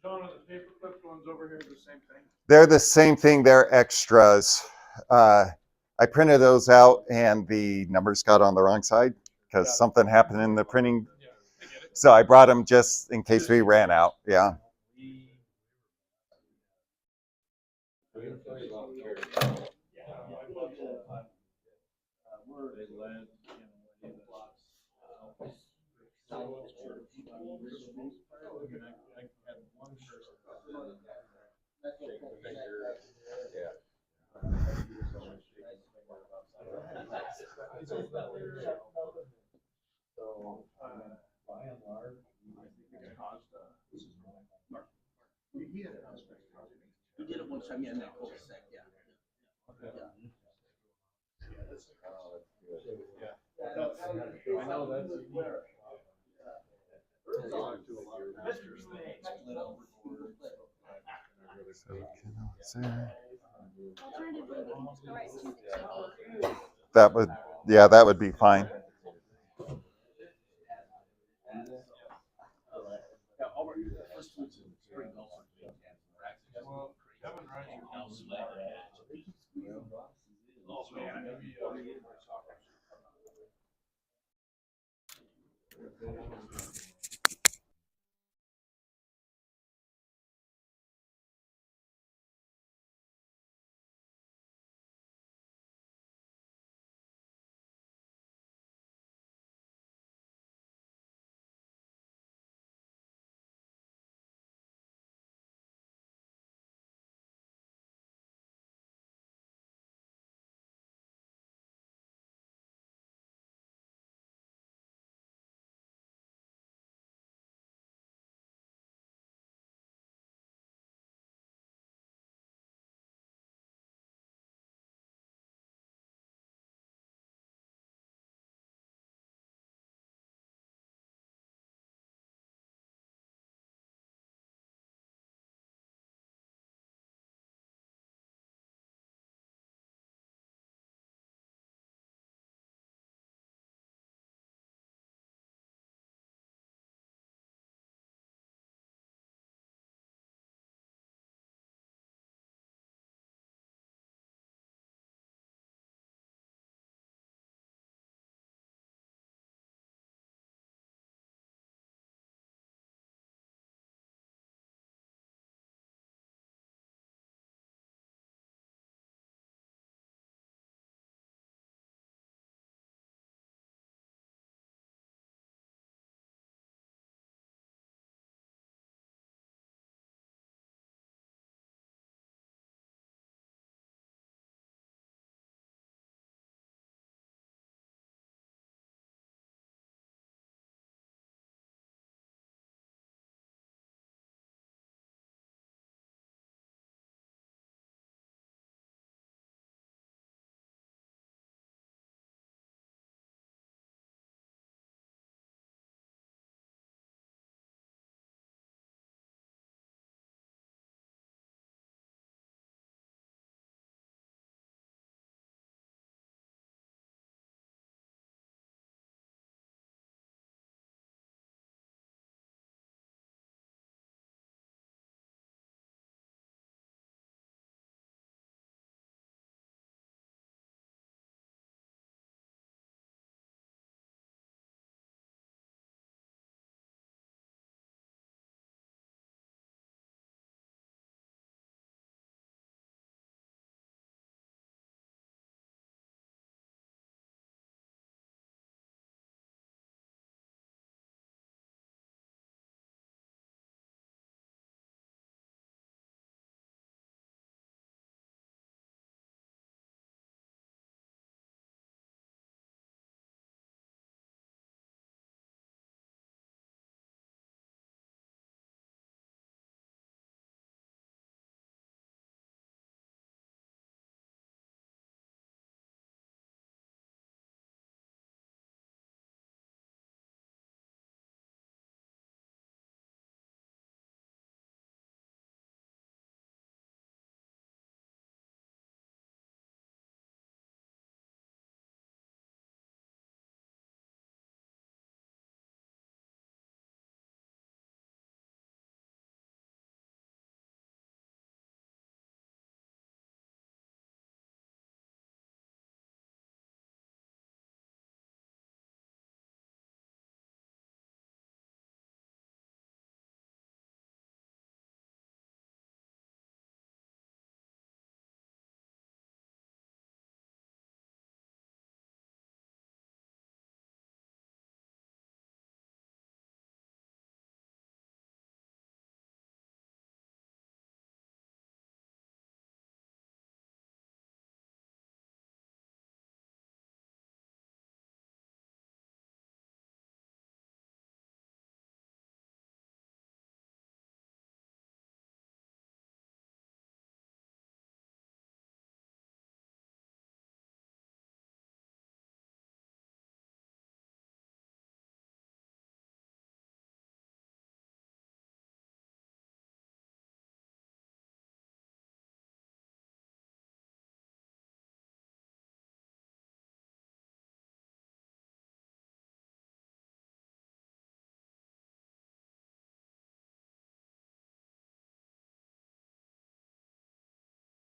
John, are the paperclip ones over here the same thing? They're the same thing. They're extras. I printed those out and the numbers got on the wrong side because something happened in the printing. Yeah, I get it. So I brought them just in case we ran out. Yeah. We did it one time, yeah, in that cul-de-sac, yeah. I know that's. That would, yeah, that would be fine. Well, Kevin Rice.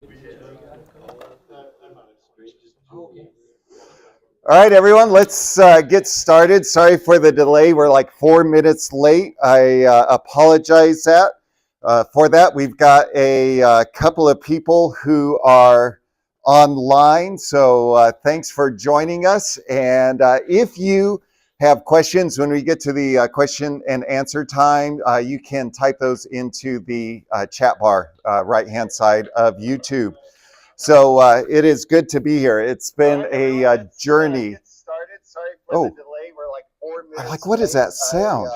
All right, everyone, let's get started. Sorry for the delay. We're like 4 minutes late. I apologize for that. We've got a couple of people who are online, so thanks for joining us. And if you have questions when we get to the question and answer time, you can type those into the chat bar right-hand side of YouTube. So it is good to be here. It's been a journey. Oh, I'm like, what is that sound?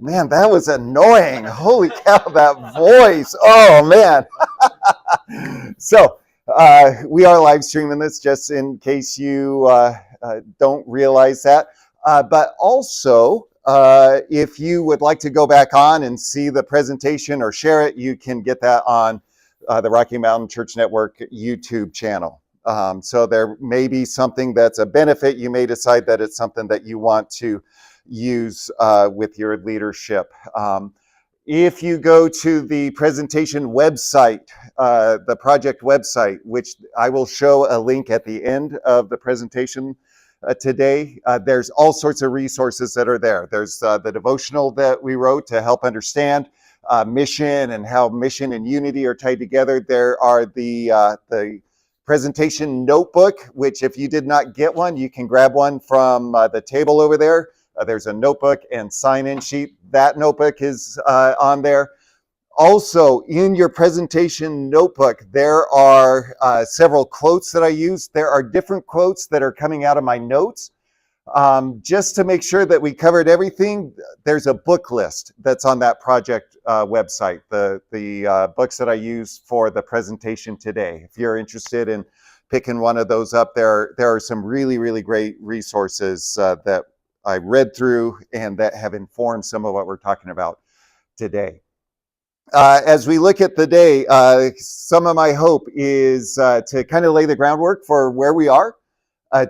Man, that was annoying. Holy cow, that voice. Oh, man. So we are live streaming this just in case you don't realize that. But also, if you would like to go back on and see the presentation or share it, you can get that on the Rocky Mountain Church Network YouTube channel. So there may be something that's a benefit. You may decide that it's something that you want to use with your leadership. If you go to the presentation website, the project website, which I will show a link at the end of the presentation today, there's all sorts of resources that are there. There's the devotional that we wrote to help understand mission and how mission and unity are tied together. There are the presentation notebook, which if you did not get one, you can grab one from the table over there. There's a notebook and sign-in sheet. That notebook is on there. Also, in your presentation notebook, there are several quotes that I use. There are different quotes that are coming out of my notes. Just to make sure that we covered everything, there's a book list that's on that project website, the books that I used for the presentation today. If you're interested in picking one of those up, there are some really, really great resources that I read through and that have informed some of what we're talking about today. As we look at the day, some of my hope is to kind of lay the groundwork for where we are.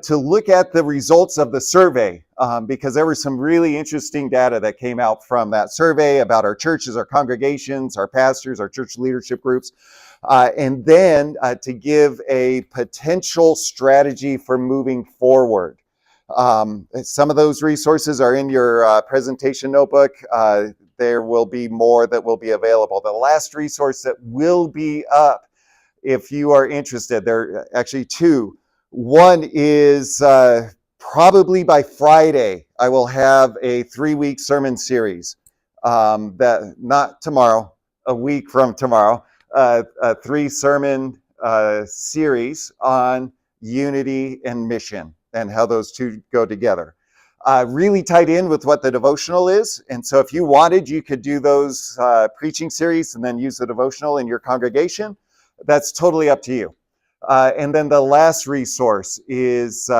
To look at the results of the survey, because there was some really interesting data that came out from that survey about our churches, our congregations, our pastors, our church leadership groups, and then to give a potential strategy for moving forward. Some of those resources are in your presentation notebook. There will be more that will be available. The last resource that will be up, if you are interested, there are actually two. One is probably by Friday, I will have a 3-week sermon series. That not tomorrow, a week from tomorrow, a 3-sermon series on unity and mission and how those two go together. Really tied in with what the devotional is. And so if you wanted, you could do those preaching series and then use the devotional in your congregation. That's totally up to you. And then the last resource is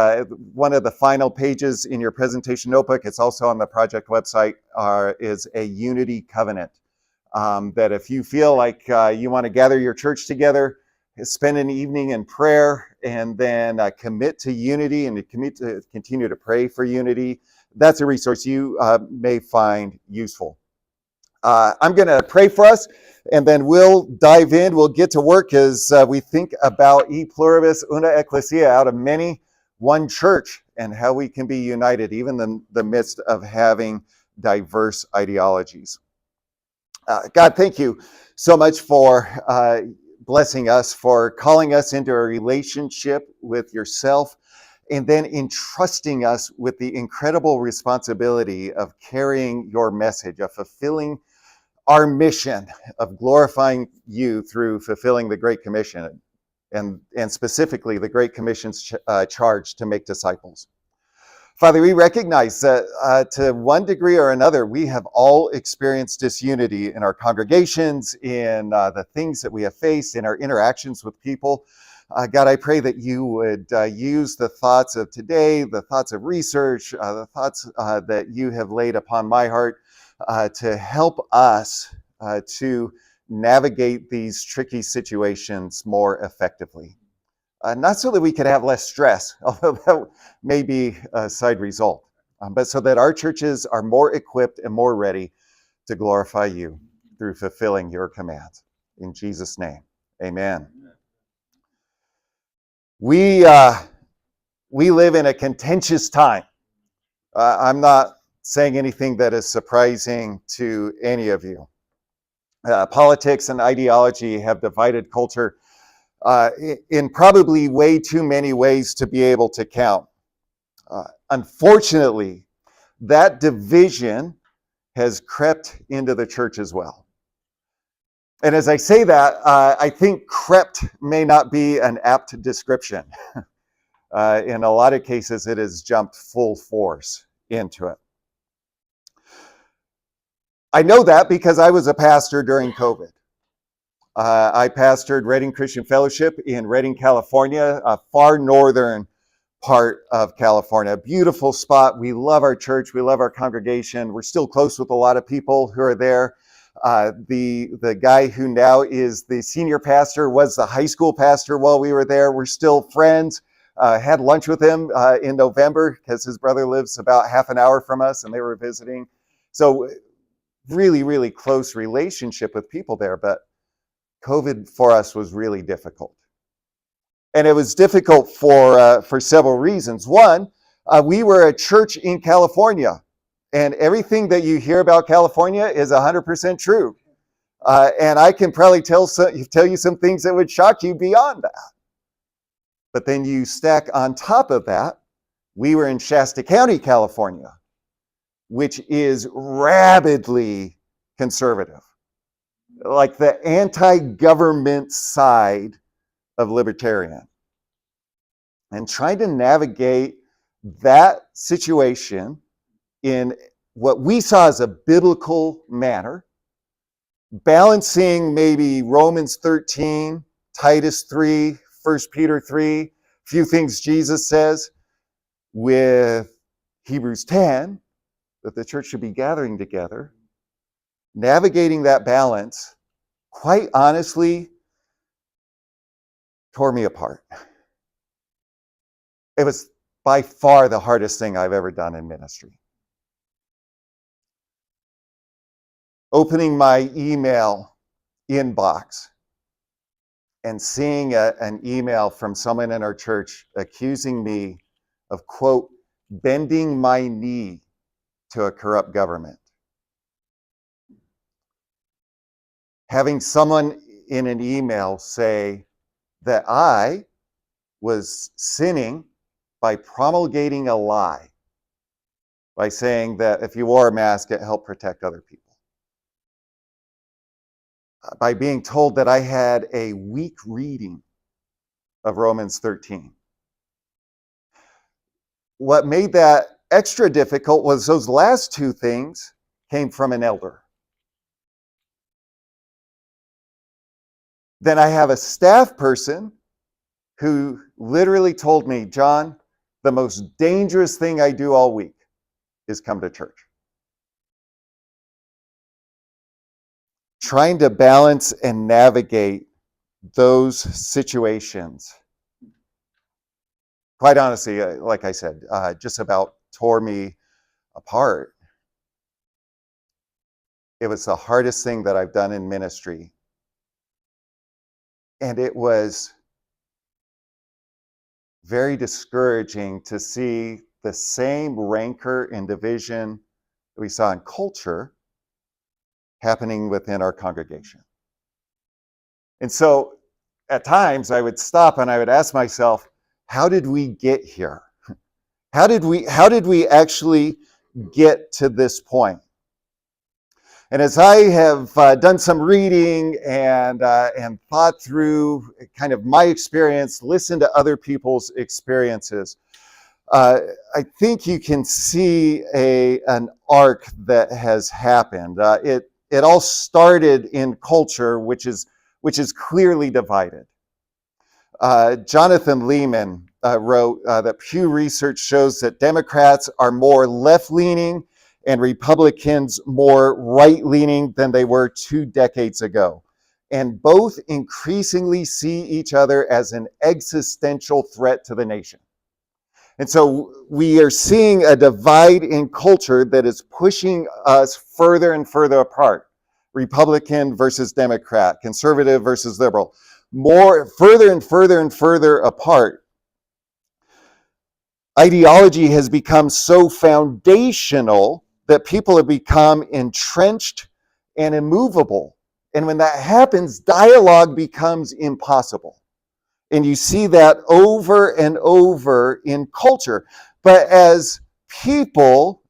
one of the final pages in your presentation notebook. It's also on the project website, is a unity covenant. That if you feel like you want to gather your church together, spend an evening in prayer, and then commit to unity and to commit to continue to pray for unity, that's a resource you may find useful. I'm going to pray for us, and then we'll dive in. We'll get to work as we think about E Pluribus Una Ecclesia, out of many, one church, and how we can be united, even in the midst of having diverse ideologies. God, thank you so much for blessing us, for calling us into a relationship with yourself, and then entrusting us with the incredible responsibility of carrying your message, of fulfilling our mission, of glorifying you through fulfilling the Great Commission, and specifically the Great Commission's charge to make disciples. Father, we recognize that to one degree or another, we have all experienced disunity in our congregations, in the things that we have faced, in our interactions with people. God, I pray that you would use the thoughts of today, the thoughts of research, the thoughts that you have laid upon my heart to help us to navigate these tricky situations more effectively. Not so that we could have less stress, although that may be a side result, but so that our churches are more equipped and more ready to glorify you through fulfilling your commands. In Jesus' name, amen. We live in a contentious time. I'm not saying anything that is surprising to any of you. Politics and ideology have divided culture in probably way too many ways to be able to count. Unfortunately, that division has crept into the church as well. And as I say that, I think crept may not be an apt description. In a lot of cases, it has jumped full force into it. I know that because I was a pastor during COVID. I pastored Redding Christian Fellowship in Redding, California, a far northern part of California. A beautiful spot. We love our church. We love our congregation. We're still close with a lot of people who are there. The guy who now is the senior pastor was the high school pastor while we were there. We're still friends. Had lunch with him in November because his brother lives about half an hour from us and they were visiting. So really, really close relationship with people there. But COVID for us was really difficult. And it was difficult for several reasons. One, we were a church in California. And everything that you hear about California is 100% true. And I can probably tell you some things that would shock you beyond that. But then you stack on top of that, we were in Shasta County, California, which is rabidly conservative. Like the anti-government side of libertarian. And trying to navigate that situation in what we saw as a biblical manner, balancing maybe Romans 13, Titus 3, 1 Peter 3, few things Jesus says, with Hebrews 10, that the church should be gathering together. Navigating that balance, quite honestly, tore me apart. It was by far the hardest thing I've ever done in ministry. Opening my email inbox and seeing an email from someone in our church accusing me of, quote, bending my knee to a corrupt government. Having someone in an email say that I was sinning by promulgating a lie, by saying that if you wore a mask, it helped protect other people. By being told that I had a weak reading of Romans 13. What made that extra difficult was those last two things came from an elder. Then I have a staff person who literally told me, John, the most dangerous thing I do all week is come to church. Trying to balance and navigate those situations, quite honestly, like I said, just about tore me apart. It was the hardest thing that I've done in ministry. And it was very discouraging to see the same rancor and division that we saw in culture happening within our congregation. And so at times I would stop and I would ask myself, how did we get here? How did we actually get to this point? And as I have done some reading and thought through kind of my experience, listened to other people's experiences, I think you can see an arc that has happened. It all started in culture, which is clearly divided. Jonathan Lehman wrote that Pew Research shows that Democrats are more left-leaning and Republicans more right-leaning than they were 2 decades ago. And both increasingly see each other as an existential threat to the nation. And so we are seeing a divide in culture that is pushing us further and further apart. Republican versus Democrat, conservative versus liberal, more further and further and further apart. Ideology has become so foundational that people have become entrenched and immovable. And when that happens, dialogue becomes impossible. And you see that over and over in culture. But as people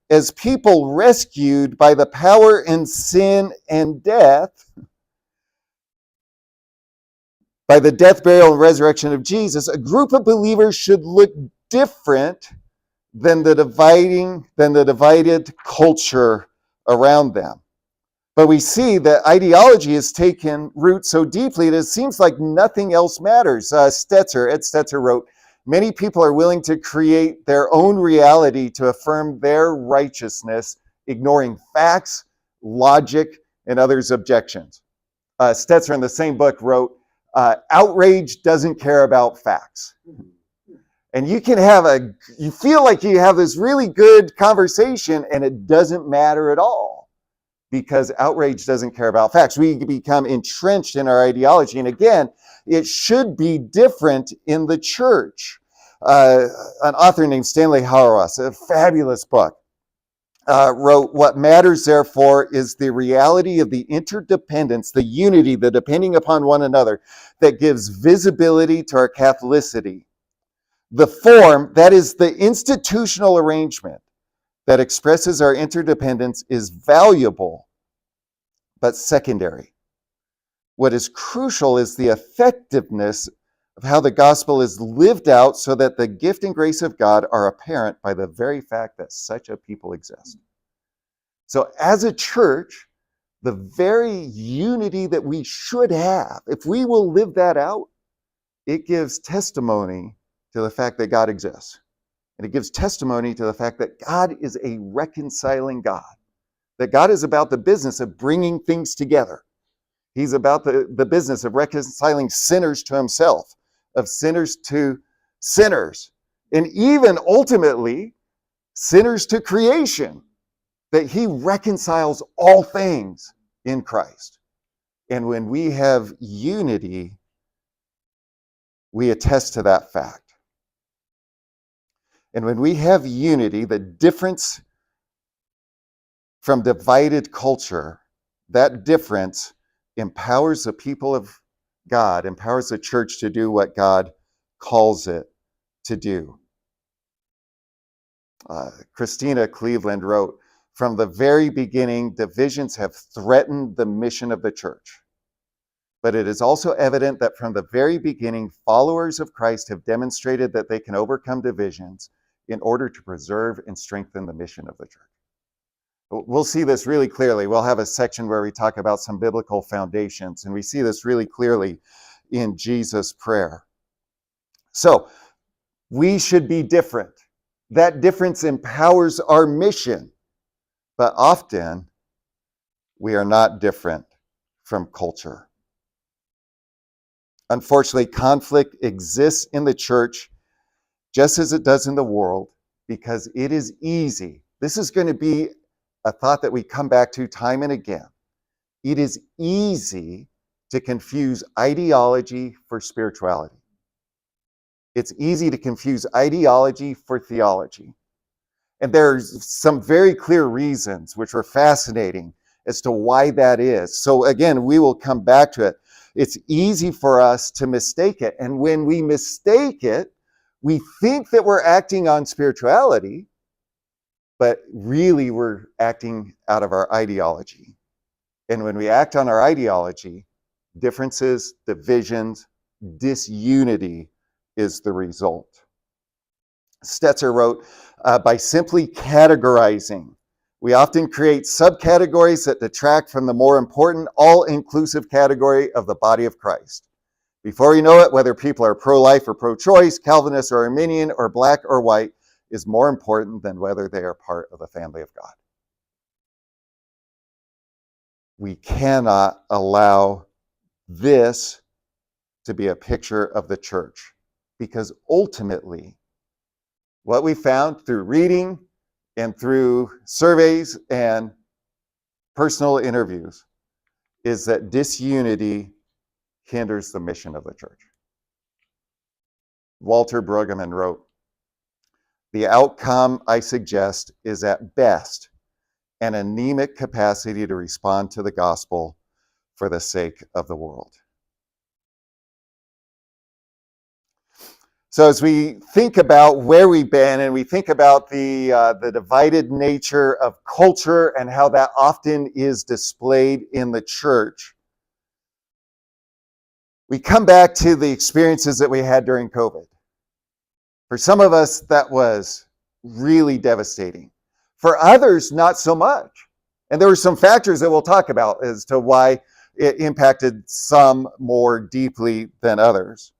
rescued by the power and sin and death, by the death, burial, and resurrection of Jesus, a group of believers should look different than the divided culture around them. But we see that ideology has taken root so deeply that it seems like nothing else matters. Ed Stetzer wrote, many people are willing to create their own reality to affirm their righteousness, ignoring facts, logic, and others' objections. Stetzer in the same book wrote, outrage doesn't care about facts. And you feel like you have this really good conversation and it doesn't matter at all because outrage doesn't care about facts. We become entrenched in our ideology. And again, it should be different in the church. An author named Stanley Hauerwas, a fabulous book, wrote, what matters, therefore, is the reality of the interdependence, the unity, the depending upon one another that gives visibility to our Catholicity. The form, that is the institutional arrangement that expresses our interdependence, is valuable, but secondary. What is crucial is the effectiveness of how the gospel is lived out so that the gift and grace of God are apparent by the very fact that such a people exist. So as a church, the very unity that we should have, if we will live that out, it gives testimony to the fact that God exists. And it gives testimony to the fact that God is a reconciling God. That God is about the business of bringing things together. He's about the business of reconciling sinners to himself, of sinners to sinners, and even ultimately sinners to creation. That he reconciles all things in Christ. And when we have unity, we attest to that fact. And when we have unity, the difference from divided culture, that difference empowers the people of God, empowers the church to do what God calls it to do. Christina Cleveland wrote, from the very beginning, divisions have threatened the mission of the church. But it is also evident that from the very beginning, followers of Christ have demonstrated that they can overcome divisions in order to preserve and strengthen the mission of the church. We'll see this really clearly. We'll have a section where we talk about some biblical foundations, and we see this really clearly in Jesus' prayer. So, we should be different. That difference empowers our mission, but often we are not different from culture. Unfortunately, conflict exists in the church just as it does in the world because it is easy. This is going to be a thought that we come back to time and again. It is easy to confuse ideology for spirituality. It's easy to confuse ideology for theology. And there's some very clear reasons, which are fascinating, as to why that is. So again, we will come back to it. It's easy for us to mistake it. And when we mistake it, we think that we're acting on spirituality, but really we're acting out of our ideology. And when we act on our ideology, differences, divisions, disunity is the result. Stetzer wrote, by simply categorizing, we often create subcategories that detract from the more important, all-inclusive category of the body of Christ. Before you know it, whether people are pro-life or pro-choice, Calvinist or Arminian, or black or white, is more important than whether they are part of the family of God. We cannot allow this to be a picture of the church, because ultimately, what we found through reading and through surveys and personal interviews is that disunity hinders the mission of the church. Walter Brueggemann wrote, "The outcome, I suggest, is at best an anemic capacity to respond to the gospel for the sake of the world." So as we think about where we've been and we think about the divided nature of culture and how that often is displayed in the church, we come back to the experiences that we had during COVID. For some of us, that was really devastating. For others, not so much. And there were some factors that we'll talk about as to why it impacted some more deeply than others.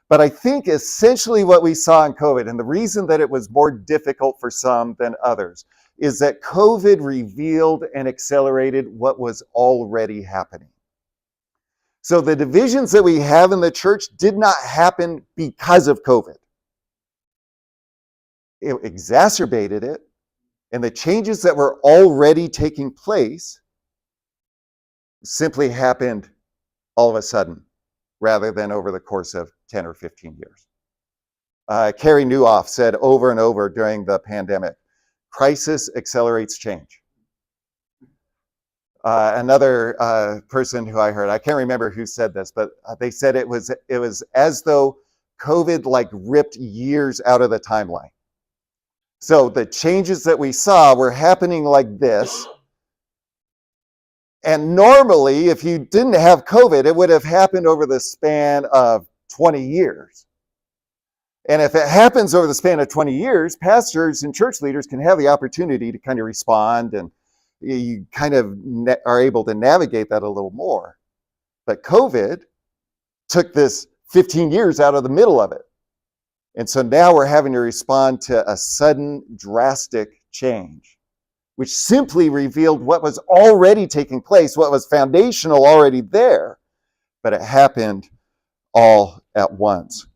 But I think essentially what we saw in COVID, and the reason that it was more difficult for some than others, is that COVID revealed and accelerated what was already happening. So the divisions that we have in the church did not happen because of COVID. It exacerbated it, and the changes that were already taking place simply happened all of a sudden, rather than over the course of 10 or 15 years. Carey Nieuwhof said over and over during the pandemic, crisis accelerates change. Another person who I heard, I can't remember who said this, but they said it was as though COVID like ripped years out of the timeline. So the changes that we saw were happening like this. And normally, if you didn't have COVID, it would have happened over the span of 20 years. And if it happens over the span of 20 years, pastors and church leaders can have the opportunity to kind of respond, and you kind of are able to navigate that a little more. But COVID took this 15 years out of the middle of it. And so now we're having to respond to a sudden, drastic change, which simply revealed what was already taking place, what was foundational already there, but it happened all at once.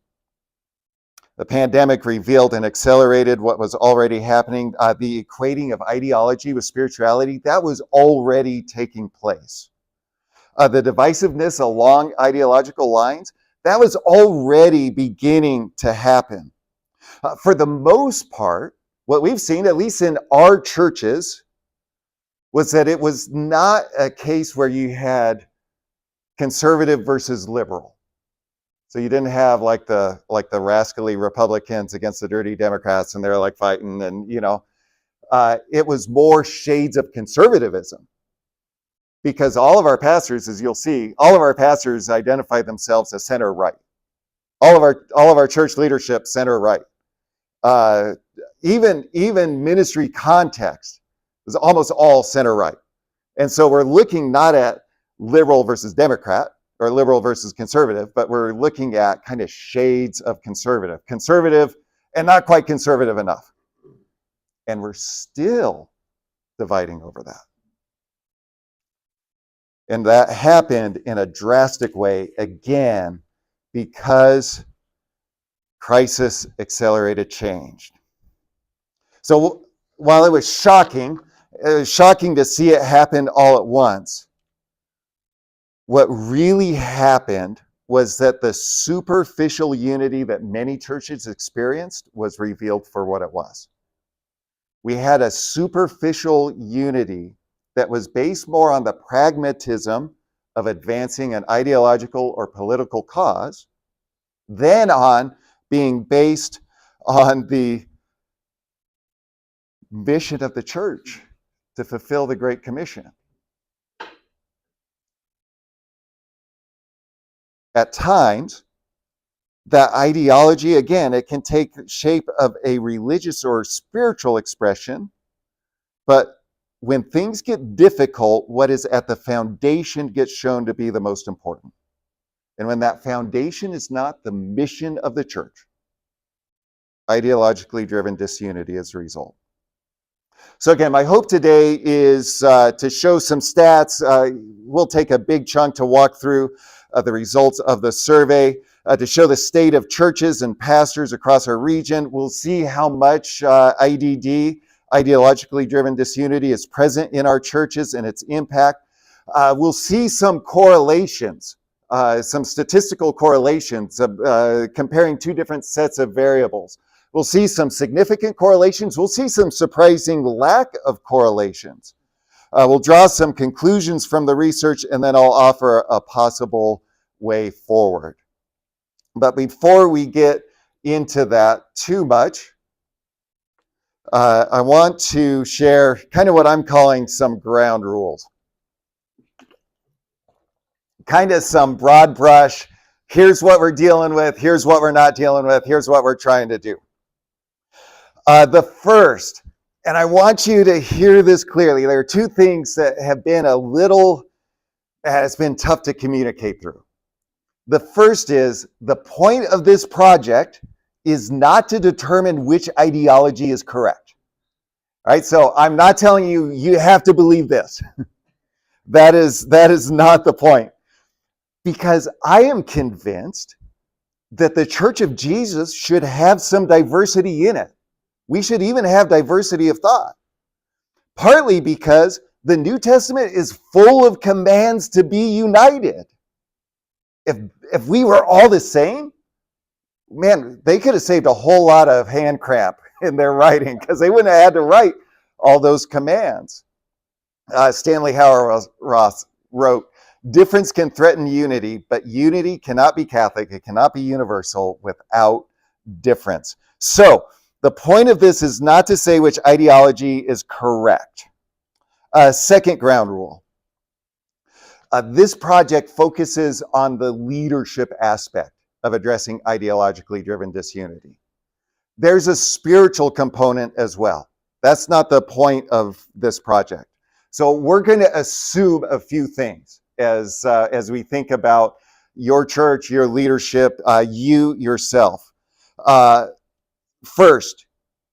The pandemic revealed and accelerated what was already happening. The equating of ideology with spirituality, that was already taking place. The divisiveness along ideological lines, that was already beginning to happen. For the most part, what we've seen, at least in our churches, was that it was not a case where you had conservative versus liberal. So you didn't have like the rascally Republicans against the dirty Democrats, and they're like fighting, and it was more shades of conservatism. Because all of our pastors, as you'll see, all of our pastors identify themselves as center right. All of our church leadership center right. Even ministry context is almost all center right. And so we're looking not at liberal versus Democrat or liberal versus conservative, but we're looking at kind of shades of conservative and not quite conservative enough. And we're still dividing over that. And that happened in a drastic way, again, because crisis accelerated change. So while it was shocking to see it happen all at once, what really happened was that the superficial unity that many churches experienced was revealed for what it was. We had a superficial unity that was based more on the pragmatism of advancing an ideological or political cause than on being based on the mission of the church to fulfill the Great Commission. At times, that ideology, again, it can take shape of a religious or spiritual expression, but when things get difficult, what is at the foundation gets shown to be the most important. And when that foundation is not the mission of the church, ideologically driven disunity is the result. So again, my hope today is to show some stats. We'll take a big chunk to walk through the results of the survey, to show the state of churches and pastors across our region. We'll see how much IDD, ideologically driven disunity, is present in our churches and its impact. We'll see some correlations, some statistical correlations comparing two different sets of variables. We'll see some significant correlations. We'll see some surprising lack of correlations. We'll draw some conclusions from the research, and then I'll offer a possible way forward. But before we get into that too much, I want to share kind of what I'm calling some ground rules. Kind of some broad brush, here's what we're dealing with, here's what we're not dealing with, here's what we're trying to do. The first, and I want you to hear this clearly, there are two things that have been it's been tough to communicate through. The first is, the point of this project is not to determine which ideology is correct. All right, so I'm not telling you, you have to believe this. That is not the point. Because I am convinced that the Church of Jesus should have some diversity in it. We should even have diversity of thought. Partly because the New Testament is full of commands to be united. If we were all the same, man, they could have saved a whole lot of hand cramp in their writing, because they wouldn't have had to write all those commands. Stanley Hauerwas wrote, "Difference can threaten unity, but unity cannot be Catholic, it cannot be universal without difference." So, the point of this is not to say which ideology is correct. Second ground rule. This project focuses on the leadership aspect of addressing ideologically driven disunity. There's a spiritual component as well. That's not the point of this project. So we're going to assume a few things as we think about your church, your leadership, you yourself. First,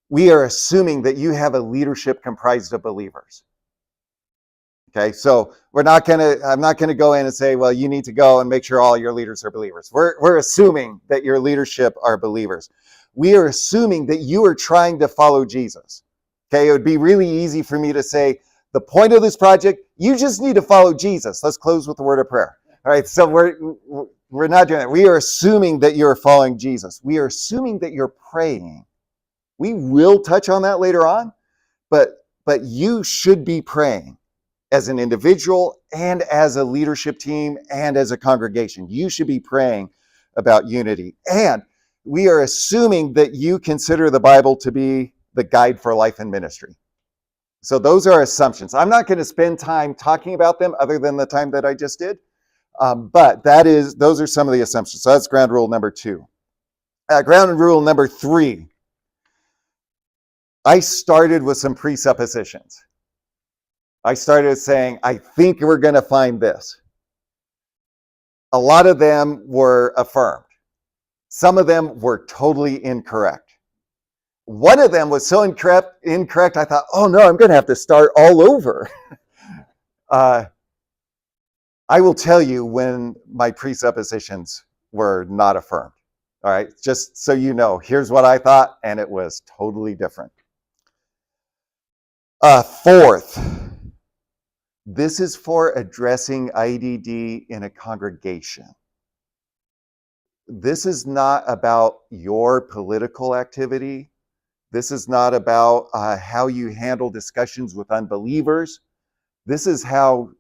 we are assuming that you have a leadership comprised of believers. Okay, so I'm not gonna go in and say, well, you need to go and make sure all your leaders are believers. We're assuming that your leadership are believers. We are assuming that you are trying to follow Jesus. Okay, it would be really easy for me to say, the point of this project, you just need to follow Jesus. Let's close with a word of prayer. All right, so we're not doing that. We are assuming that you're following Jesus. We are assuming that you're praying. We will touch on that later on, but you should be praying as an individual and as a leadership team and as a congregation. You should be praying about unity. And we are assuming that you consider the Bible to be the guide for life and ministry. So those are assumptions. I'm not going to spend time talking about them other than the time that I just did. But those are some of the assumptions. So that's ground rule number 2. Ground rule number 3. I started with some presuppositions. I started saying, I think we're going to find this. A lot of them were affirmed. Some of them were totally incorrect. One of them was so incorrect, I thought, oh no, I'm going to have to start all over. I will tell you when my presuppositions were not affirmed. All right, just so you know, here's what I thought, and it was totally different. Fourth, this is for addressing IDD in a congregation. This is not about your political activity. This is not about how you handle discussions with unbelievers. This is how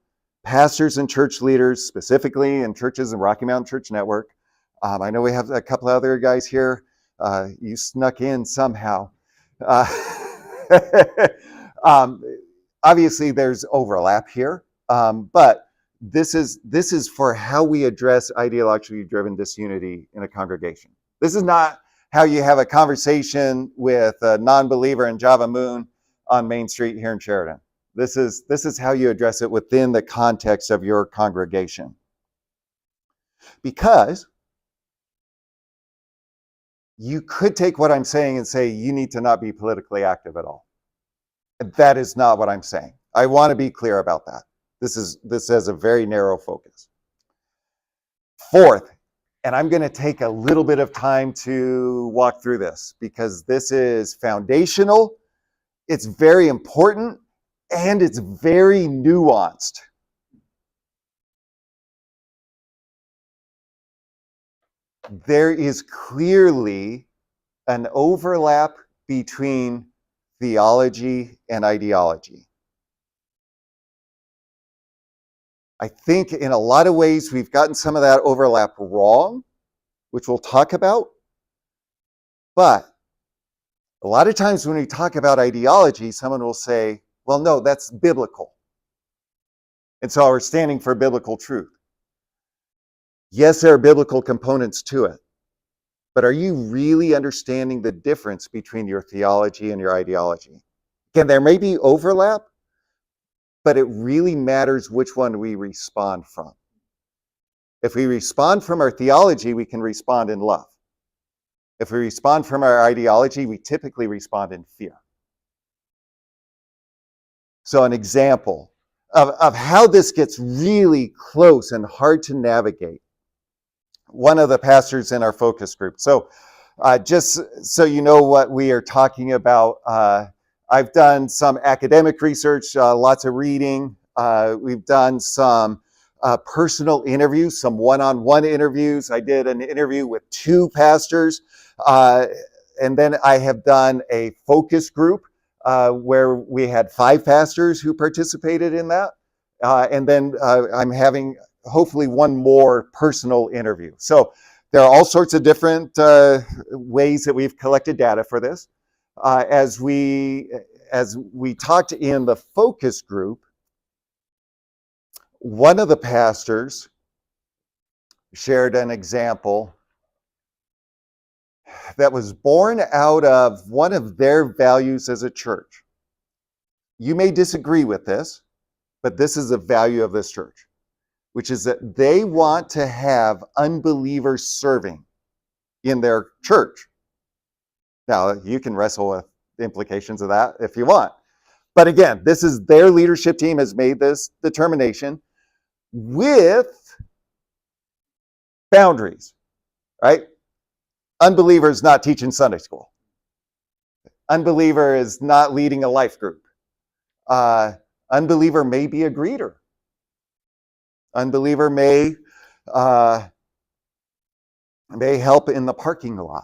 pastors and church leaders, specifically in churches in Rocky Mountain Church Network, I know we have a couple other guys here. You snuck in somehow. Obviously, there's overlap here, but this is for how we address ideologically driven disunity in a congregation. This is not how you have a conversation with a non-believer in Java Moon on Main Street here in Sheridan. This is how you address it within the context of your congregation. Because you could take what I'm saying and say you need to not be politically active at all. That is not what I'm saying. I want to be clear about that. This has a very narrow focus. Fourth, and I'm going to take a little bit of time to walk through this because this is foundational, it's very important, and it's very nuanced. there is clearly an overlap between theology and ideology. I think in a lot of ways we've gotten some of that overlap wrong, which we'll talk about. But a lot of times when we talk about ideology, someone will say, well, no, that's biblical. And so we're standing for biblical truth. Yes, there are biblical components to it. But are you really understanding the difference between your theology and your ideology? Again, there may be overlap, but it really matters which one we respond from. If we respond from our theology, we can respond in love. If we respond from our ideology, we typically respond in fear. So an example of how this gets really close and hard to navigate. One of the pastors in our focus group. So just so you know what we are talking about, I've done some academic research, lots of reading. We've done some personal interviews, some one-on-one interviews. I did an interview with 2 pastors. And then I have done a focus group where we had 5 pastors who participated in that. And then I'm having hopefully one more personal interview. So there are all sorts of different ways that we've collected data for this. As we talked in the focus group, one of the pastors shared an example that was born out of one of their values as a church. You may disagree with this, but this is a value of this church, which is that they want to have unbelievers serving in their church. Now, you can wrestle with the implications of that if you want. But again, this is their leadership team has made this determination with boundaries, right? Unbeliever is not teaching Sunday school. Unbeliever is not leading a life group. Unbeliever may be a greeter. Unbeliever may help in the parking lot.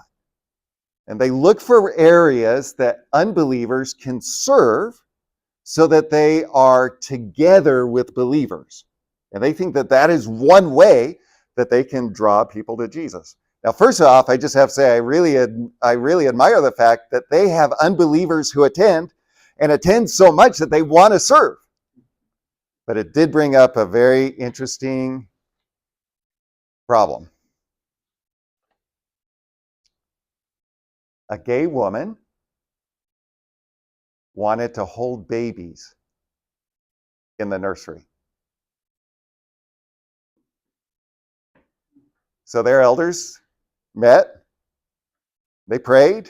And they look for areas that unbelievers can serve so that they are together with believers. And they think that that is one way that they can draw people to Jesus. Now, first off, I just have to say I really admire the fact that they have unbelievers who attend and attend so much that they want to serve. But it did bring up a very interesting problem. A gay woman wanted to hold babies in the nursery. So their elders met, they prayed,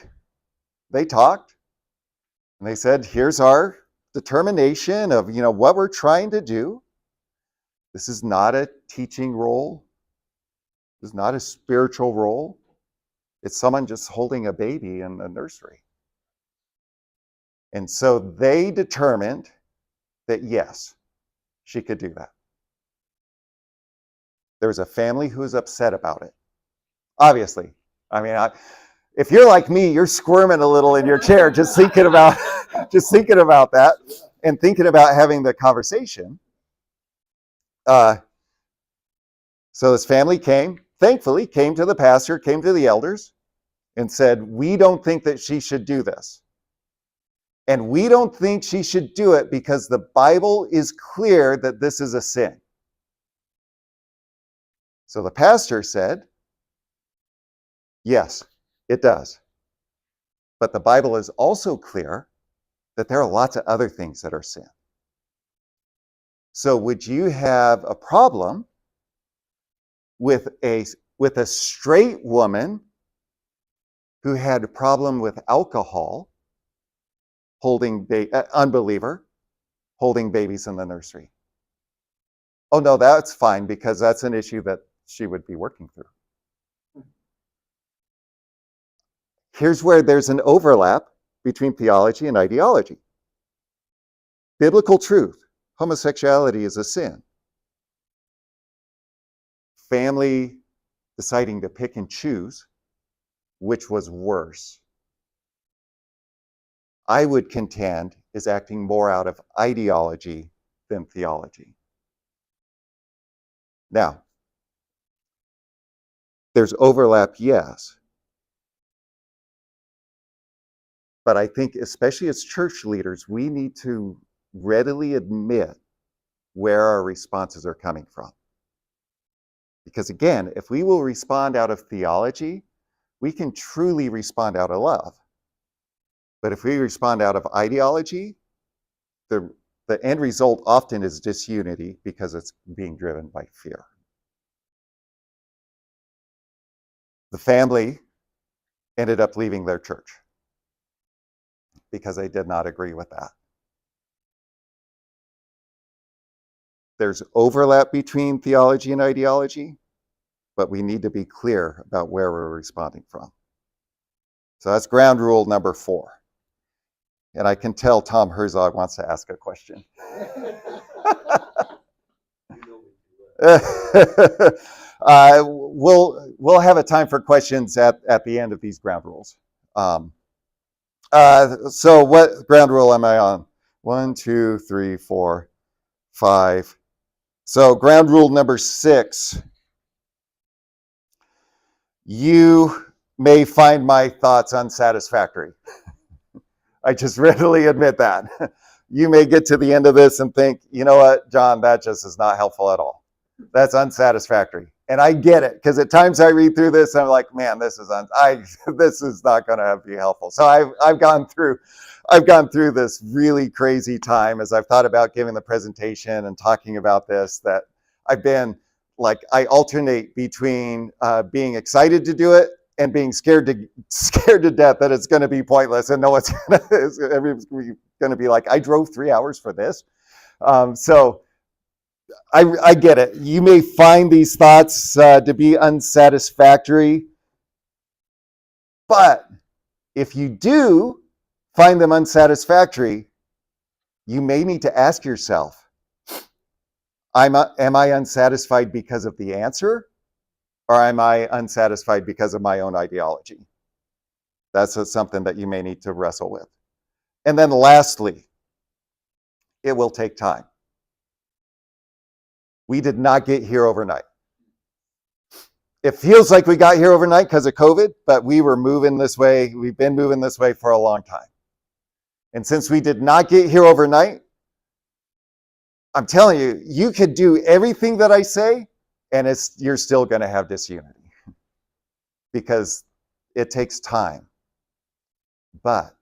they talked, and they said, here's our determination of, what we're trying to do. This is not a teaching role. This is not a spiritual role. It's someone just holding a baby in the nursery. And so they determined that yes, she could do that. There was a family who was upset about it. Obviously. If you're like me, you're squirming a little in your chair just thinking about that and thinking about having the conversation. So this family thankfully came to the pastor, came to the elders, and said, we don't think that she should do this. And we don't think she should do it because the Bible is clear that this is a sin. So the pastor said, yes, it does. But the Bible is also clear that there are lots of other things that are sin. So would you have a problem with a straight woman who had a problem with alcohol unbeliever holding babies in the nursery? Oh no, that's fine because that's an issue that she would be working through. Here's where there's an overlap between theology and ideology. Biblical truth, homosexuality is a sin. Family deciding to pick and choose which was worse, I would contend is acting more out of ideology than theology. Now, there's overlap, yes. But I think, especially as church leaders, we need to readily admit where our responses are coming from. Because again, if we will respond out of theology, we can truly respond out of love. But if we respond out of ideology, the end result often is disunity because it's being driven by fear. The family ended up leaving their church because they did not agree with that. There's overlap between theology and ideology, but we need to be clear about where we're responding from. So that's ground rule number 4. And I can tell Tom Herzog wants to ask a question. We'll have a time for questions at the end of these ground rules. So what ground rule am I on? 1, 2, 3, 4, 5. So ground rule number 6. You may find my thoughts unsatisfactory. I just readily admit that. You may get to the end of this and think, you know what, John, that just is not helpful at all. That's unsatisfactory. And I get it, because at times I read through this and I'm like, man, this is not going to be helpful. So I've gone through this really crazy time as I've thought about giving the presentation and talking about this, that I've been like, I alternate between being excited to do it and being scared to death that it's going to be pointless and no one's everyone's going to be like, I drove 3 hours for this. So I get it. You may find these thoughts to be unsatisfactory, but if you do find them unsatisfactory, you may need to ask yourself, am I unsatisfied because of the answer? Or am I unsatisfied because of my own ideology? That's something that you may need to wrestle with. And then lastly, it will take time. We did not get here overnight. It feels like we got here overnight because of COVID, but we were moving this way. We've been moving this way for a long time. And since we did not get here overnight, I'm telling you, you could do everything that I say, and you're still going to have disunity because it takes time. But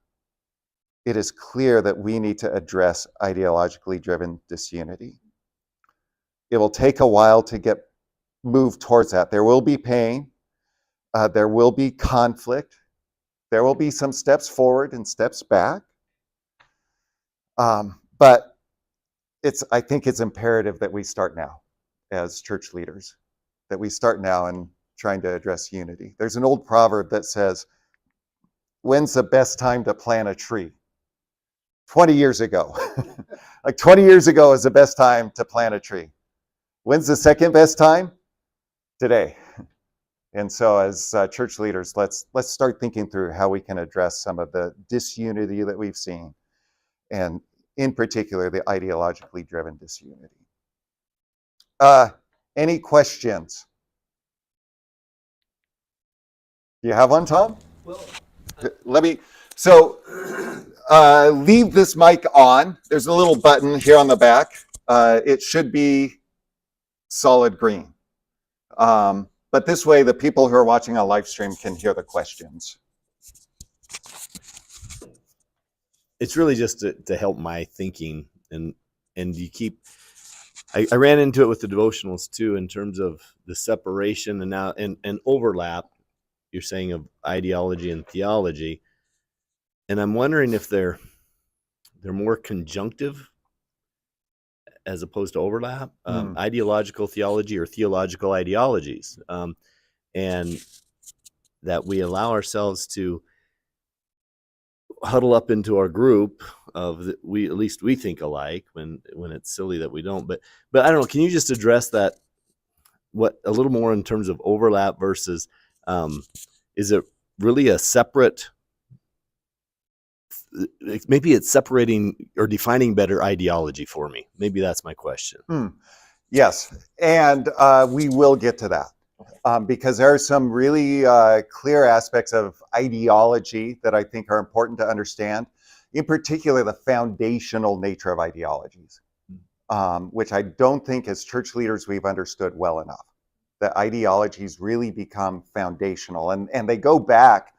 it is clear that we need to address ideologically driven disunity. It will take a while to move towards that. There will be pain. There will be conflict. There will be some steps forward and steps back. But I think it's imperative that we start now as church leaders, that we start now in trying to address unity. There's an old proverb that says, when's the best time to plant a tree? 20 years ago. Like 20 years ago is the best time to plant a tree. When's the second best time? Today. And so as church leaders, let's start thinking through how we can address some of the disunity that we've seen, and in particular, the ideologically driven disunity. Any questions? Do you have one, Tom? Well, leave this mic on. There's a little button here on the back. It should be solid green. But this way, the people who are watching on live stream can hear the questions. It's really just to help my thinking, and you keep. I ran into it with the devotionals too, in terms of the separation and now and overlap. You're saying of ideology and theology, and I'm wondering if they're more conjunctive as opposed to overlap, ideological theology or theological ideologies, and that we allow ourselves to huddle up into our group of at least we think alike when it's silly that we don't. But I don't know. Can you just address that what a little more in terms of overlap versus is it really a separate? Maybe it's separating or defining better ideology for me. Maybe that's my question. Yes, and we will get to that because there are some really clear aspects of ideology that I think are important to understand. In particular, the foundational nature of ideologies, which I don't think as church leaders we've understood well enough. That ideologies really become foundational, and they go back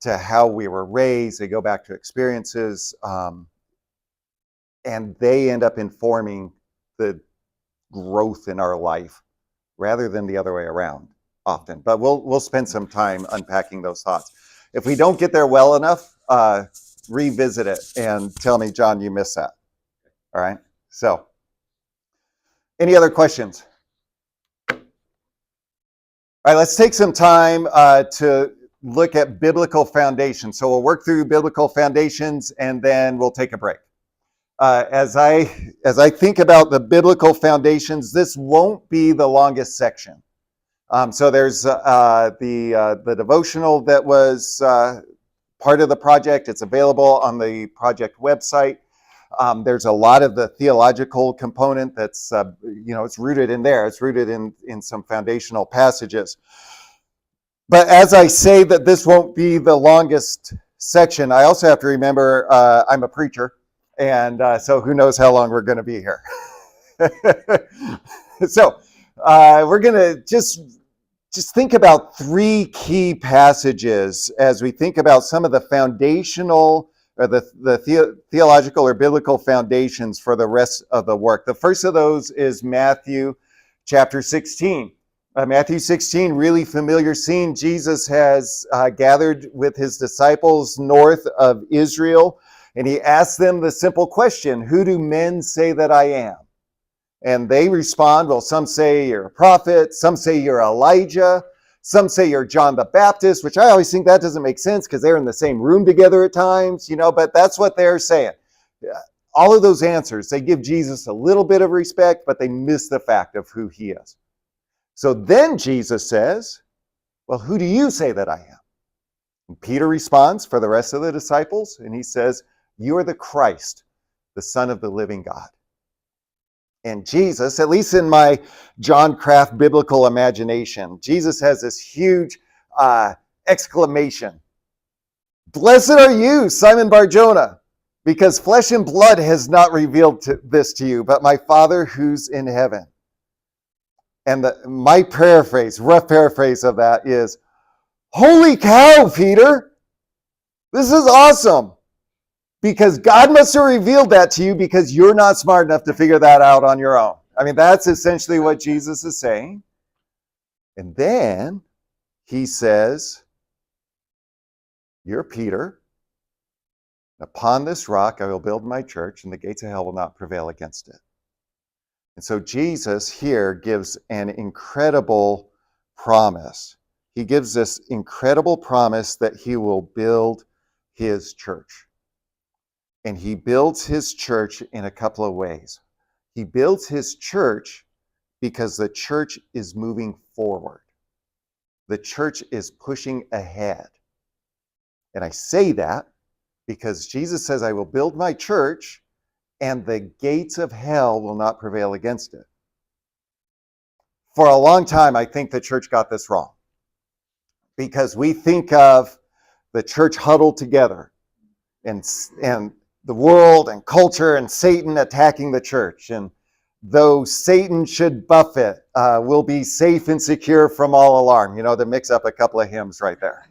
to how we were raised, they go back to experiences, and they end up informing the growth in our life rather than the other way around often. But we'll spend some time unpacking those thoughts. If we don't get there well enough, revisit it and tell me, John, you missed that. All right. So, any other questions? All right, let's take some time to look at biblical foundations. So we'll work through biblical foundations and then we'll take a break. As I think about the biblical foundations, this won't be the longest section. So there's the devotional that was part of the project. It's available on the project website. There's a lot of the theological component that's, it's rooted in there. It's rooted in some foundational passages. But as I say that this won't be the longest section, I also have to remember I'm a preacher. And so who knows how long we're going to be here. So we're going to just think about three key passages as we think about some of the foundational or the theological or biblical foundations for the rest of the work. The first of those is Matthew chapter 16. Matthew 16, really familiar scene. Jesus has gathered with his disciples north of Israel, and he asks them the simple question, who do men say that I am? And they respond, well, some say you're a prophet, some say you're Elijah, some say you're John the Baptist, which I always think that doesn't make sense because they're in the same room together at times, but that's what they're saying. All of those answers, they give Jesus a little bit of respect, but they miss the fact of who he is. So then Jesus says, well, who do you say that I am? And Peter responds for the rest of the disciples, and he says, you are the Christ, the Son of the living God. And Jesus, at least in my John Kraft biblical imagination, Jesus has this huge exclamation. Blessed are you, Simon Bar-Jonah, because flesh and blood has not revealed this to you, but my Father who's in heaven. And my rough paraphrase of that is, holy cow, Peter, this is awesome. Because God must have revealed that to you because you're not smart enough to figure that out on your own. I mean, that's essentially what Jesus is saying. And then he says, you're Peter. Upon this rock I will build my church, and the gates of hell will not prevail against it. And so Jesus here gives an incredible promise. He gives this incredible promise that he will build his church. And he builds his church in a couple of ways. He builds his church because the church is moving forward. The church is pushing ahead. And I say that because Jesus says, I will build my church and the gates of hell will not prevail against it. For a long time, I think the church got this wrong because we think of the church huddled together and the world and culture and Satan attacking the church. And though Satan should buffet, we'll be safe and secure from all alarm. To mix up a couple of hymns right there.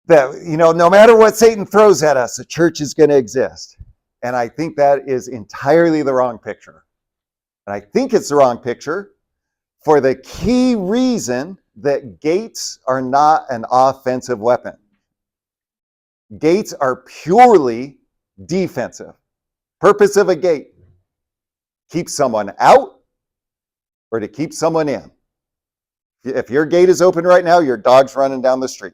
That, no matter what Satan throws at us, the church is going to exist. And I think that is entirely the wrong picture. And I think it's the wrong picture for the key reason that gates are not an offensive weapon. Gates are purely defensive. Purpose of a gate, keep someone out or to keep someone in. If your gate is open right now, your dog's running down the street.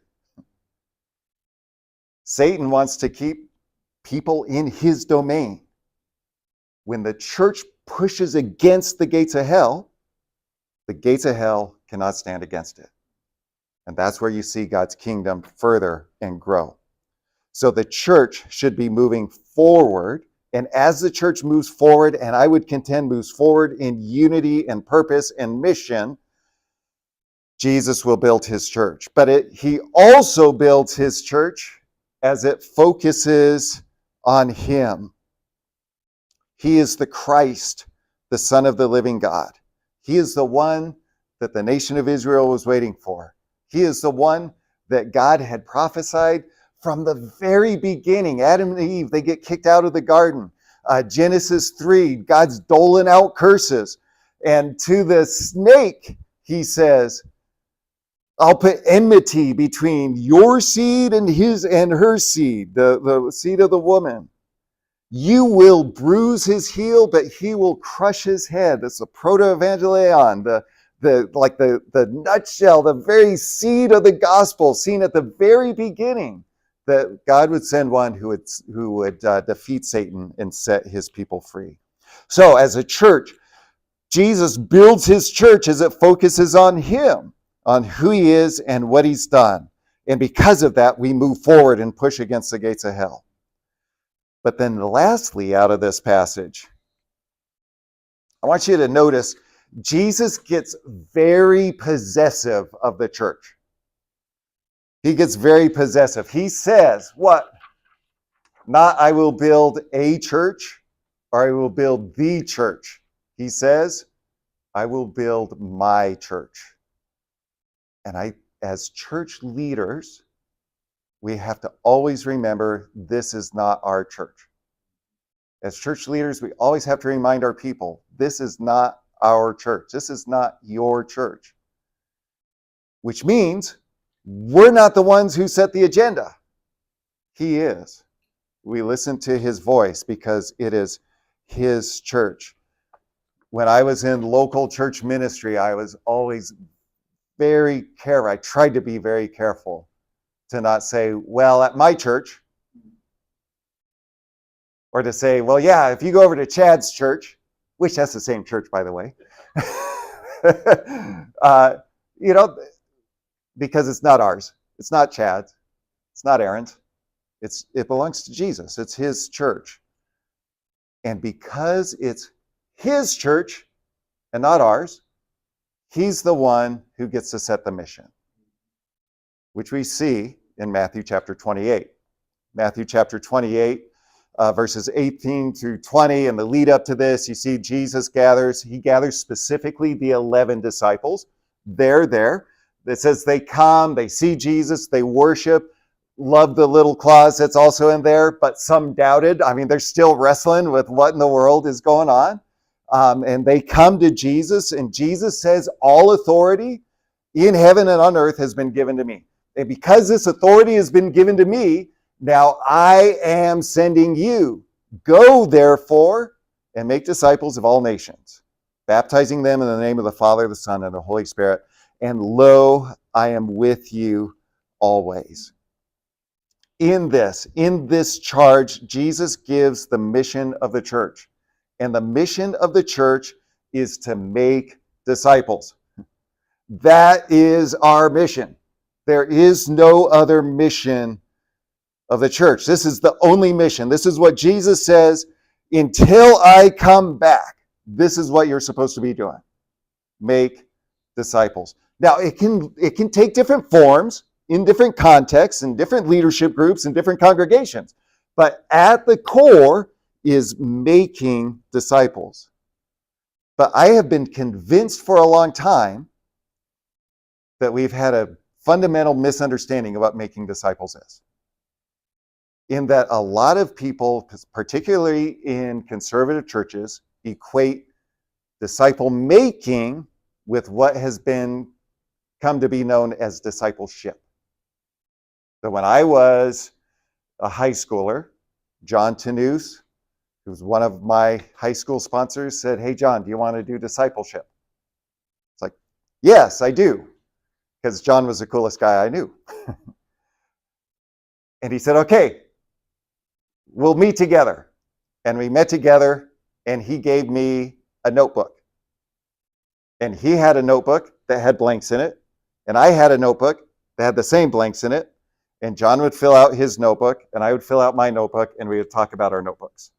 Satan wants to keep people in his domain. When the church pushes against the gates of hell, the gates of hell cannot stand against it. And that's where you see God's kingdom further and grow. So the church should be moving forward. And as the church moves forward, and I would contend moves forward in unity and purpose and mission, Jesus will build his church. But he also builds his church as it focuses on him. He is the Christ, the Son of the living God. He is the one that the nation of Israel was waiting for. He is the one that God had prophesied from the very beginning. Adam and Eve, they get kicked out of the garden. Genesis 3, God's doling out curses. And to the snake, he says, I'll put enmity between your seed and her seed, the seed of the woman. You will bruise his heel, but he will crush his head. That's the proto-evangelion, the nutshell, the very seed of the gospel, seen at the very beginning, that God would send one who would defeat Satan and set his people free. So as a church, Jesus builds his church as it focuses on him, on who he is and what he's done. And because of that, we move forward and push against the gates of hell. But then lastly, out of this passage, I want you to notice Jesus gets very possessive of the church. He gets very possessive. He says, what? Not I will build a church or I will build the church. He says, I will build my church. And as church leaders, we have to always remember this is not our church. As church leaders, we always have to remind our people, this is not our church. This is not your church. Which means we're not the ones who set the agenda. He is. We listen to his voice because it is his church. When I was in local church ministry, I was always very careful. I tried to be very careful to not say, well, at my church, or to say, well, yeah, if you go over to Chad's church, which that's the same church, by the way, because it's not ours. It's not Chad's. It's not Aaron's. It belongs to Jesus. It's his church. And because it's his church and not ours, he's the one who gets to set the mission, which we see in Matthew chapter 28. Matthew chapter 28, verses 18 through 20, and the lead up to this, you see Jesus gathers specifically the 11 disciples. They're there. It says they come, they see Jesus, they worship, love the little clause that's also in there, but some doubted. I mean, they're still wrestling with what in the world is going on. And they come to Jesus, and Jesus says, all authority in heaven and on earth has been given to me. And because this authority has been given to me, now I am sending you. Go, therefore, and make disciples of all nations, baptizing them in the name of the Father, the Son, and the Holy Spirit. And lo, I am with you always. In this charge, Jesus gives the mission of the church. And the mission of the church is to make disciples. That is our mission. There is no other mission of the church. This is the only mission. This is what Jesus says, until I come back, this is what you're supposed to be doing. Make disciples. Now, it can take different forms in different contexts, in different leadership groups, in different congregations. But at the core is making disciples. But I have been convinced for a long time that we've had a fundamental misunderstanding of what making disciples is. In that a lot of people, particularly in conservative churches, equate disciple making with what has come to be known as discipleship. So when I was a high schooler, John Tanous, who's one of my high school sponsors, said, hey, John, do you want to do discipleship? It's like, yes, I do. Because John was the coolest guy I knew. And he said, okay, we'll meet together. And we met together, and he gave me a notebook. And he had a notebook that had blanks in it, and I had a notebook that had the same blanks in it, and John would fill out his notebook, and I would fill out my notebook, and we would talk about our notebooks.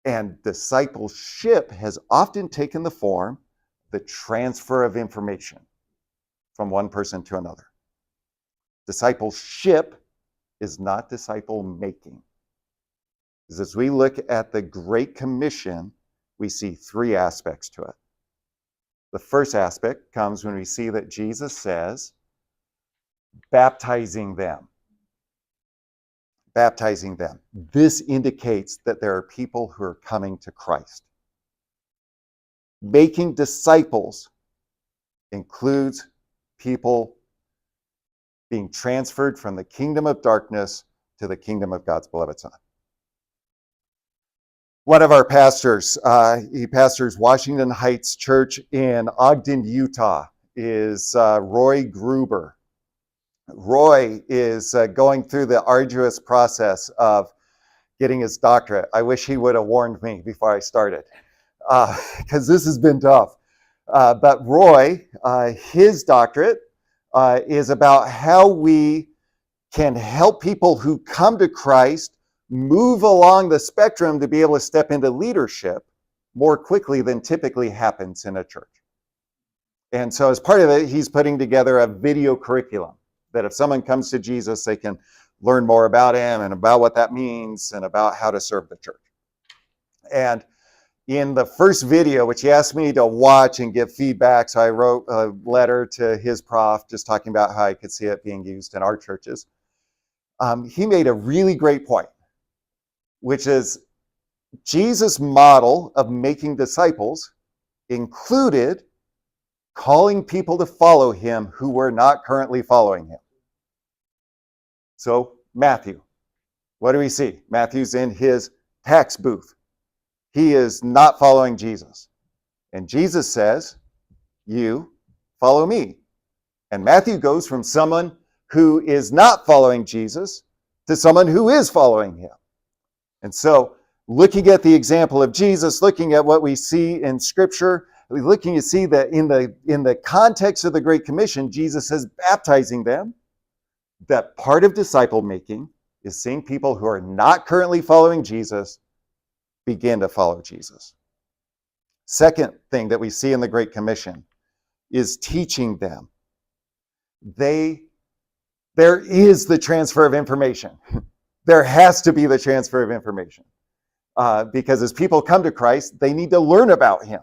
And discipleship has often taken the form, the transfer of information from one person to another. Discipleship is not disciple making. Because as we look at the Great Commission, we see three aspects to it. The first aspect comes when we see that Jesus says, baptizing them. Baptizing them. This indicates that there are people who are coming to Christ. Making disciples includes people being transferred from the kingdom of darkness to the kingdom of God's beloved Son. One of our pastors, he pastors Washington Heights Church in Ogden, Utah, is Roy Gruber. Roy is going through the arduous process of getting his doctorate. I wish he would have warned me before I started, because this has been tough. But Roy, his doctorate is about how we can help people who come to Christ move along the spectrum to be able to step into leadership more quickly than typically happens in a church. And so as part of it, he's putting together a video curriculum that if someone comes to Jesus, they can learn more about him and about what that means and about how to serve the church. And in the first video, which he asked me to watch and give feedback, so I wrote a letter to his prof just talking about how I could see it being used in our churches. He made a really great point, which is Jesus' model of making disciples included calling people to follow him who were not currently following him. So Matthew, what do we see? Matthew's in his tax booth. He is not following Jesus. And Jesus says, you follow me. And Matthew goes from someone who is not following Jesus to someone who is following him. And so looking at the example of Jesus, looking at what we see in Scripture, looking to see that in the context of the Great Commission, Jesus says baptizing them, that part of disciple making is seeing people who are not currently following Jesus begin to follow Jesus. Second thing that we see in the Great Commission is teaching them. There is the transfer of information. There has to be the transfer of information. Because as people come to Christ, they need to learn about him.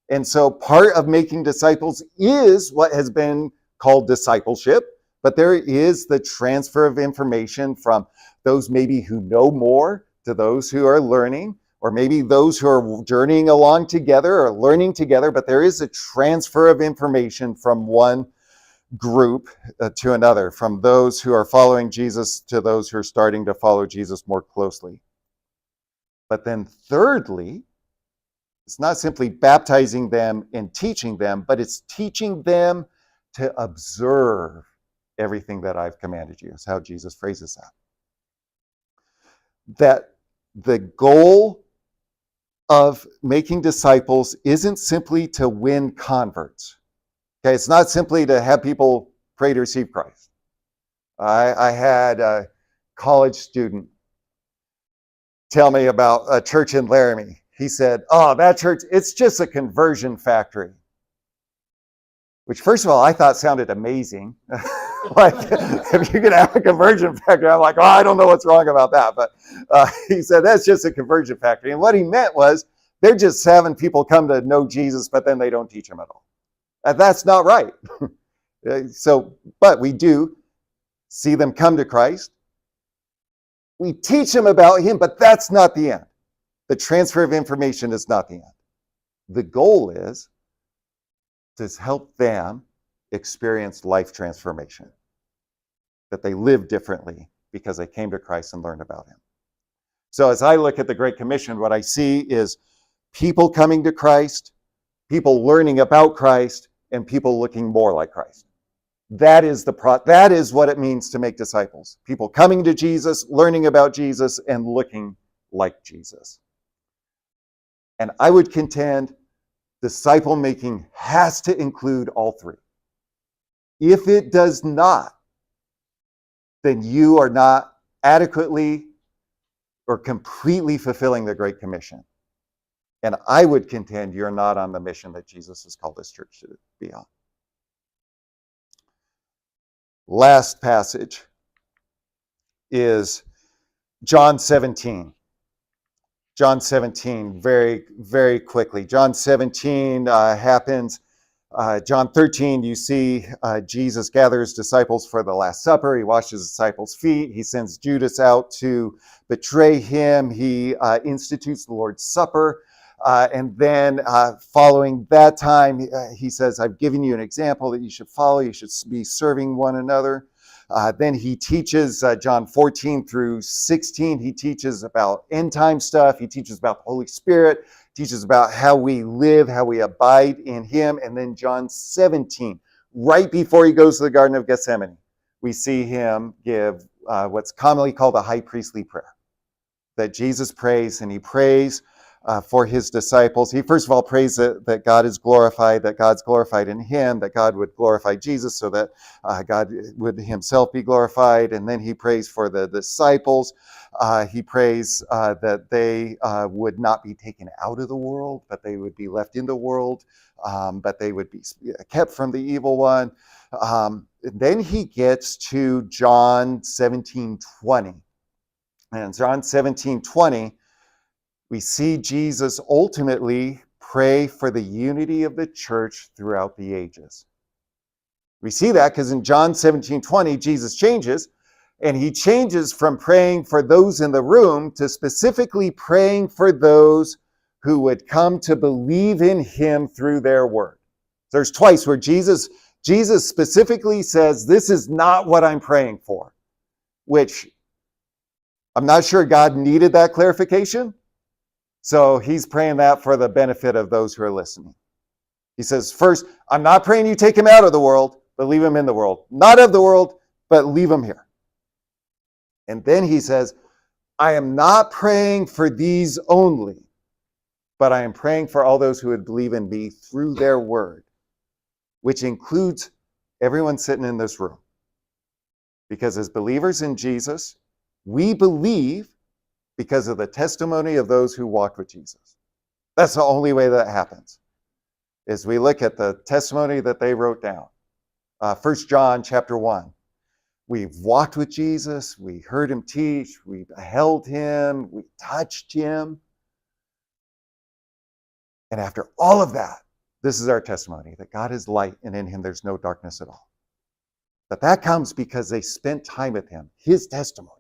And so part of making disciples is what has been called discipleship, but there is the transfer of information from those maybe who know more to those who are learning, or maybe those who are journeying along together or learning together, but there is a transfer of information from one group to another, from those who are following Jesus to those who are starting to follow Jesus more closely. But then thirdly, it's not simply baptizing them and teaching them, but it's teaching them to observe everything that I've commanded you. Is how Jesus phrases that. That the goal of making disciples isn't simply to win converts. Okay, it's not simply to have people pray to receive Christ. I had a college student tell me about a church in Laramie. He said, oh, that church, it's just a conversion factory. Which, first of all, I thought sounded amazing. Like, if you're going to have a conversion factory, I'm like, oh, I don't know what's wrong about that. But he said, that's just a conversion factory. And what he meant was, they're just having people come to know Jesus, but then they don't teach him at all. That's not right. But we do see them come to Christ. We teach them about him, but that's not the end. The transfer of information is not the end. The goal is to help them experience life transformation, that they live differently because they came to Christ and learned about him. So as I look at the Great Commission, what I see is people coming to Christ, people learning about Christ, and people looking more like Christ. That is what it means to make disciples. People coming to Jesus, learning about Jesus, and looking like Jesus. And I would contend Disciple making has to include all three. If it does not, then you are not adequately or completely fulfilling the Great Commission. And I would contend you're not on the mission that Jesus has called this church to be on. Last passage is John 17. John 17, very, very quickly. John 17 happens. John 13, you see Jesus gathers disciples for the Last Supper. He washes his disciples' feet. He sends Judas out to betray him. He institutes the Lord's Supper. And then following that time, he says, I've given you an example that you should follow. You should be serving one another. Then he teaches, John 14 through 16, he teaches about end time stuff. He teaches about the Holy Spirit, teaches about how we live, how we abide in him. And then John 17, right before he goes to the Garden of Gethsemane, we see him give what's commonly called a high priestly prayer that Jesus prays, and he prays for his disciples. He first of all prays that God is glorified, that God's glorified in him, that God would glorify Jesus so that God would himself be glorified. And then he prays for the disciples. He prays that they would not be taken out of the world, but they would be left in the world, but they would be kept from the evil one. Then he gets to John 17:20. And John 17:20, we see Jesus ultimately pray for the unity of the church throughout the ages. We see that because in John 17:20, Jesus changes, and he changes from praying for those in the room to specifically praying for those who would come to believe in him through their word. There's twice where Jesus specifically says, this is not what I'm praying for, which I'm not sure God needed that clarification. So he's praying that for the benefit of those who are listening. He says, first, I'm not praying you take him out of the world, but leave him in the world. Not of the world, but leave him here. And then he says, I am not praying for these only, but I am praying for all those who would believe in me through their word, which includes everyone sitting in this room. Because as believers in Jesus, we believe because of the testimony of those who walked with Jesus. That's the only way that happens, is we look at the testimony that they wrote down. 1 John chapter 1. We've walked with Jesus, we heard him teach, we held him, we touched him. And after all of that, this is our testimony, that God is light and in him there's no darkness at all. But that comes because they spent time with him, his testimony.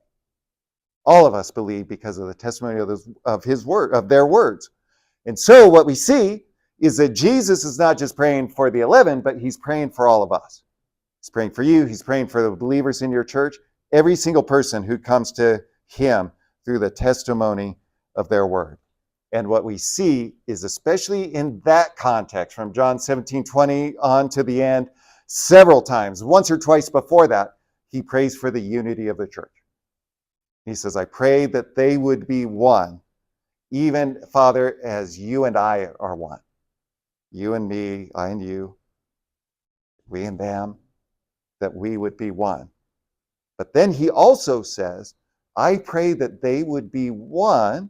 All of us believe because of the testimony of his word, of their words. And so what we see is that Jesus is not just praying for the 11, but he's praying for all of us. He's praying for you. He's praying for the believers in your church. Every single person who comes to him through the testimony of their word. And what we see is, especially in that context, from John 17:20 on to the end, several times, once or twice before that, he prays for the unity of the church. He says, I pray that they would be one, even, Father, as you and I are one. You and me, I and you, we and them, that we would be one. But then he also says, I pray that they would be one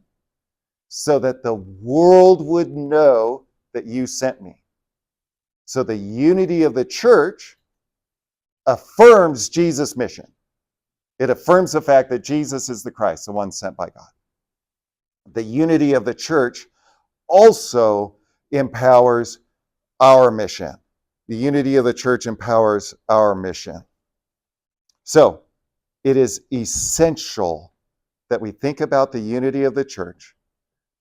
so that the world would know that you sent me. So the unity of the church affirms Jesus' mission. It affirms the fact that Jesus is the Christ, the one sent by God. The unity of the church also empowers our mission. The unity of the church empowers our mission. So, it is essential that we think about the unity of the church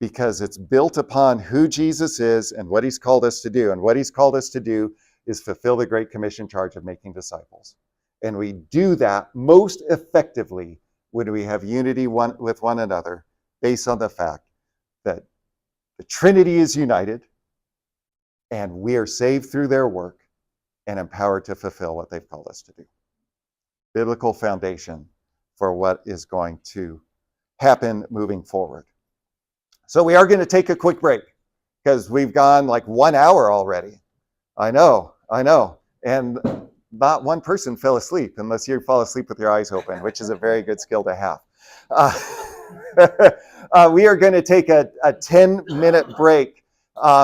because it's built upon who Jesus is and what he's called us to do. And what he's called us to do is fulfill the Great Commission charge of making disciples. And we do that most effectively when we have unity with one another based on the fact that the Trinity is united and we are saved through their work and empowered to fulfill what they've called us to do. Biblical foundation for what is going to happen moving forward. So we are going to take a quick break. because we've gone like 1 hour already. I know. And not one person fell asleep unless you fall asleep with your eyes open, which is a very good skill to have. We are going to take a 10-minute break.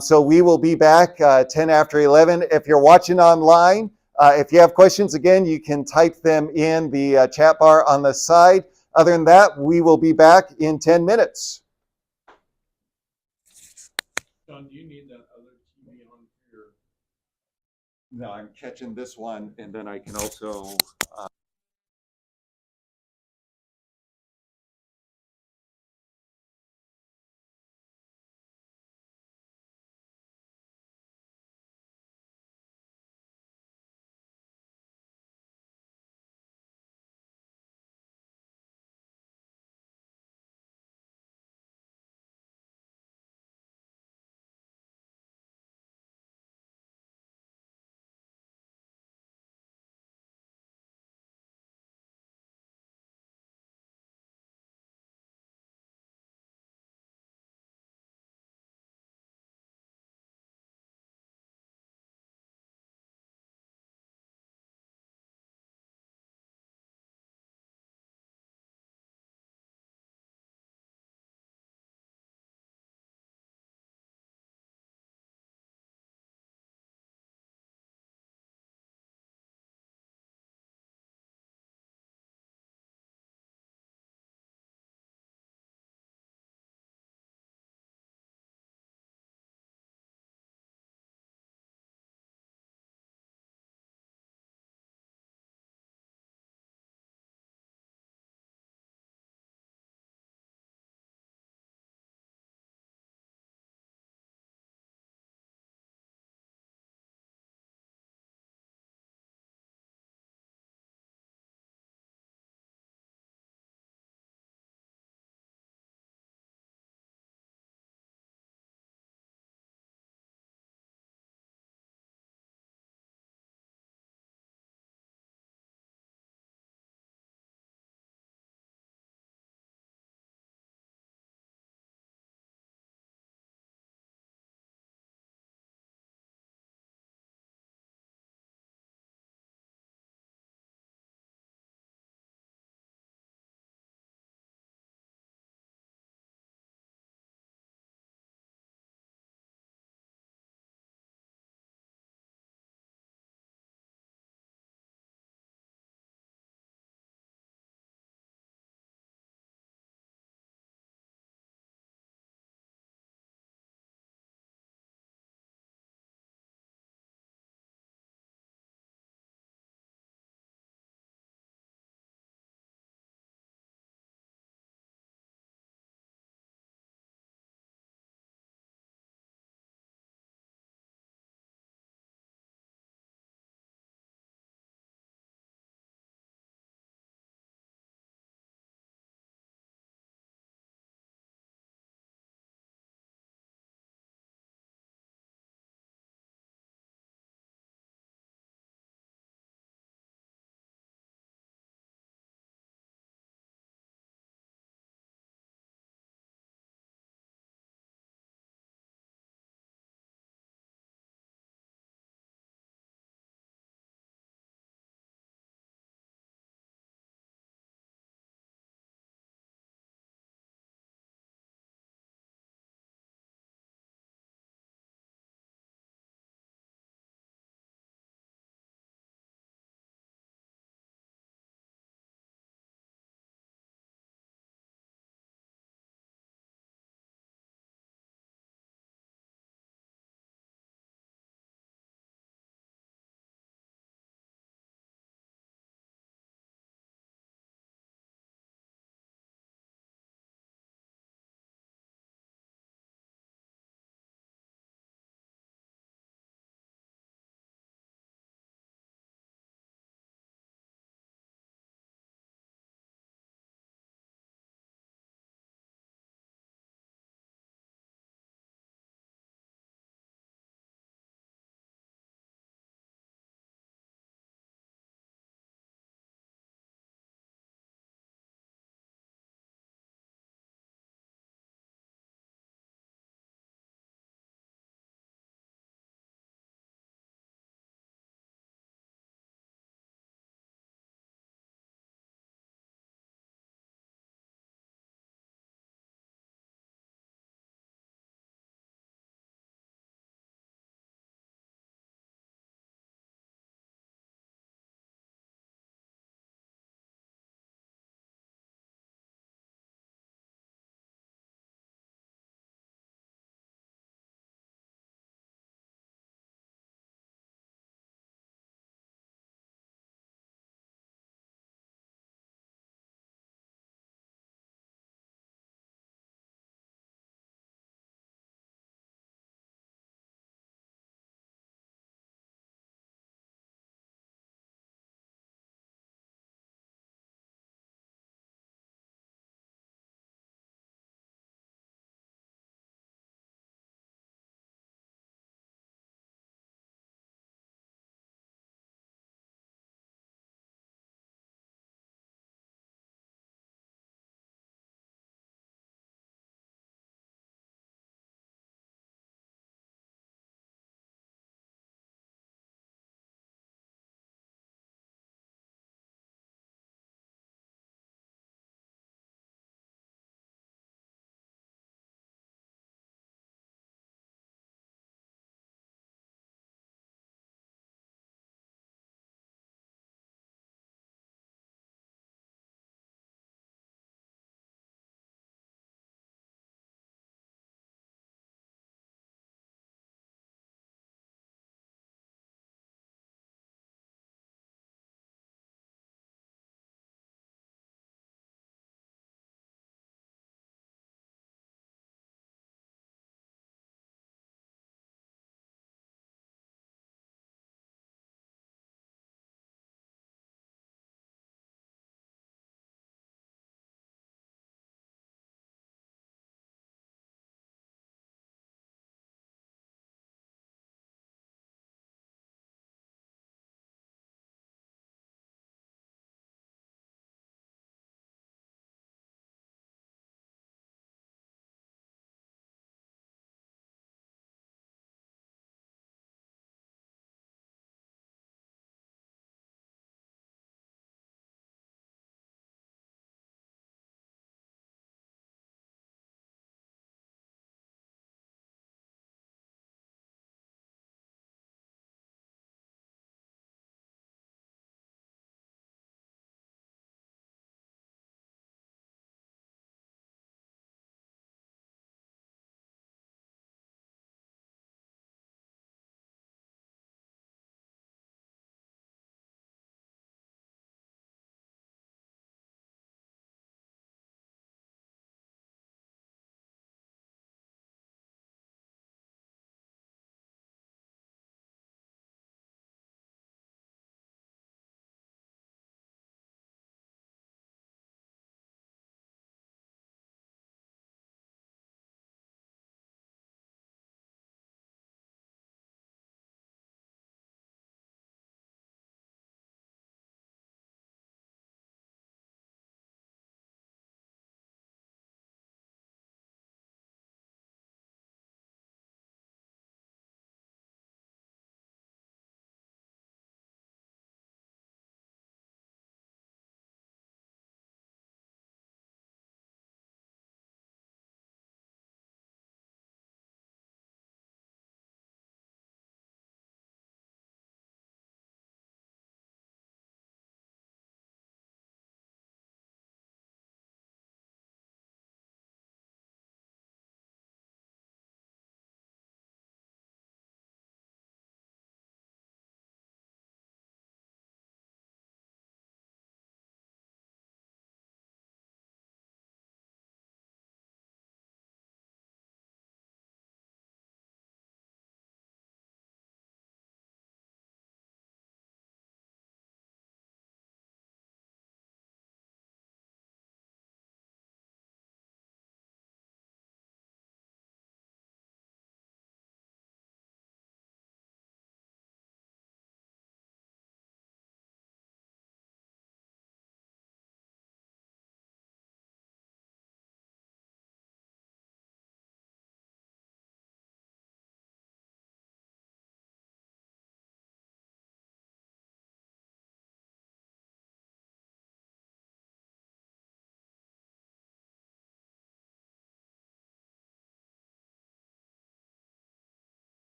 So we will be back 10 after 11. If you're watching online, if you have questions, again, you can type them in the chat bar on the side. Other than that, we will be back in 10 minutes. John, do you need that other TV on here? No, I'm catching this one, and then I can also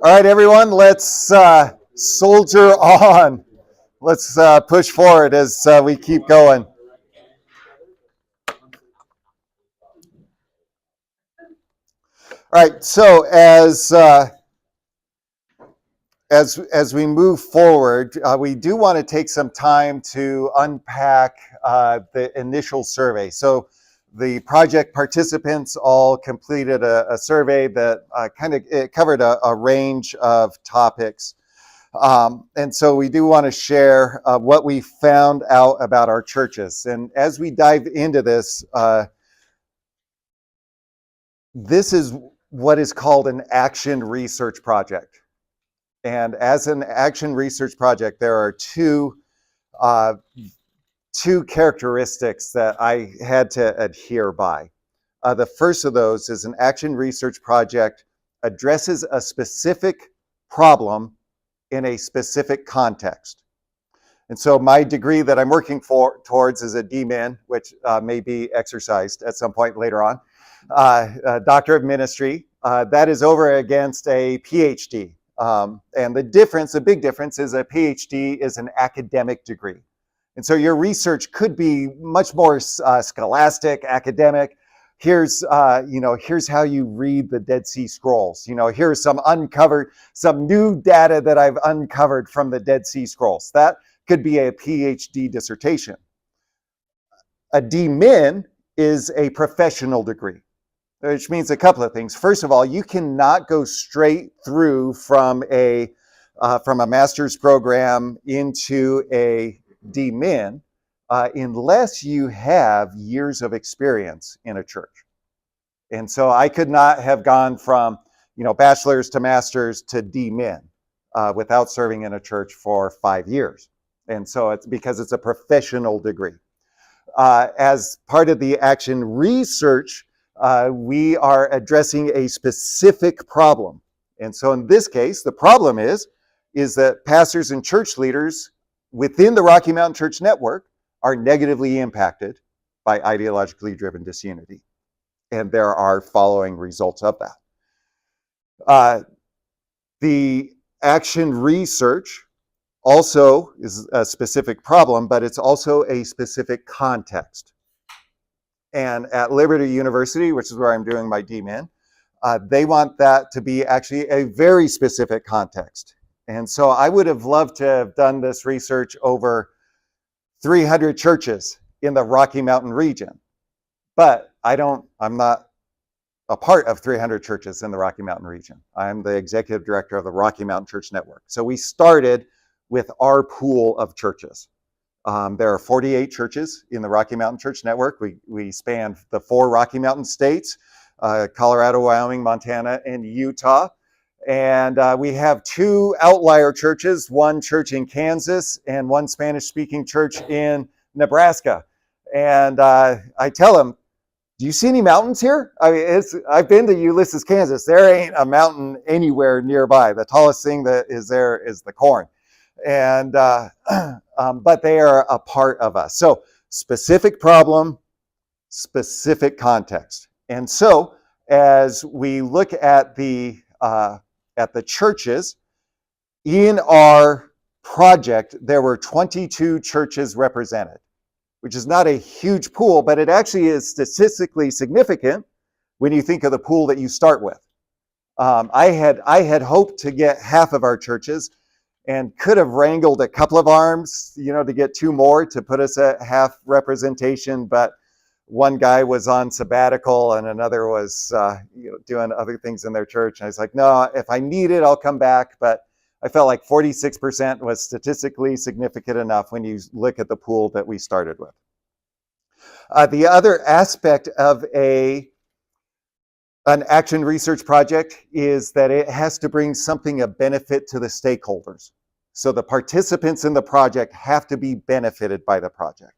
All right, everyone, let's soldier on. Let's push forward as we keep going. All right, so as we move forward, we do want to take some time to unpack the initial survey. So the project participants all completed a survey that it covered a range of topics. And so we do want to share what we found out about our churches. And as we dive into this, this is what is called an action research project. And as an action research project, there are two characteristics that I had to adhere by. The first of those is an action research project addresses a specific problem in a specific context. And so my degree that I'm working towards is a DMin, which may be exercised at some point later on, Doctor of Ministry. That is over against a PhD. And the big difference is a PhD is an academic degree. And so your research could be much more scholastic, academic. Here's how you read the Dead Sea Scrolls. Here's some new data that I've uncovered from the Dead Sea Scrolls. That could be a PhD dissertation. A DMin is a professional degree, which means a couple of things. First of all, you cannot go straight through from a master's program into a DMin unless you have years of experience in a church. And so I could not have gone from bachelor's to master's to DMin without serving in a church for 5 years. And so it's because it's a professional degree. As part of the action research, we are addressing a specific problem. And so in this case, the problem is that pastors and church leaders within the Rocky Mountain Church Network are negatively impacted by ideologically driven disunity. And there are following results of that. The action research also is a specific problem, but it's also a specific context. And at Liberty University, which is where I'm doing my DMin, they want that to be actually a very specific context. And so I would have loved to have done this research over 300 churches in the Rocky Mountain region, but I'm not a part of 300 churches in the Rocky Mountain region. I'm the executive director of the Rocky Mountain Church Network. So we started with our pool of churches. There are 48 churches in the Rocky Mountain Church Network. We span the 4 Rocky Mountain states, Colorado, Wyoming, Montana, and Utah. And we have 2 outlier churches, one church in Kansas and one Spanish-speaking church in Nebraska. And I tell them, do you see any mountains here? I mean, I've been to Ulysses, Kansas. There ain't a mountain anywhere nearby. The tallest thing that is there is the corn. And but they are a part of us. So specific problem, specific context. And so as we look at the churches, in our project, there were 22 churches represented, which is not a huge pool, but it actually is statistically significant when you think of the pool that you start with. I had hoped to get half of our churches and could have wrangled a couple of arms, to get 2 more to put us at half representation, but one guy was on sabbatical and another was doing other things in their church. And I was like, no, if I need it, I'll come back. But I felt like 46% was statistically significant enough when you look at the pool that we started with. The other aspect of an action research project is that it has to bring something of benefit to the stakeholders. So the participants in the project have to be benefited by the project.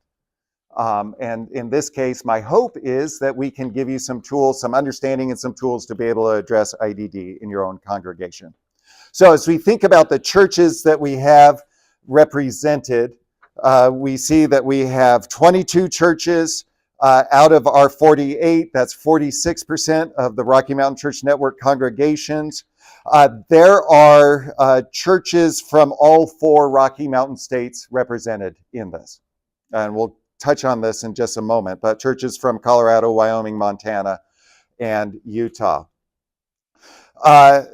And in this case, my hope is that we can give you some tools, some understanding and some tools to be able to address IDD in your own congregation. So as we think about the churches that we have represented, we see that we have 22 churches out of our 48. That's 46% of the Rocky Mountain Church Network congregations. There are churches from all 4 Rocky Mountain states represented in this. And we'll touch on this in just a moment, but churches from Colorado, Wyoming, Montana, and Utah. I'm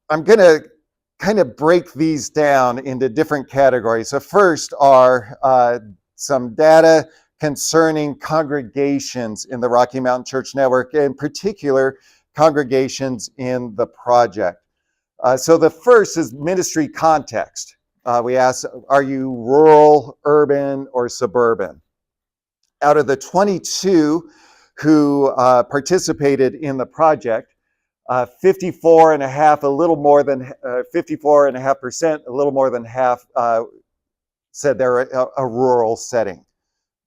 going to kind of break these down into different categories. So first are some data concerning congregations in the Rocky Mountain Church Network, in particular, congregations in the project. So the first is ministry context. We ask, are you rural, urban, or suburban? Out of the 22 who participated in the project, 54.5%, a little more than 54.5%, a little more than half said they're a rural setting.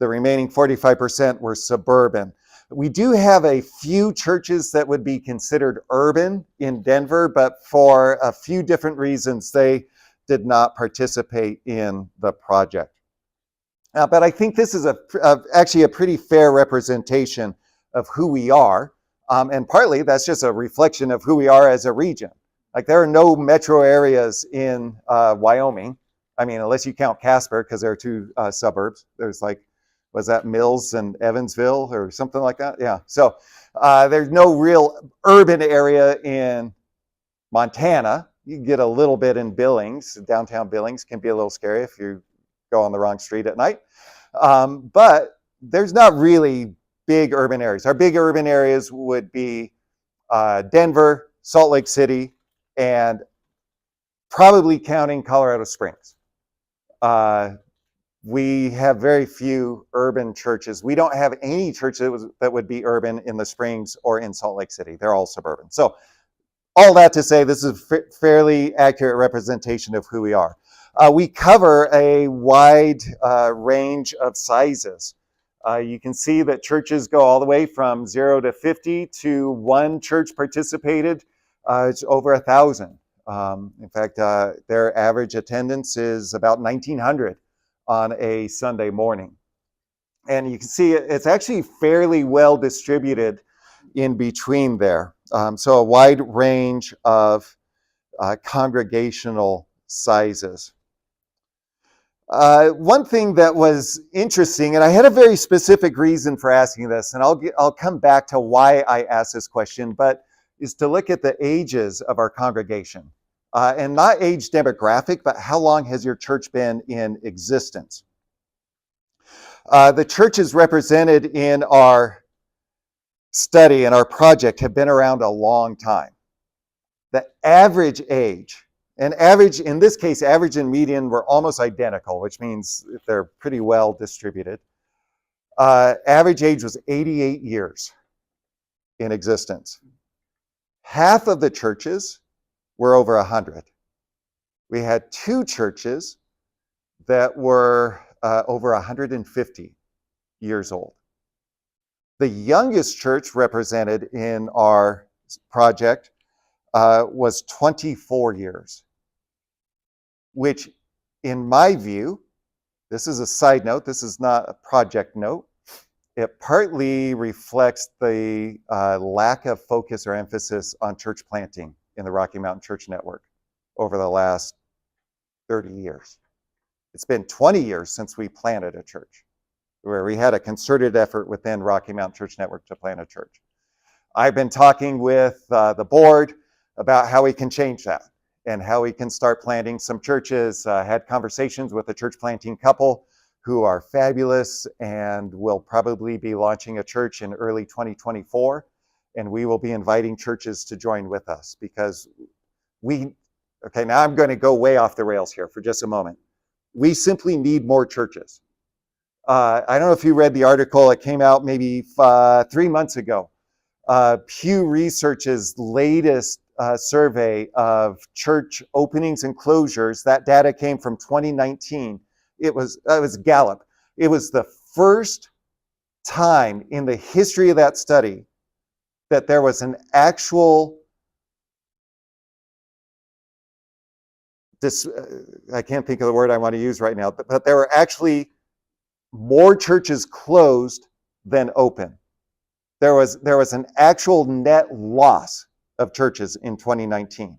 The remaining 45% were suburban. We do have a few churches that would be considered urban in Denver, but for a few different reasons, they did not participate in the project. But I think this is actually a pretty fair representation of who we are. And partly that's just a reflection of who we are as a region. Like there are no metro areas in Wyoming. I mean, unless you count Casper, because there are 2 suburbs. There's like, was that Mills and Evansville or something like that? Yeah. So there's no real urban area in Montana. You can get a little bit in Billings. Downtown Billings can be a little scary if you go on the wrong street at night. But there's not really big urban areas. Our big urban areas would be Denver, Salt Lake City, and probably counting Colorado Springs. We have very few urban churches. We don't have any church that would be urban in the Springs or in Salt Lake City. They're all suburban. So all that to say, this is a fairly accurate representation of who we are. We cover a wide range of sizes. You can see that churches go all the way from 0 to 50 to one church participated. It's over 1,000. In fact, their average attendance is about 1,900 on a Sunday morning. And you can see it's actually fairly well distributed in between there. So a wide range of congregational sizes. One thing that was interesting, and I had a very specific reason for asking this, and I'll come back to why I asked this question, but is to look at the ages of our congregation. And not age demographic, but how long has your church been in existence? The churches represented in our study and our project have been around a long time. The average age, and average, in this case, average and median were almost identical, which means they're pretty well distributed. Average age was 88 years in existence. Half of the churches were over 100. We had 2 churches that were over 150 years old. The youngest church represented in our project was 24 years, which in my view, this is a side note, this is not a project note, it partly reflects the lack of focus or emphasis on church planting in the Rocky Mountain Church Network over the last 30 years. It's been 20 years since we planted a church, where we had a concerted effort within Rocky Mountain Church Network to plant a church. I've been talking with the board about how we can change that and how we can start planting some churches. Had conversations with a church planting couple who are fabulous and will probably be launching a church in early 2024. And we will be inviting churches to join with us because okay, now I'm going to go way off the rails here for just a moment. We simply need more churches. I don't know if you read the article, it came out maybe 3 months ago. Pew Research's latest survey of church openings and closures, that data came from 2019. It was Gallup. It was the first time in the history of that study that there was an actual, I can't think of the word I want to use right now, but there were actually more churches closed than open. There was an actual net loss of churches in 2019.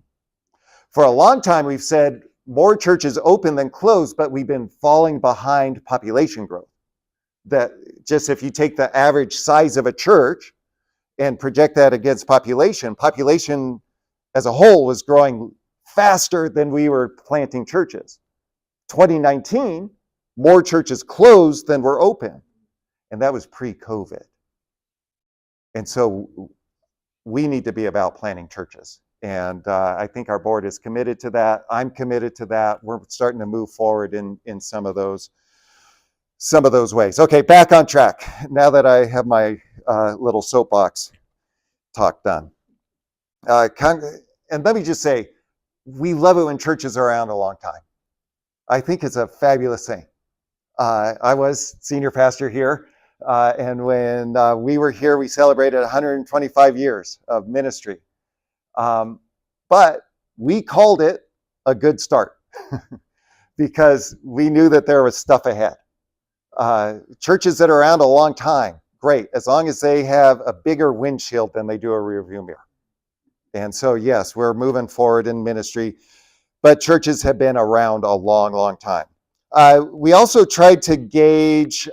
For a long time, we've said more churches open than closed, but we've been falling behind population growth. That just if you take the average size of a church and project that against population as a whole was growing faster than we were planting churches. 2019, more churches closed than were open, and that was pre-COVID. And so we need to be about planting churches. And I think our board is committed to that. I'm committed to that. We're starting to move forward in some of those ways. Okay, back on track. Now that I have my little soapbox talk done. And let me just say, we love it when churches are around a long time. I think it's a fabulous thing. I was senior pastor here, and when we were here, we celebrated 125 years of ministry. But we called it a good start because we knew that there was stuff ahead. Churches that are around a long time, great, as long as they have a bigger windshield than they do a rearview mirror. And so, yes, we're moving forward in ministry, but churches have been around a long, long time. We also tried to gauge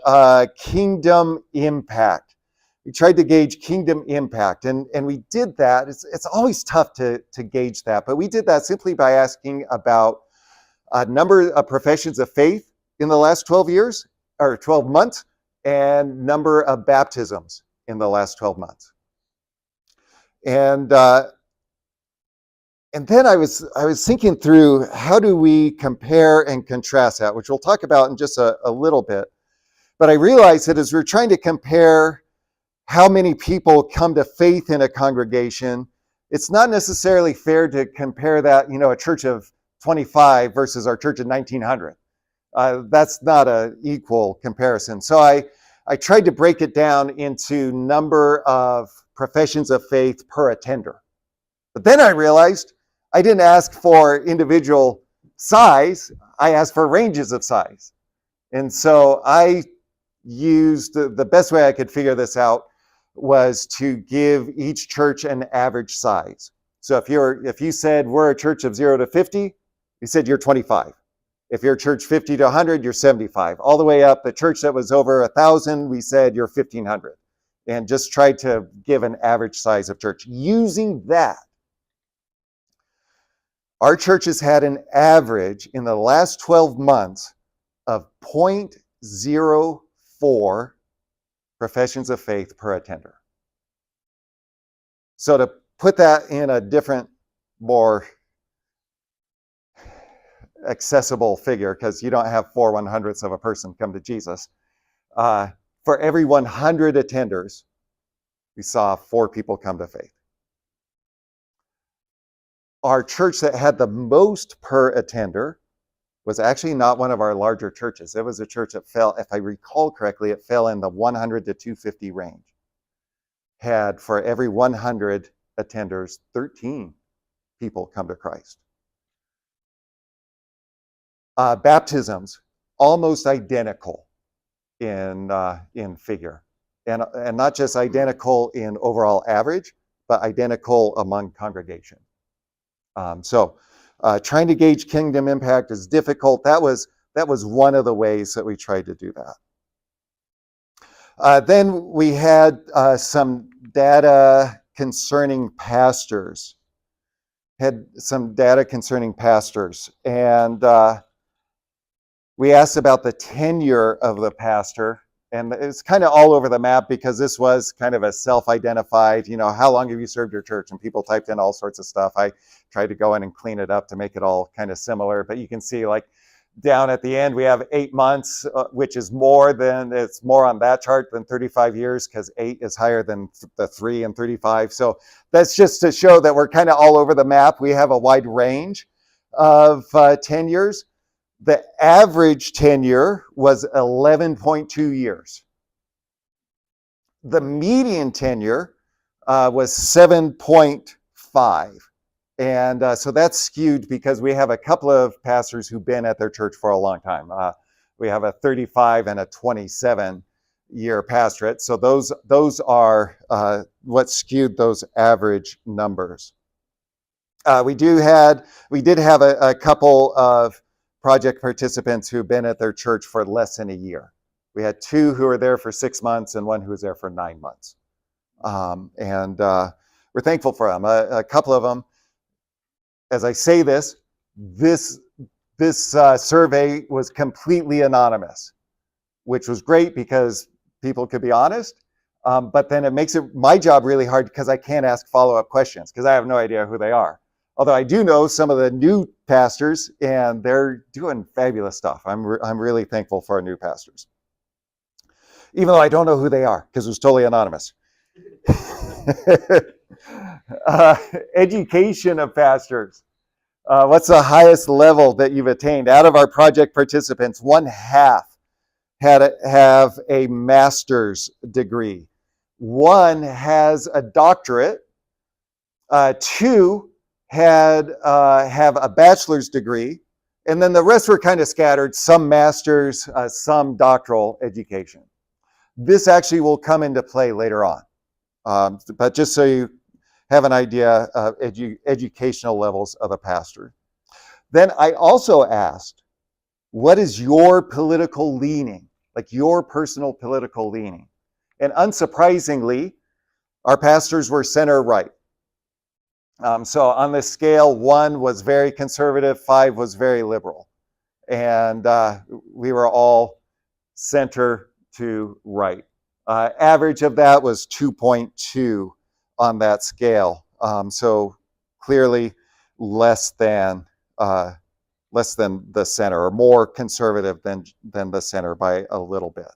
kingdom impact. We tried to gauge kingdom impact, and we did that. It's always tough to gauge that, but we did that simply by asking about a number of professions of faith in the last 12 years, or 12 months, and number of baptisms in the last 12 months. And then I was thinking through how do we compare and contrast that, which we'll talk about in just a little bit. But I realized that as we're trying to compare how many people come to faith in a congregation, it's not necessarily fair to compare that, a church of 25 versus our church of 1900. That's not an equal comparison. So I tried to break it down into number of professions of faith per attender. But then I realized I didn't ask for individual size, I asked for ranges of size. And so I used the best way I could figure this out was to give each church an average size. So if you said we're a church of 0 to 50, you said you're 25. If you're a church 50 to 100, you're 75. All the way up, the church that was over 1,000, we said you're 1,500. And just tried to give an average size of church. Using that, our church has had an average in the last 12 months of 0.04 professions of faith per attender. So to put that in a different, more accessible figure, because you don't have 4 100ths of a person come to Jesus, for every 100 attenders, we saw 4 people come to faith. Our church that had the most per attender was actually not one of our larger churches. It was a church that fell, if I recall correctly, it fell in the 100 to 250 range. Had for every 100 attenders, 13 people come to Christ. Baptisms, almost identical in figure. And not just identical in overall average, but identical among congregation. So trying to gauge kingdom impact is difficult. That was one of the ways that we tried to do that. Then we had some data concerning pastors. And we asked about the tenure of the pastor. And it's kind of all over the map because this was kind of a self-identified, how long have you served your church? And people typed in all sorts of stuff. I tried to go in and clean it up to make it all kind of similar. But you can see like down at the end, we have 8 months, which is it's more on that chart than 35 years because 8 is higher than the 3 and 35. So that's just to show that we're kind of all over the map. We have a wide range of tenures. The average tenure was 11.2 years. The median tenure was 7.5. And so that's skewed because we have a couple of pastors who've been at their church for a long time. We have a 35 and a 27 year pastorate. So those are what skewed those average numbers. We did have a couple of project participants who've been at their church for less than a year. We had 2 who were there for 6 months and 1 who was there for 9 months. And we're thankful for them. A couple of them, as I say this survey was completely anonymous, which was great because people could be honest. But then it makes my job really hard because I can't ask follow-up questions because I have no idea who they are. Although I do know some of the new pastors, and they're doing fabulous stuff. I'm really thankful for our new pastors, even though I don't know who they are because it was totally anonymous. Education of pastors. What's the highest level that you've attained? Out of our project participants, 1/2 have a master's degree. 1 has a doctorate. 2 have a bachelor's degree. And then the rest were kind of scattered, some masters, some doctoral education. This actually will come into play later on. But just so you have an idea of educational levels of a pastor. Then I also asked, what is your political leaning? Like your personal political leaning? And unsurprisingly, our pastors were center right. So on this scale, 1 was very conservative, 5 was very liberal. And we were all center to right. Average of that was 2.2 on that scale. So clearly less than the center, or more conservative than the center by a little bit.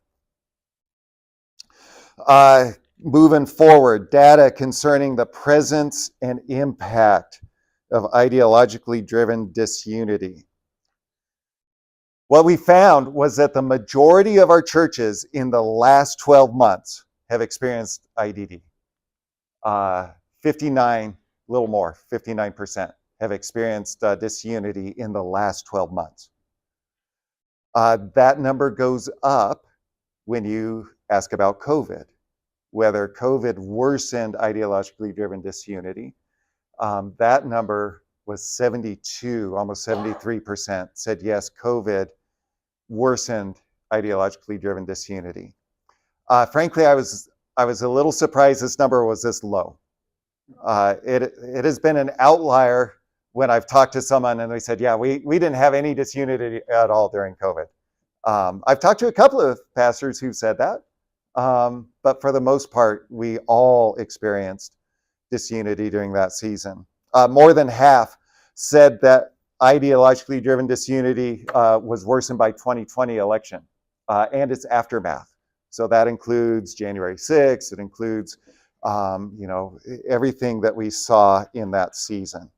Moving forward, data concerning the presence and impact of ideologically driven disunity. What we found was that the majority of our churches in the last 12 months have experienced IDD. 59%, a little more, 59% have experienced disunity in the last 12 months. That number goes up when you ask about COVID, whether COVID worsened ideologically driven disunity. That number was 72, almost 73% said yes, COVID worsened ideologically driven disunity. Frankly, I was a little surprised this number was this low. It has been an outlier when I've talked to someone and they said, yeah, we didn't have any disunity at all during COVID. I've talked to a couple of pastors who've said that, but for the most part, we all experienced disunity during that season. More than half said that ideologically driven disunity was worsened by 2020 election and its aftermath. So that includes January 6th, it includes everything that we saw in that season.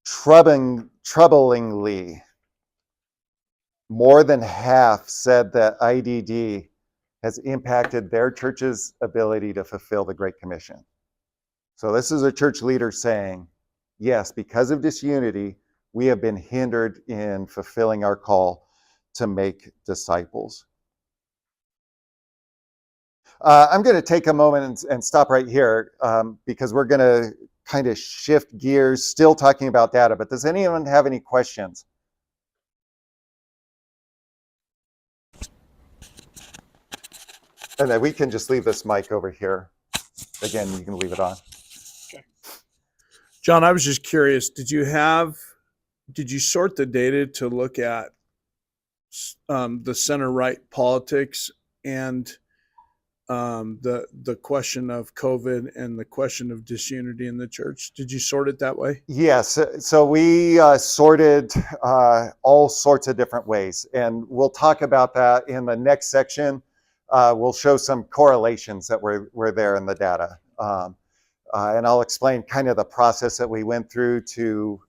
Troublingly, more than half said that IDD has impacted their church's ability to fulfill the Great Commission. So this is a church leader saying, yes, because of disunity, we have been hindered in fulfilling our call to make disciples. I'm going to take a moment and stop right here because we're going to kind of shift gears, still talking about data, but does anyone have any questions? And then we can just leave this mic over here. Again, you can leave it on. Okay. John, I was just curious, did you sort the data to look at the center-right politics and the question of COVID and the question of disunity in the church? Did you sort it that way? Yes. So we sorted all sorts of different ways, and we'll talk about that in the next section. We'll show some correlations that were there in the data, and I'll explain kind of the process that we went through to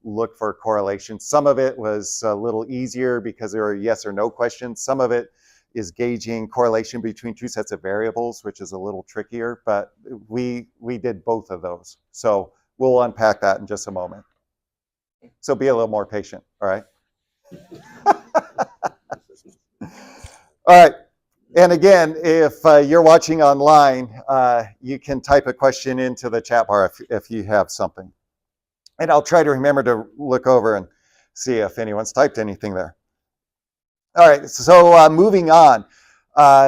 look for correlations. Some of it was a little easier because there were yes or no questions. Some of it is gauging correlation between 2 sets of variables, which is a little trickier, but we did both of those. So we'll unpack that in just a moment. So be a little more patient, all right? All right. And again, if you're watching online, you can type a question into the chat bar if you have something. And I'll try to remember to look over and see if anyone's typed anything there. All right, so moving on.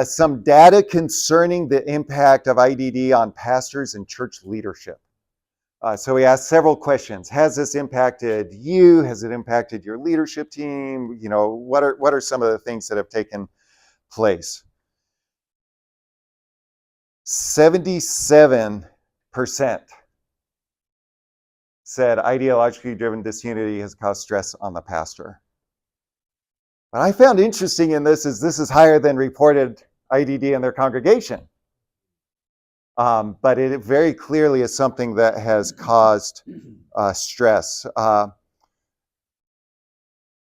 Some data concerning the impact of IDD on pastors and church leadership. So we asked several questions. Has this impacted you? Has it impacted your leadership team? You know, what are some of the things that have taken place? 77% said ideologically driven disunity has caused stress on the pastor. What I found interesting in this is higher than reported IDD in their congregation. But it very clearly is something that has caused stress.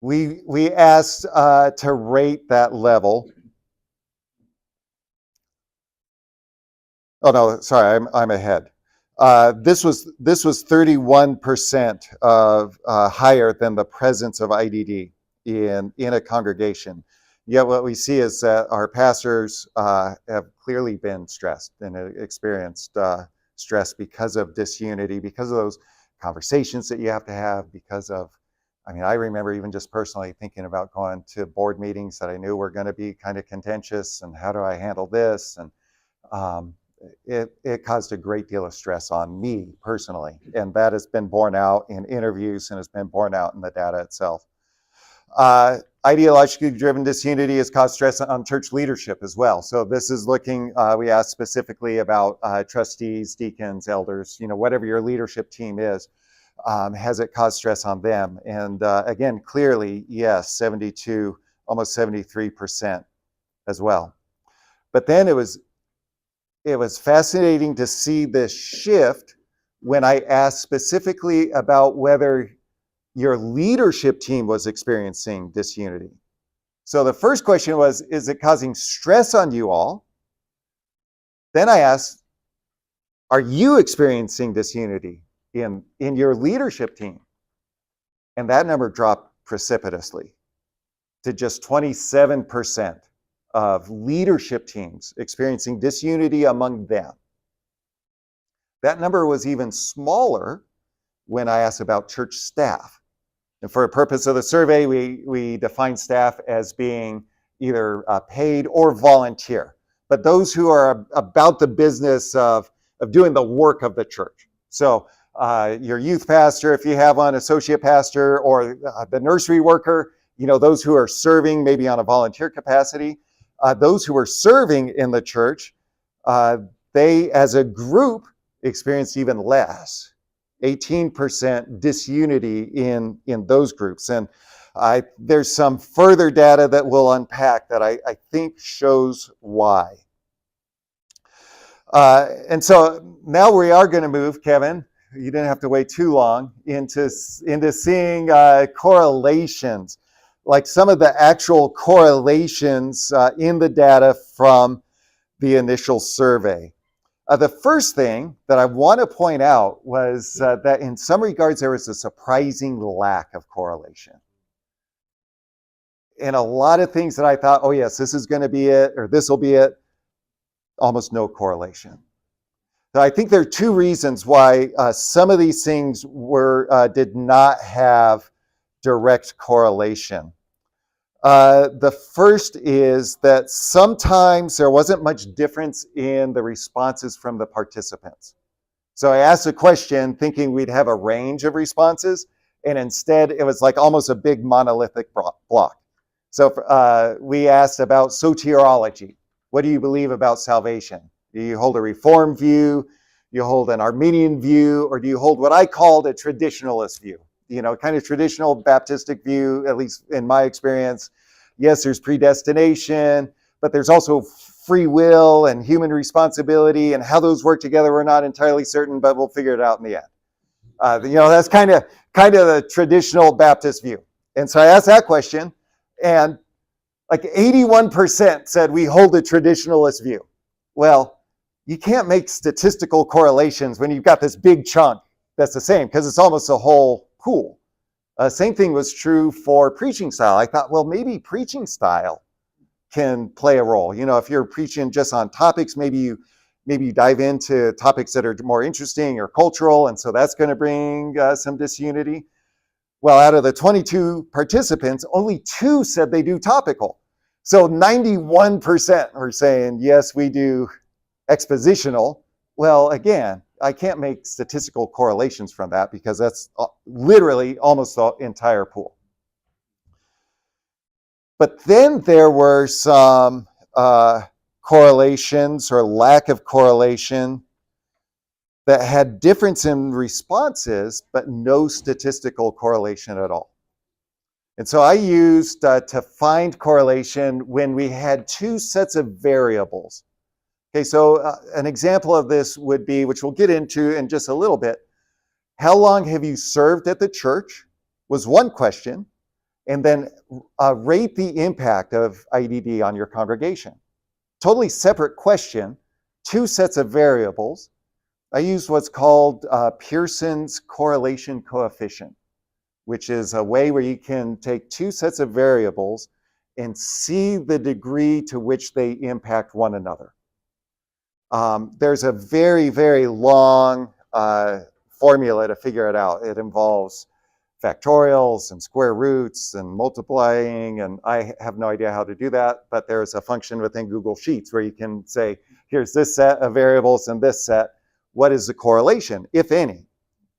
We asked to rate that level. Oh no, sorry, I'm ahead. This was 31% of higher than the presence of IDD in a congregation. Yet what we see is that our pastors have clearly been stressed and experienced stress because of disunity, because of those conversations that you have to have, because of, I mean, I remember even just personally thinking about going to board meetings that I knew were going to be kind of contentious, and how do I handle this? And it caused a great deal of stress on me personally, and that has been borne out in interviews and has been borne out in the data itself. Ideologically driven disunity has caused stress on church leadership as well. So this is looking, we asked specifically about trustees, deacons, elders, you know, whatever your leadership team is, has it caused stress on them? And again, clearly, yes, 72, almost 73% as well. But then it was fascinating to see this shift when I asked specifically about whether your leadership team was experiencing disunity. So the first question was, is it causing stress on you all? Then I asked, are you experiencing disunity in your leadership team? And that number dropped precipitously to just 27% of leadership teams experiencing disunity among them. That number was even smaller when I asked about church staff. And for the purpose of the survey, we define staff as being either paid or volunteer, but those who are about the business of doing the work of the church. So your youth pastor, if you have one, associate pastor, or the nursery worker, you know, those who are serving maybe on a volunteer capacity, those who are serving in the church, they as a group experienced even less. 18% disunity in those groups. And there's some further data that we'll unpack that I think shows why. And so now we are going to move, Kevin, you didn't have to wait too long, into seeing correlations, like some of the actual correlations in the data from the initial survey. The first thing that I want to point out was that in some regards, there was a surprising lack of correlation. In a lot of things that I thought, oh yes, this is going to be it, or this will be it, almost no correlation. So I think there are two reasons why some of these things did not have direct correlation. The first is that sometimes there wasn't much difference in the responses from the participants. So I asked a question thinking we'd have a range of responses, and instead it was like almost a big monolithic block. So we asked about soteriology. What do you believe about salvation? Do you hold a Reformed view? You hold an Arminian view? Or do you hold what I called a traditionalist view? You know, kind of traditional Baptistic view, at least in my experience. Yes, there's predestination, but there's also free will and human responsibility, and how those work together, we're not entirely certain, but we'll figure it out in the end. You know, that's kind of the traditional Baptist view. And so I asked that question, and like 81% said we hold a traditionalist view. Well, you can't make statistical correlations when you've got this big chunk that's the same, because it's almost a whole pool. Same thing was true for preaching style. I thought, well, maybe preaching style can play a role. You know, if you're preaching just on topics, maybe you dive into topics that are more interesting or cultural, and so that's going to bring some disunity. Well, out of the 22 participants, only 2 said they do topical. So 91% are saying, yes, we do expositional. Well, again, I can't make statistical correlations from that because that's literally almost the entire pool. But then there were some correlations or lack of correlation that had difference in responses, but no statistical correlation at all. And so I used to find correlation when we had 2 sets of variables. Okay, so an example of this would be, which we'll get into in just a little bit, how long have you served at the church was one question, and then rate the impact of IDD on your congregation. Totally separate question, 2 sets of variables. I used what's called Pearson's correlation coefficient, which is a way where you can take 2 sets of variables and see the degree to which they impact one another. There's a very, very long formula to figure it out. It involves factorials and square roots and multiplying, and I have no idea how to do that, but there's a function within Google Sheets where you can say, here's this set of variables and this set. What is the correlation, if any?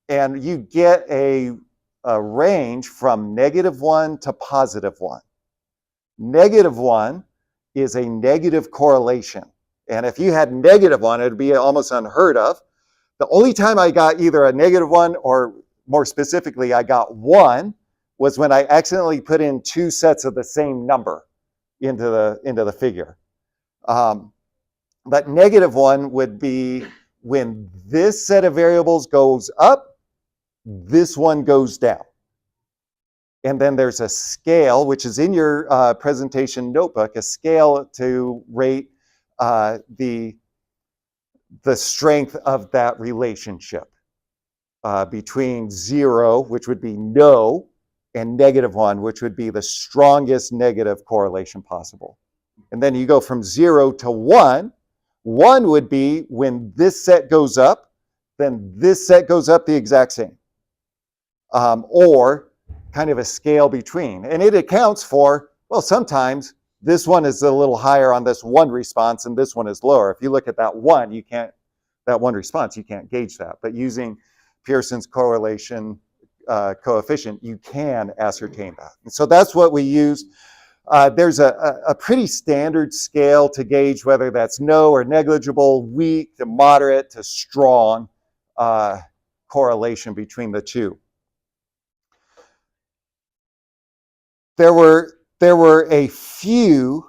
And you get a range from -1 to +1. -1 is a negative correlation. And if you had -1, it'd be almost unheard of. The only time I got either a -1 or more specifically, I got 1 was when I accidentally put in 2 sets of the same number into the figure. But -1 would be when this set of variables goes up, this one goes down. And then there's a scale, which is in your presentation notebook, a scale to rate the strength of that relationship between 0, which would be no, and -1, which would be the strongest negative correlation possible. And then you go from 0 to 1. 1 would be when this set goes up, then this set goes up the exact same. Or kind of a scale between. And it accounts for, well, sometimes this one is a little higher on this one response and this one is lower. If you look at that one response, you can't gauge that. But using Pearson's correlation coefficient, you can ascertain that. And so that's what we use. There's a pretty standard scale to gauge whether that's no or negligible, weak to moderate to strong correlation between the two. There were a few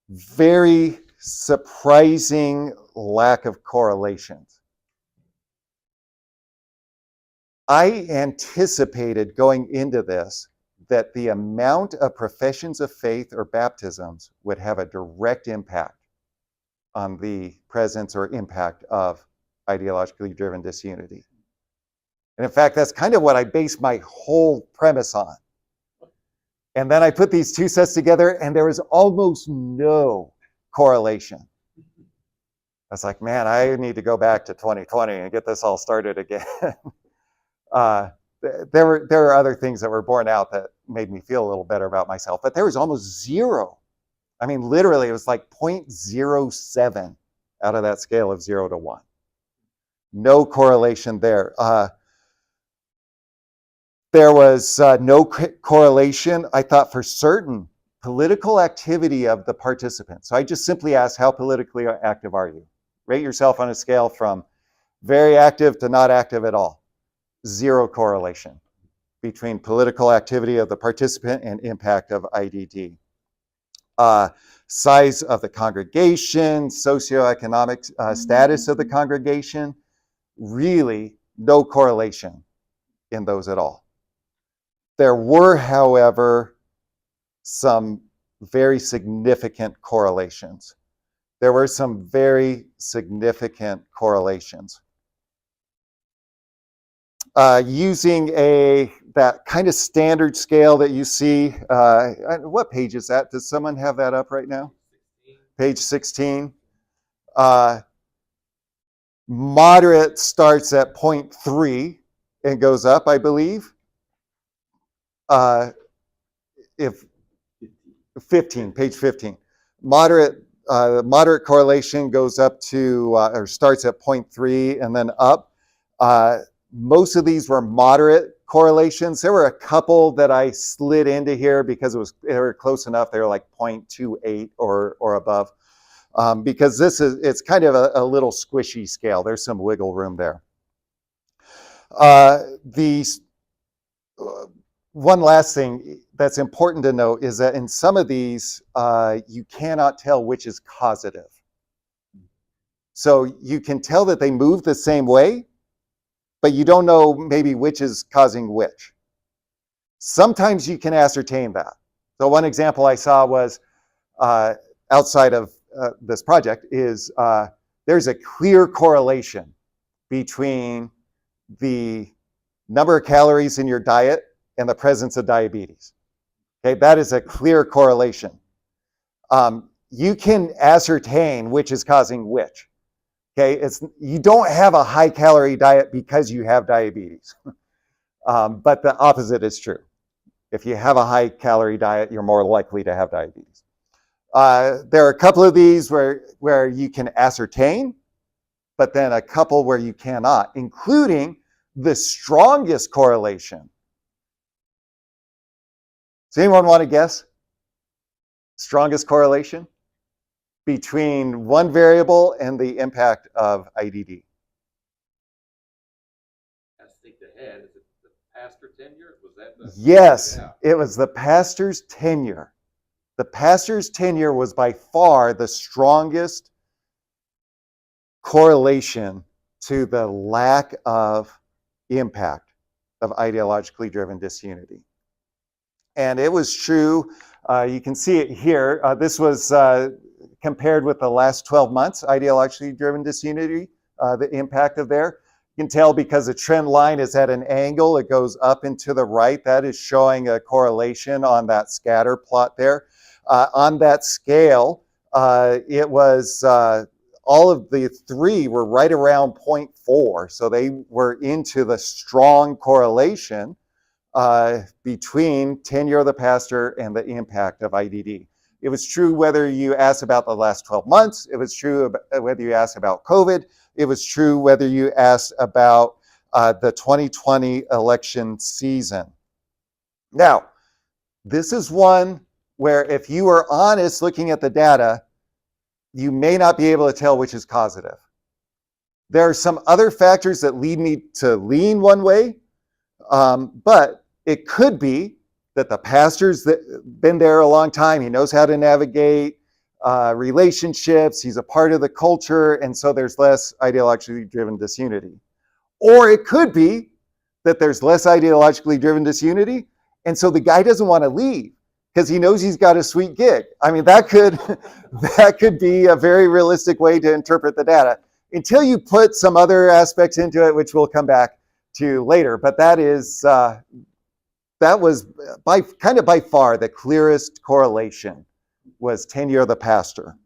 very surprising lack of correlations. I anticipated going into this that the amount of professions of faith or baptisms would have a direct impact on the presence or impact of ideologically driven disunity. And in fact, that's kind of what I based my whole premise on. And then I put these 2 sets together and there was almost no correlation. I was like, man, I need to go back to 2020 and get this all started again. There were other things that were borne out that made me feel a little better about myself, but there was almost 0. I mean, literally, it was like 0.07 out of that scale of 0 to 1. No correlation there. There was no correlation, I thought, for certain political activity of the participants. So I just simply asked, how politically active are you? Rate yourself on a scale from very active to not active at all. 0 correlation between political activity of the participant and impact of IDD. Size of the congregation, socioeconomic status of the congregation, really no correlation in those at all. There were, however, some very significant correlations. There were some very significant correlations. using that kind of standard scale that you see. What page is that? Does someone have that up right now? Page 16. Moderate starts at 0.3 and goes up, I believe. If 15, page 15. Moderate correlation goes up to, or starts at 0.3 and then up. Most of these were moderate correlations. There were a couple that I slid into here because they were close enough. They were like 0.28 or above. Because it's kind of a little squishy scale. There's some wiggle room there. One last thing that's important to note is that in some of these, you cannot tell which is causative. So you can tell that they move the same way, but you don't know maybe which is causing which. Sometimes you can ascertain that. So one example I saw was outside of this project is there's a clear correlation between the number of calories in your diet and the presence of diabetes. Okay, that is a clear correlation. You can ascertain which is causing which. Okay, you don't have a high calorie diet because you have diabetes, but the opposite is true. If you have a high calorie diet, you're more likely to have diabetes. There are a couple of these where you can ascertain, but then a couple where you cannot, including the strongest correlation. Does anyone want to guess? Strongest correlation between one variable and the impact of IDD. I think the head, is it the pastor tenure? Was that the... Yes, yeah. It was the pastor's tenure. The pastor's tenure was by far the strongest correlation to the lack of impact of ideologically driven disunity. And it was true, you can see it here. This was compared with the last 12 months, ideologically driven disunity, the impact of there. You can tell because the trend line is at an angle, it goes up and to the right. That is showing a correlation on that scatter plot there. On that scale, it was all of the three were right around 0.4. So they were into the strong correlation between tenure of the pastor and the impact of IDD. It was true whether you asked about the last 12 months. It was true whether you asked about COVID. It was true whether you asked about the 2020 election season. Now, this is one where if you are honest looking at the data, you may not be able to tell which is causative. There are some other factors that lead me to lean one way, but it could be that the pastor's been there a long time. He knows how to navigate relationships. He's a part of the culture, and so there's less ideologically driven disunity. Or it could be that there's less ideologically driven disunity, and so the guy doesn't want to leave because he knows he's got a sweet gig. I mean, that could be a very realistic way to interpret the data until you put some other aspects into it, which we'll come back to later. But that was by far the clearest correlation was tenure of the pastor.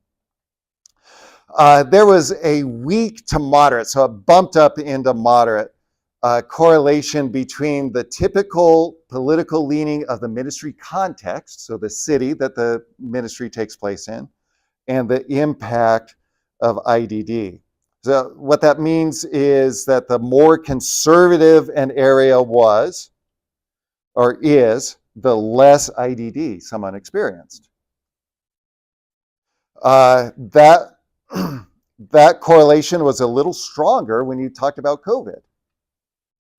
There was a weak to moderate, so it bumped up into moderate correlation between the typical political leaning of the ministry context, so the city that the ministry takes place in, and the impact of IDD. So what that means is that the more conservative an area was, or is, the less IDD someone experienced. That correlation was a little stronger when you talked about COVID.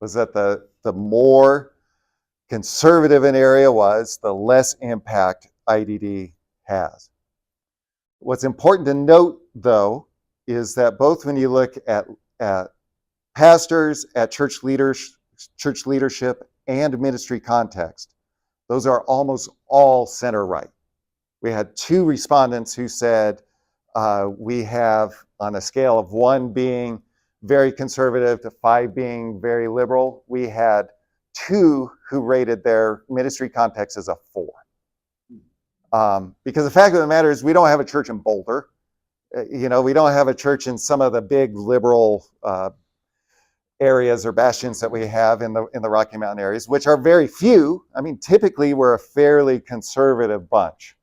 Was that the more conservative an area was, the less impact IDD has. What's important to note, though, is that both when you look at pastors, at church leadership, and ministry context, those are almost all center right. We had 2 respondents who said we have, on a scale of 1 being very conservative to 5 being very liberal. We had 2 who rated their ministry context as a 4. Because the fact of the matter is we don't have a church in Boulder. We don't have a church in some of the big liberal areas or bastions that we have in the Rocky Mountain areas, which are very few. I mean, typically we're a fairly conservative bunch.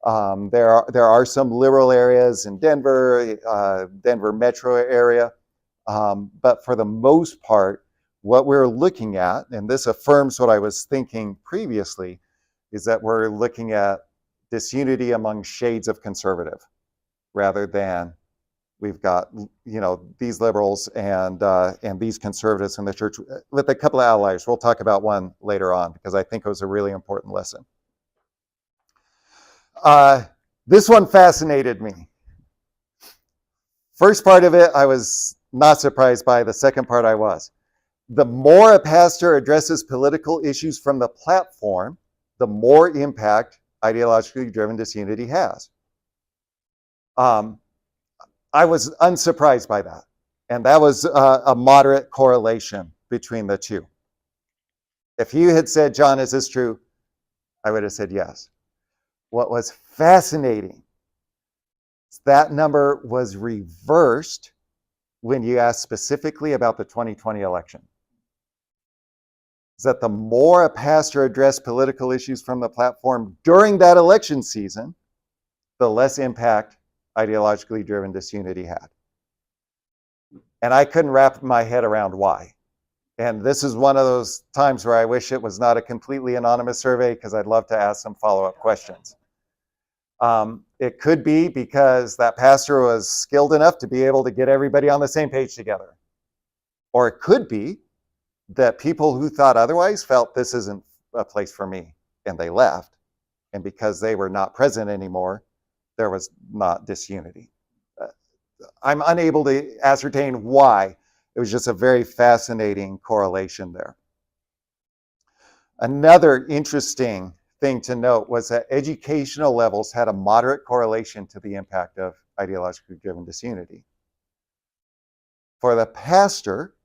There are some liberal areas in Denver, Denver metro area, but for the most part, what we're looking at, and this affirms what I was thinking previously, is that we're looking at disunity among shades of conservative, rather than we've got these liberals and these conservatives in the church, with a couple of outliers. We'll talk about one later on because I think it was a really important lesson. This one fascinated me. First part of it, I was not surprised by. The second part, I was. The more a pastor addresses political issues from the platform, the more impact ideologically driven disunity has. I was unsurprised by that. And that was a moderate correlation between the two. If you had said, John, is this true? I would have said yes. What was fascinating is that number was reversed when you asked specifically about the 2020 election. Is that the more a pastor addressed political issues from the platform during that election season, the less impact ideologically driven disunity had. And I couldn't wrap my head around why. And this is one of those times where I wish it was not a completely anonymous survey, because I'd love to ask some follow-up questions. It could be because that pastor was skilled enough to be able to get everybody on the same page together. Or it could be that people who thought otherwise felt this isn't a place for me, and they left. And because they were not present anymore, there was not disunity. I'm unable to ascertain why. It was just a very fascinating correlation there. Another interesting thing to note was that educational levels had a moderate correlation to the impact of ideologically driven disunity. For the pastor,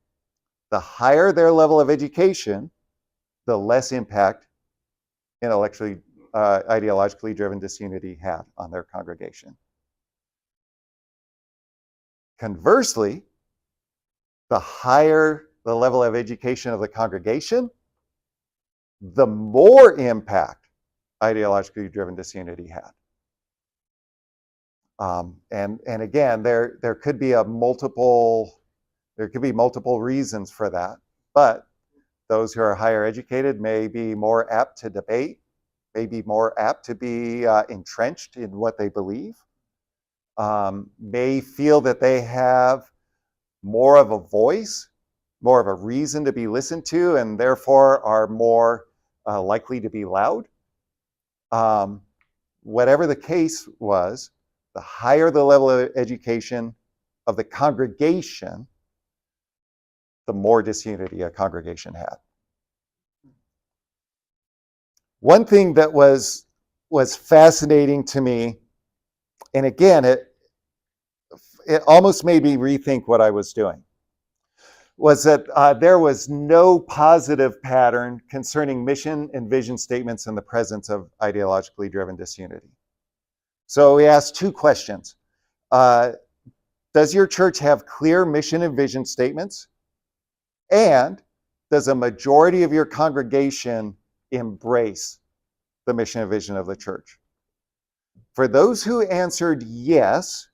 the higher their level of education, the less impact ideologically driven disunity had on their congregation. Conversely, the higher the level of education of the congregation, the more impact ideologically driven disunity had. And again, there could be multiple reasons for that, but those who are higher educated may be more apt to debate, may be more apt to be entrenched in what they believe, may feel that they have more of a voice, more of a reason to be listened to, and therefore are more likely to be loud. Whatever the case was, the higher the level of education of the congregation, the more disunity a congregation had. One thing that was fascinating to me, and again, it almost made me rethink what I was doing, was that there was no positive pattern concerning mission and vision statements in the presence of ideologically driven disunity. So we asked 2 questions. Does your church have clear mission and vision statements? And does a majority of your congregation embrace the mission and vision of the church? For those who answered yes,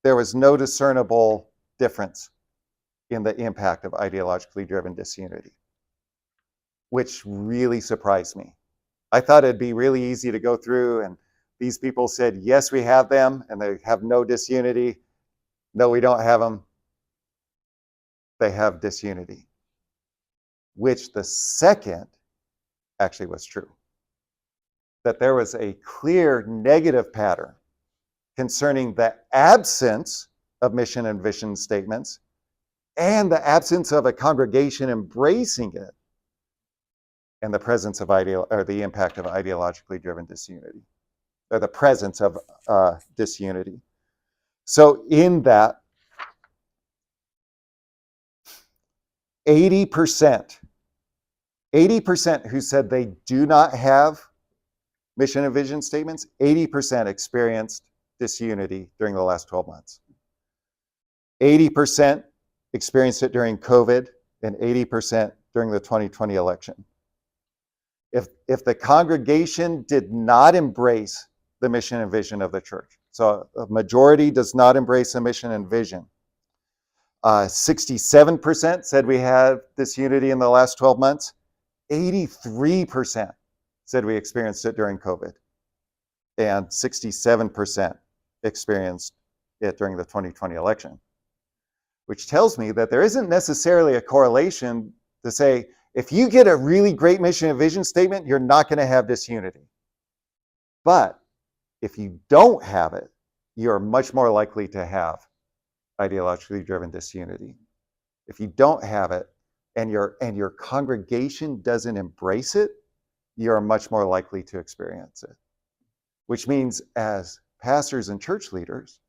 there was no discernible difference in the impact of ideologically driven disunity, which really surprised me. I thought it'd be really easy to go through, and these people said, yes, we have them, and they have no disunity. No, we don't have them. They have disunity, which the second actually was true. That there was a clear negative pattern concerning the absence of mission and vision statements and the absence of a congregation embracing it, and the presence of the impact of ideologically driven disunity, or the presence of disunity. So in that, 80%, 80% who said they do not have mission and vision statements, 80% experienced disunity during the last 12 months. 80% experienced it during COVID, and 80% during the 2020 election. If the congregation did not embrace the mission and vision of the church, so a majority does not embrace the mission and vision, 67% said we had disunity in the last 12 months. 83% said we experienced it during COVID. And 67% experienced it during the 2020 election. Which tells me that there isn't necessarily a correlation to say, if you get a really great mission and vision statement, you're not going to have disunity. But if you don't have it, you're much more likely to have ideologically driven disunity. If you don't have it and your congregation doesn't embrace it, you're much more likely to experience it. Which means as pastors and church leaders,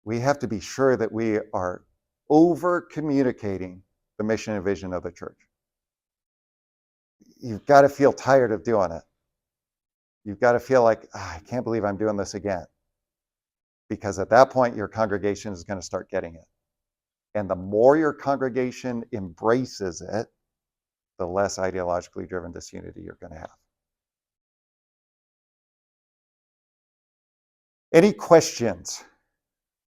we have to be sure that we are over communicating the mission and vision of the church. You've got to feel tired of doing it. You've got to feel like, I can't believe I'm doing this again. Because at that point, your congregation is going to start getting it. And the more your congregation embraces it, the less ideologically driven disunity you're going to have. Any questions?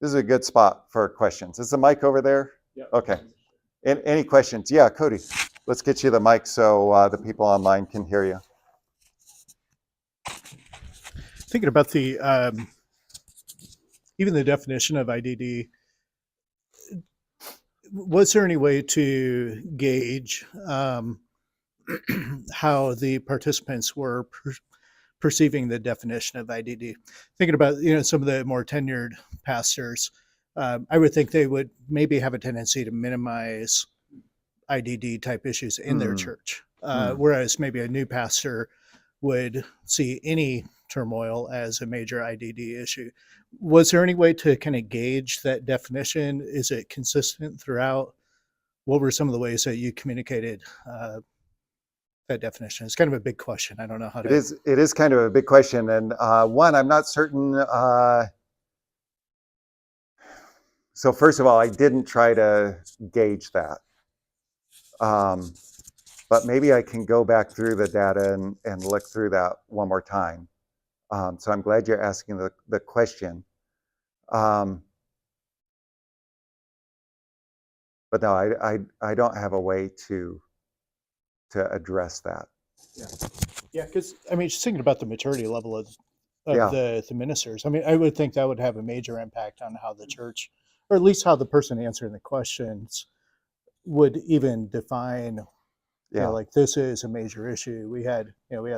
This is a good spot for questions. Is the mic over there? Yeah. Okay. Any questions? Yeah, Cody, let's get you the mic so the people online can hear you. Thinking about the even the definition of IDD, was there any way to gauge how the participants were perceiving the definition of IDD? Thinking about some of the more tenured pastors, I would think they would maybe have a tendency to minimize IDD type issues in their church, whereas maybe a new pastor would see any turmoil as a major IDD issue. Was there any way to kind of gauge that definition? Is it consistent throughout? What were some of the ways that you communicated that definition? It's kind of a big question. I don't know how to. It is kind of a big question, and one, I'm not certain. So first of all, I didn't try to gauge that. But maybe I can go back through the data and look through that one more time. So I'm glad you're asking the question. But no, I don't have a way to address that. Yeah, because just thinking about the maturity level of Yeah. the ministers, I would think that would have a major impact on how the church, or at least how the person answering the questions, would even define. Yeah. Like, this is a major issue. We had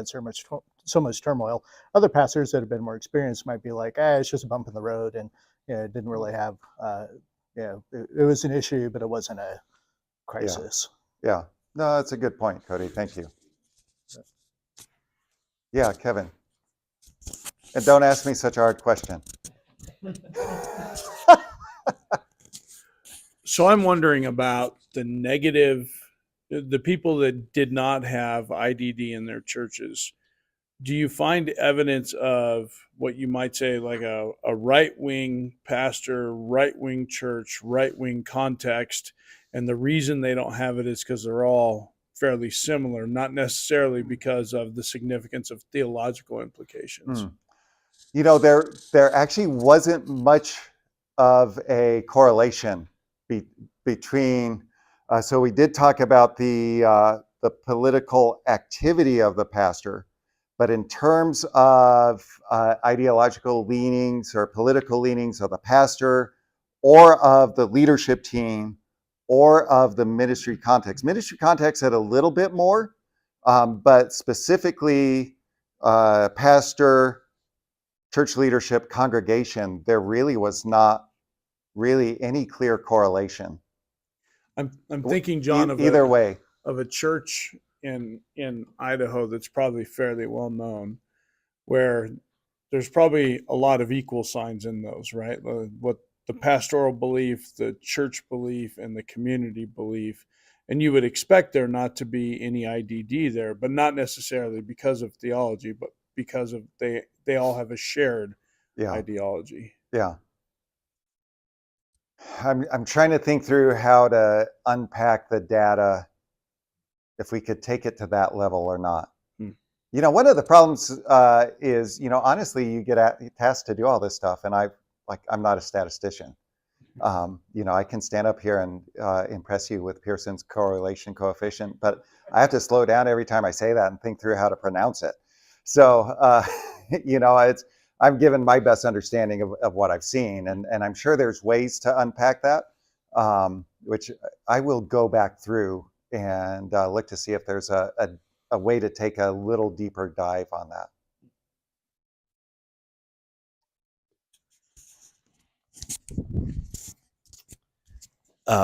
so much turmoil. Other pastors that have been more experienced might be like, it's just a bump in the road, and it didn't really have, it was an issue, but it wasn't a crisis. Yeah. No, that's a good point, Cody. Thank you. Yeah, Kevin. And don't ask me such a hard question. So I'm wondering about the people that did not have IDD in their churches. Do you find evidence of what you might say like a right-wing pastor, right-wing church, right-wing context, and the reason they don't have it is because they're all fairly similar, not necessarily because of the significance of theological implications? There actually wasn't much of a correlation between. So we did talk about the political activity of the pastor, but in terms of ideological leanings or political leanings of the pastor or of the leadership team or of the ministry context. Ministry context had a little bit more, but specifically pastor, church leadership, congregation, there really was not really any clear correlation. I'm thinking, John, of either way of a church in Idaho that's probably fairly well known, where there's probably a lot of equal signs in those, right? What the pastoral belief, the church belief, and the community belief, And you would expect there not to be any IDD there, but not necessarily because of theology, but because of they all have a shared Yeah. ideology. Yeah. I'm trying to think through how to unpack the data, if we could take it to that level or not. You know, one of the problems is, you know, honestly, you get tasked to do all this stuff, and I'm not a statistician. You know, I can stand up here and impress you with Pearson's correlation coefficient, but I have to slow down every time I say that and think through how to pronounce it. So, you know, I'm given my best understanding of what I've seen, and I'm sure there's ways to unpack that, which I will go back through and look to see if there's a way to take a little deeper dive on that.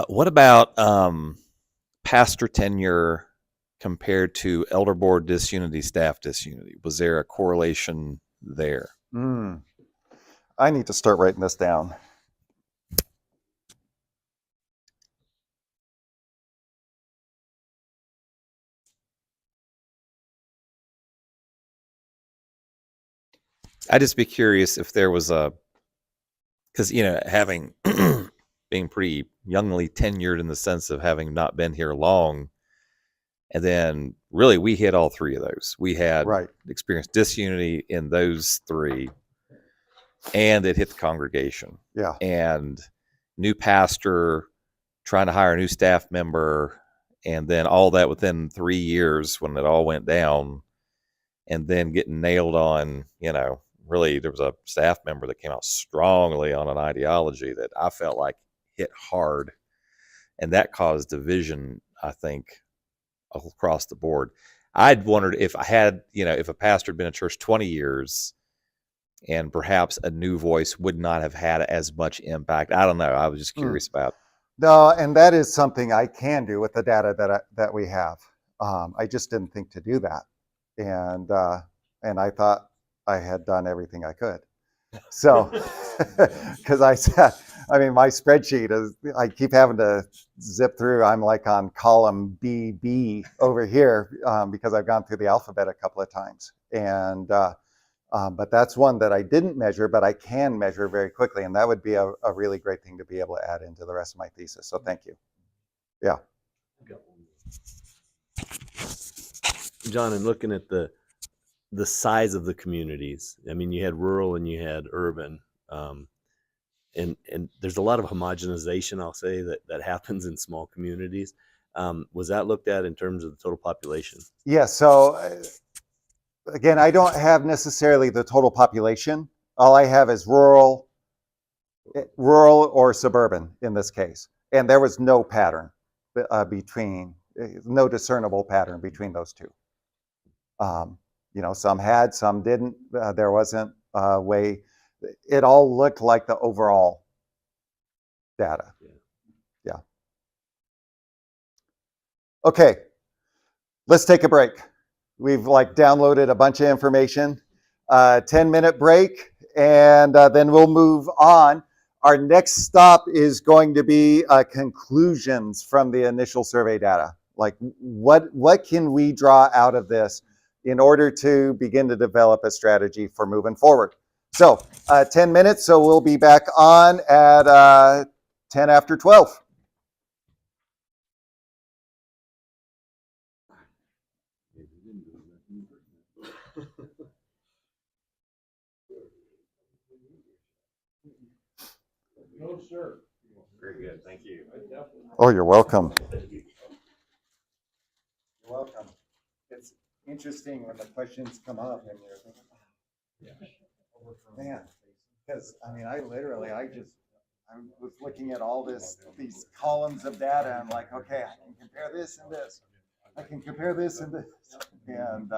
What about pastor tenure compared to elder board disunity, staff disunity? Was there a correlation there? I need to start writing this down. I'd just be curious if there was because, you know, having being pretty youngly tenured in the sense of having not been here long. And then really we hit all three of those. We had experienced disunity in those three, and it hit the congregation. Yeah. And new pastor trying to hire a new staff member, and then all that within 3 years when it all went down, and then getting nailed on, you know, really there was a staff member that came out strongly on an ideology that I felt like hit hard, and that caused division, I think, across the board. I'd wondered if I had, you know, if a pastor had been in church 20 years and perhaps a new voice would not have had as much impact. I don't know. I was just curious about. No, and that is something I can do with the data that we have. I just didn't think to do that, and I thought I had done everything I could. So, because I mean, my spreadsheet is, I keep having to zip through. I'm like on column BB over here because I've gone through the alphabet a couple of times, and but that's one that I didn't measure, but I can measure very quickly, and that would be a really great thing to be able to add into the rest of my thesis. So thank you. Yeah. John, and looking at the size of the communities, I mean, you had rural and you had urban, and there's a lot of homogenization, I'll say, that happens in small communities. Was that looked at in terms of the total population? Yeah. So again, I don't have necessarily the total population. All I have is rural or suburban in this case, and there was no pattern no discernible pattern between those two. You know, some had, some didn't. There wasn't a way. It all looked like the overall data. Yeah. Okay, let's take a break. We've like downloaded a bunch of information. 10-minute break, and then we'll move on. Our next stop is going to be conclusions from the initial survey data. Like what can we draw out of this in order to begin to develop a strategy for moving forward? So 10 minutes, so we'll be back on at 10 after 12. No, sir. Very good, thank you. Oh, you're welcome. You're welcome. It's interesting when the questions come up and you're thinking, man, because I mean, I was looking at all these columns of data. I'm like, okay, I can compare this and this. I can compare this and this. And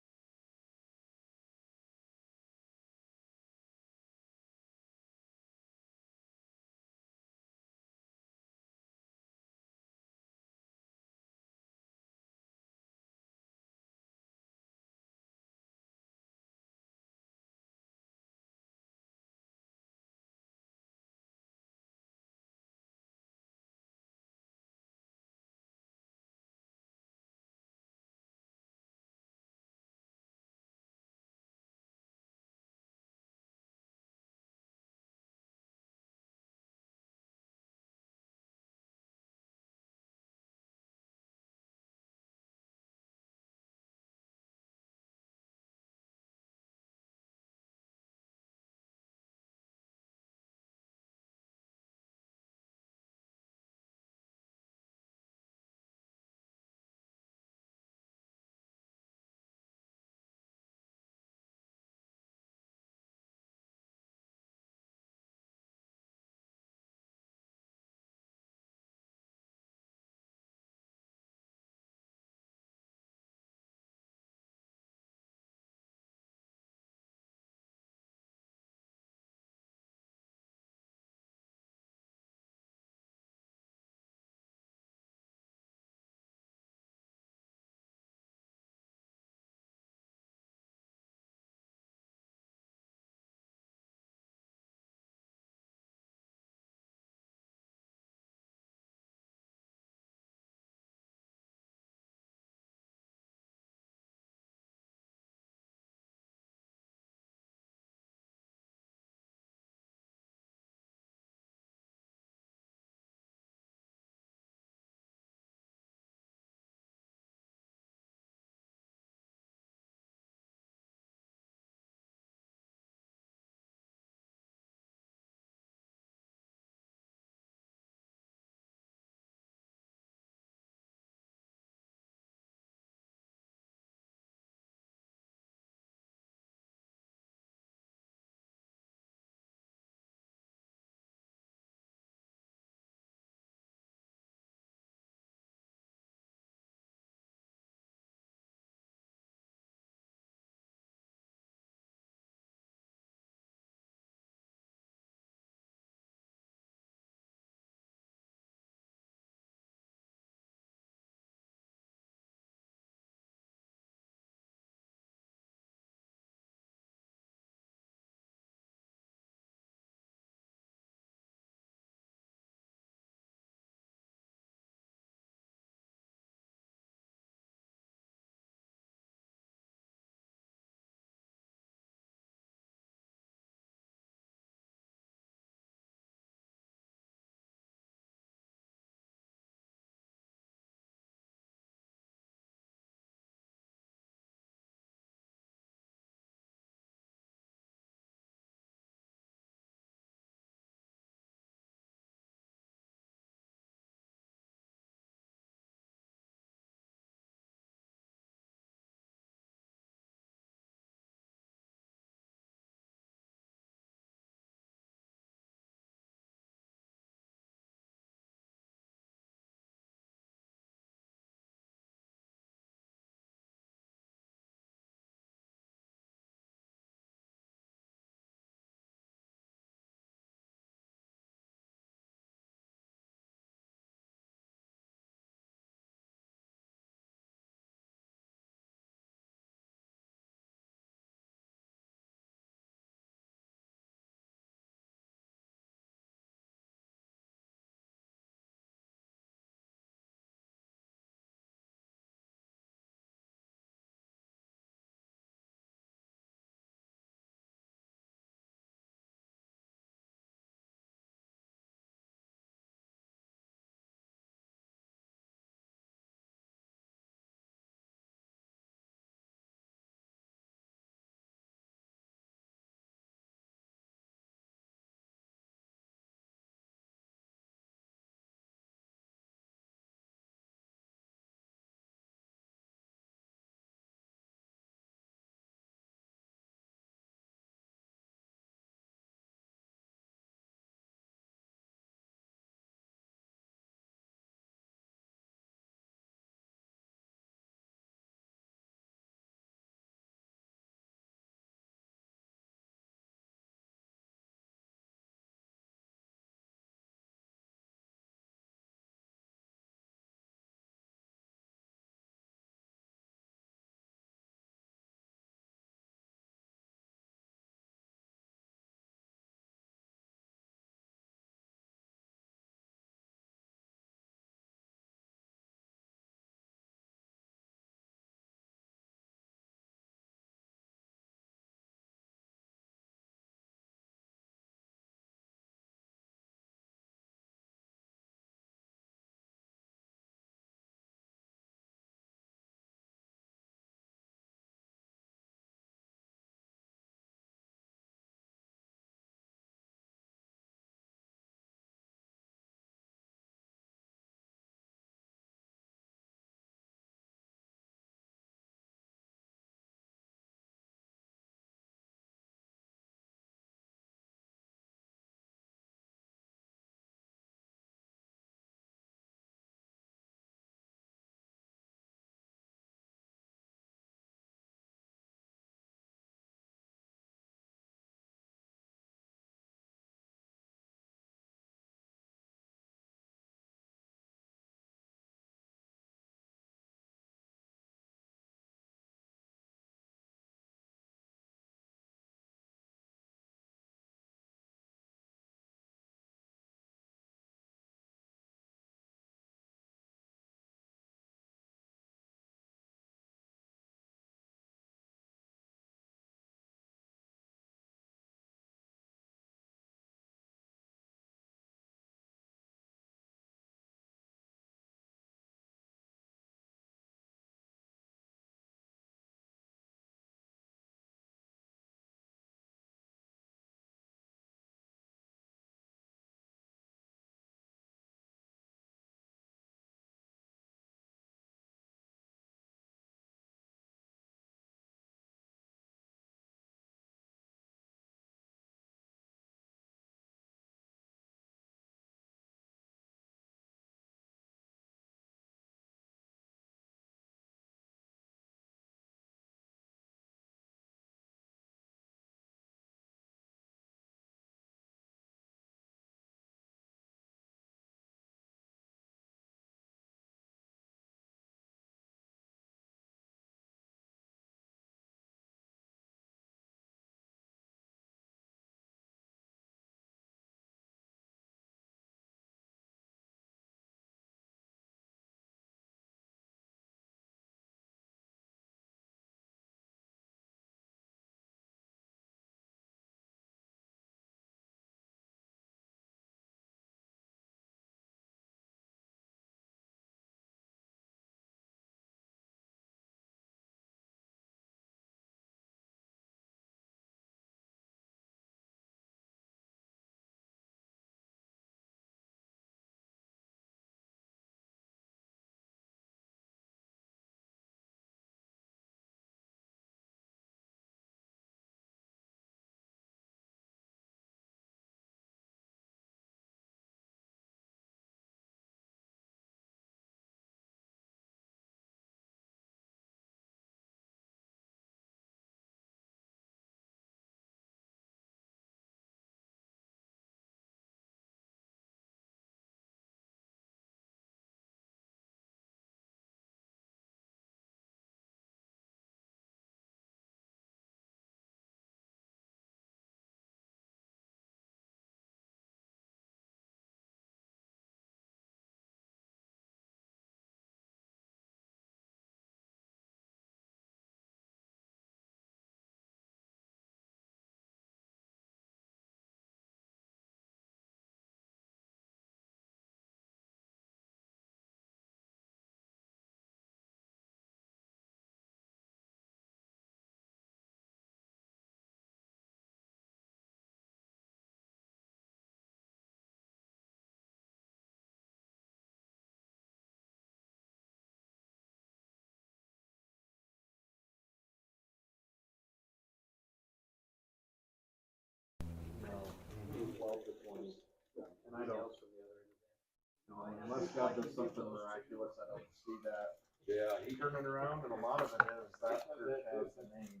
unless God does something miraculous, I don't see that Yeah, he turning around, and a lot of it is that church has the name.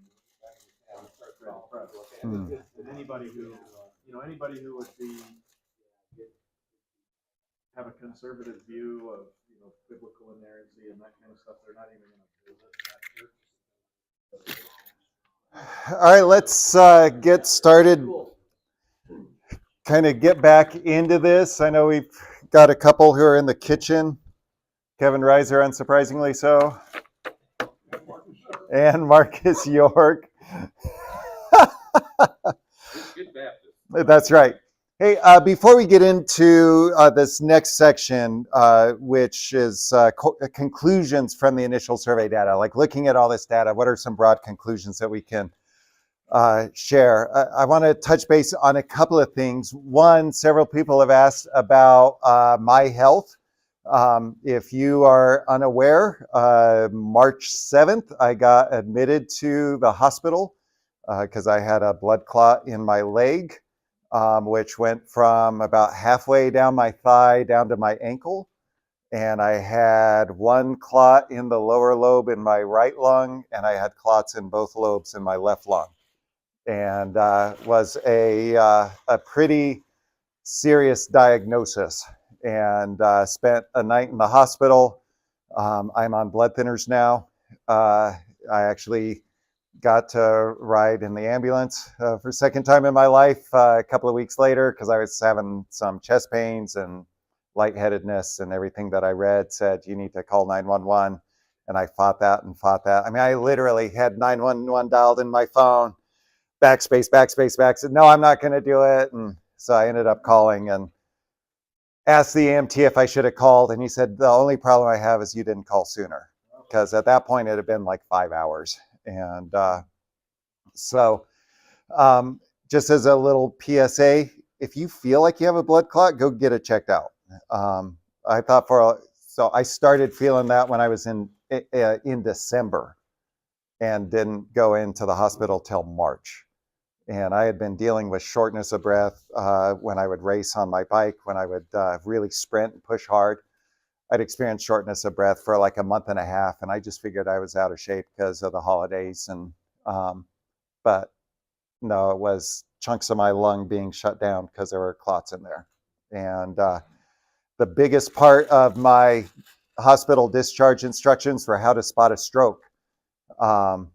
Hmm. And anybody who, anybody who would have a conservative view of, biblical inerrancy and that kind of stuff, they're not even going to visit that church. All right, let's get started. Kind of get back into this. I know we've got a couple who are in the kitchen. Kevin Reiser, unsurprisingly so, and Marcus York. good Baptist. That's right. Hey, before we get into this next section, which is conclusions from the initial survey data, like looking at all this data, what are some broad conclusions that we can share? I want to touch base on a couple of things. One, several people have asked about my health. If you are unaware, March 7th, I got admitted to the hospital because I had a blood clot in my leg, which went from about halfway down my thigh down to my ankle. And I had one clot in the lower lobe in my right lung, and I had clots in both lobes in my left lung. And was a pretty serious diagnosis, and spent a night in the hospital. I'm on blood thinners now. I actually got to ride in the ambulance for a second time in my life a couple of weeks later because I was having some chest pains and lightheadedness, and everything that I read said you need to call 911. And I fought that and fought that. I mean, I literally had 911 dialed in my phone, backspace, said, no, I'm not going to do it. And so I ended up calling and asked the EMT if I should have called. And he said, the only problem I have is you didn't call sooner. Because at that point, it had been like 5 hours. And so just as a little PSA, if you feel like you have a blood clot, go get it checked out. I thought so I started feeling that when I was in December and didn't go into the hospital till March. And I had been dealing with shortness of breath when I would race on my bike, when I would really sprint and push hard. I'd experienced shortness of breath for like a month and a half, and I just figured I was out of shape because of the holidays. And but no, it was chunks of my lung being shut down because there were clots in there. And the biggest part of my hospital discharge instructions were how to spot a stroke,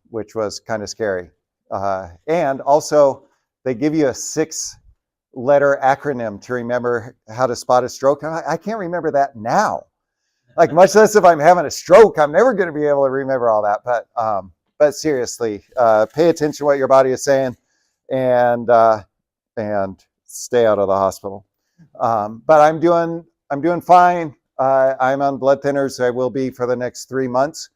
which was kind of scary. And also, they give you a 6-letter acronym to remember how to spot a stroke. I can't remember that now. Like, much less if I'm having a stroke, I'm never going to be able to remember all that. But seriously, pay attention to what your body is saying, and stay out of the hospital. But I'm doing fine. I'm on blood thinners. I will be for the next 3 months.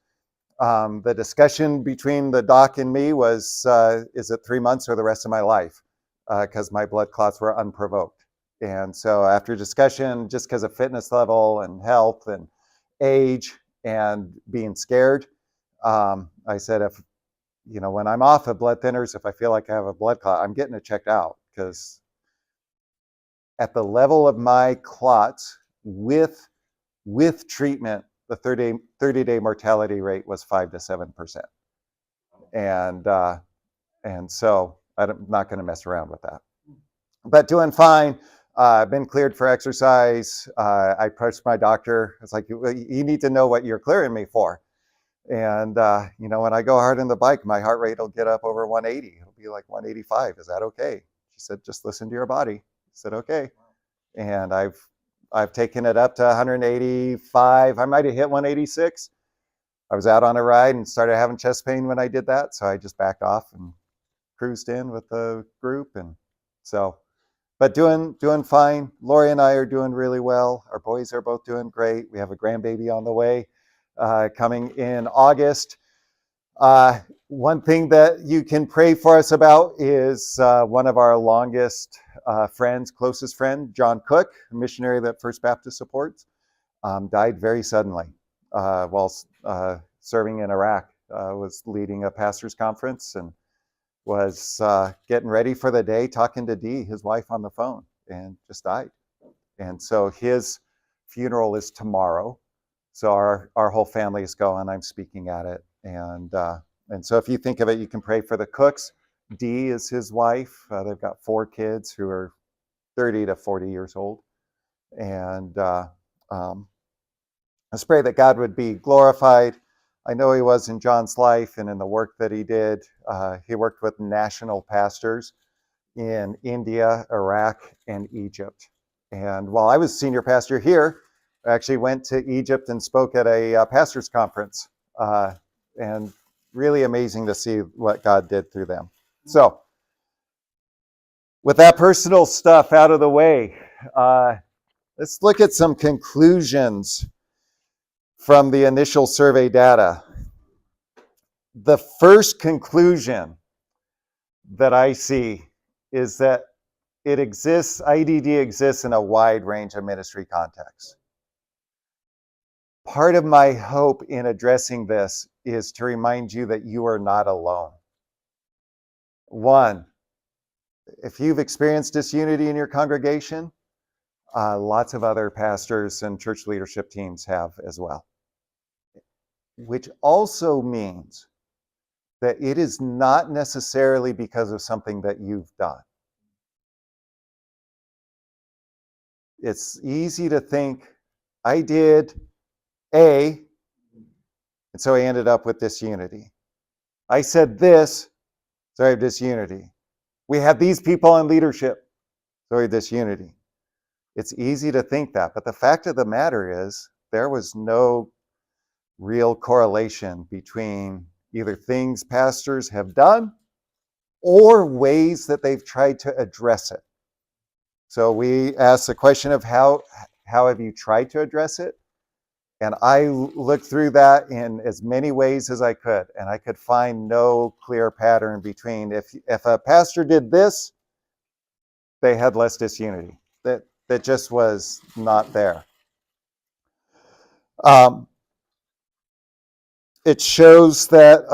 The discussion between the doc and me was, is it 3 months or the rest of my life? Because my blood clots were unprovoked. And so after discussion, just because of fitness level and health and age and being scared, I said, when I'm off of blood thinners, if I feel like I have a blood clot, I'm getting it checked out, because at the level of my clots with treatment, the 30-day mortality rate was 5 to 7%. And so I'm not going to mess around with that. But doing fine. I've been cleared for exercise. I approached my doctor. It's like, you need to know what you're clearing me for. And, when I go hard on the bike, my heart rate will get up over 180. It'll be like 185. Is that okay? She said, just listen to your body. I said, okay. And I've taken it up to 185. I might have hit 186. I was out on a ride and started having chest pain when I did that. So I just backed off and cruised in with the group. And so, but doing fine. Lori and I are doing really well. Our boys are both doing great. We have a grandbaby on the way, coming in August. One thing that you can pray for us about is one of our longest friends, closest friend, John Cook, a missionary that First Baptist supports, died very suddenly while serving in Iraq. Was leading a pastor's conference and was getting ready for the day, talking to Dee, his wife, on the phone, and just died. And so his funeral is tomorrow. So our whole family is going. I'm speaking at it. And so if you think of it, you can pray for the Cooks. Dee is his wife. They've got 4 kids who are 30 to 40 years old. And let's pray that God would be glorified. I know he was in John's life and in the work that he did. He worked with national pastors in India, Iraq, and Egypt. And while I was senior pastor here, I actually went to Egypt and spoke at a pastor's conference. And really amazing to see what God did through them. So, with that personal stuff out of the way, let's look at some conclusions from the initial survey data. The first conclusion that I see is that IDD exists in a wide range of ministry contexts. Part of my hope in addressing this is to remind you that you are not alone. One, if you've experienced disunity in your congregation, lots of other pastors and church leadership teams have as well. Which also means that it is not necessarily because of something that you've done. It's easy to think, I did A, and so I ended up with disunity. I said this, so I have disunity. We have these people in leadership, so I have disunity. It's easy to think that, but the fact of the matter is there was no real correlation between either things pastors have done or ways that they've tried to address it. So we asked the question of how have you tried to address it? And I looked through that in as many ways as I could, and I could find no clear pattern between if a pastor did this, they had less disunity. That just was not there. It shows that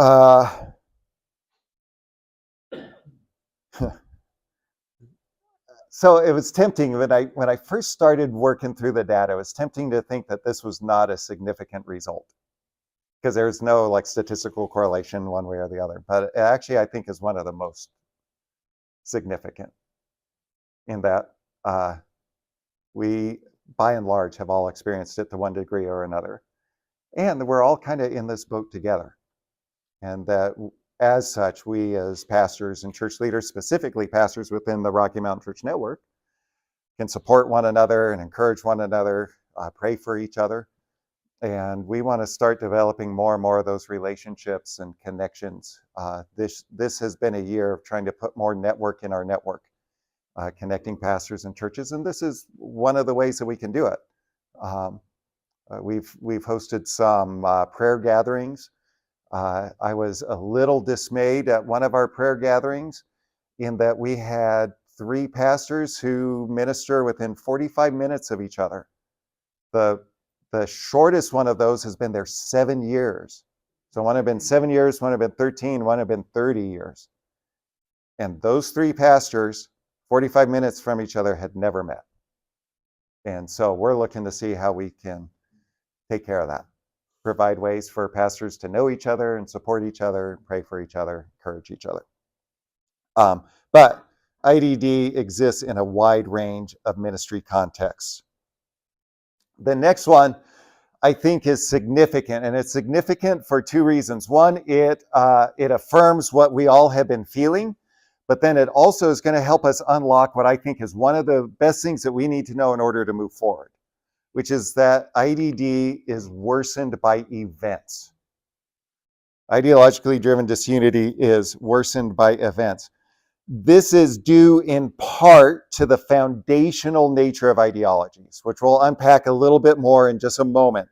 so it was tempting when I first started working through the data, it was tempting to think that this was not a significant result because there's no like statistical correlation one way or the other. But it actually, I think, is one of the most significant in that we, by and large, have all experienced it to one degree or another. And we're all kind of in this boat together. And that as such, we as pastors and church leaders, specifically pastors within the Rocky Mountain Church Network, can support one another and encourage one another, pray for each other. And we want to start developing more and more of those relationships and connections. This has been a year of trying to put more network in our network, connecting pastors and churches. And this is one of the ways that we can do it. We've hosted some prayer gatherings. I was a little dismayed at one of our prayer gatherings in that we had 3 pastors who minister within 45 minutes of each other. The shortest one of those has been there 7 years. So one had been 7 years, one had been 13, one had been 30 years. And those 3 pastors, 45 minutes from each other, had never met. And so we're looking to see how we can take care of that. Provide ways for pastors to know each other and support each other, pray for each other, encourage each other. But IDD exists in a wide range of ministry contexts. The next one I think is significant, and it's significant for 2 reasons. One, it affirms what we all have been feeling, but then it also is going to help us unlock what I think is one of the best things that we need to know in order to move forward, which is that IDD is worsened by events. Ideologically driven disunity is worsened by events. This is due in part to the foundational nature of ideologies, which we'll unpack a little bit more in just a moment.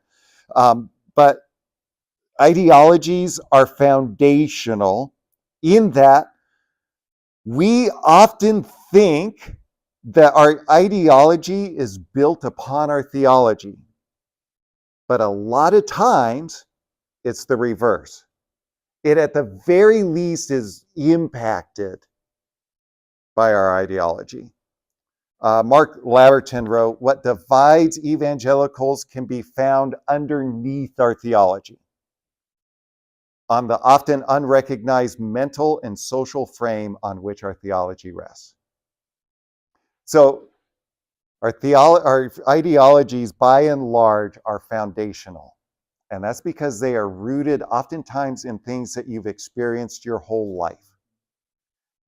But ideologies are foundational in that we often think that our ideology is built upon our theology. But a lot of times, it's the reverse. It, at the very least, is impacted by our ideology. Mark Laverton wrote, "What divides evangelicals can be found underneath our theology, on the often unrecognized mental and social frame on which our theology rests." So our ideologies, by and large, are foundational. And that's because they are rooted oftentimes in things that you've experienced your whole life.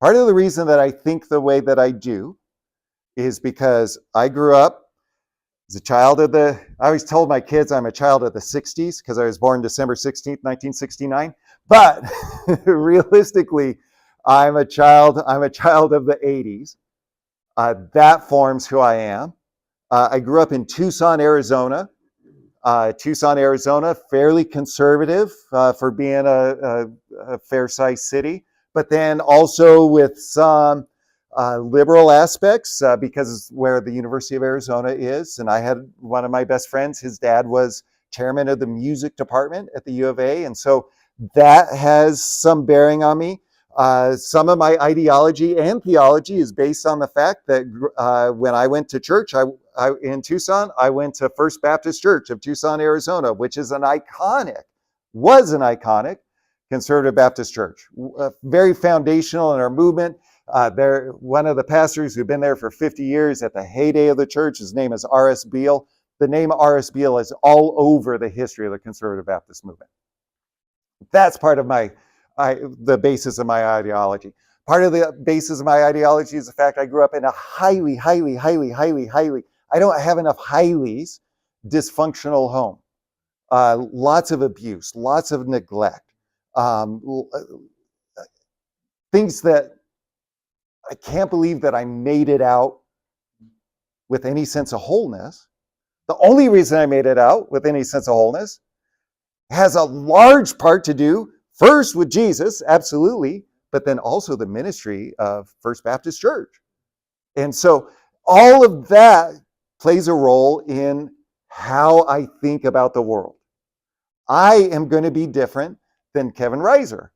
Part of the reason that I think the way that I do is because I grew up as a child of I always told my kids I'm a child of the 60s because I was born December 16th, 1969. But realistically, I'm a child of the 80s. That forms who I am. I grew up in Tucson, Arizona. Fairly conservative for being a fair-sized city, but then also with some liberal aspects because where the University of Arizona is. And I had one of my best friends, his dad was chairman of the music department at the U of A. And so that has some bearing on me. Some of my ideology and theology is based on the fact that when I went to church, in Tucson, I went to First Baptist Church of Tucson, Arizona, which is was an iconic conservative Baptist church, very foundational in our movement. They're one of the pastors who've been there for 50 years at the heyday of the church. His name is R.S. Beale. The name R.S. Beale is all over the history of the conservative Baptist movement. That's part of the basis of my ideology. Part of the basis of my ideology is the fact I grew up in a highly, I don't have enough highlies, dysfunctional home. Lots of abuse, lots of neglect. Things that I can't believe that I made it out with any sense of wholeness. The only reason I made it out with any sense of wholeness has a large part to do first with Jesus, absolutely, but then also the ministry of First Baptist Church. And so all of that plays a role in how I think about the world. I am going to be different than Kevin Reiser,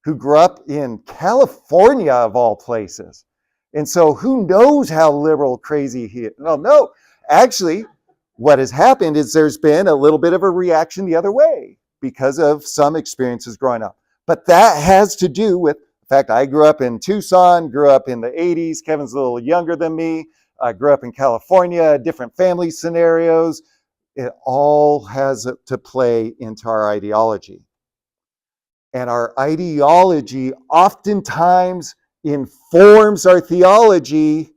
who grew up in California, of all places. And so who knows how liberal crazy he is? No, actually, what has happened is there's been a little bit of a reaction the other way because of some experiences growing up. But that has to do with the fact I grew up in Tucson, grew up in the 80s. Kevin's a little younger than me. I grew up in California, different family scenarios. It all has to play into our ideology. And our ideology oftentimes informs our theology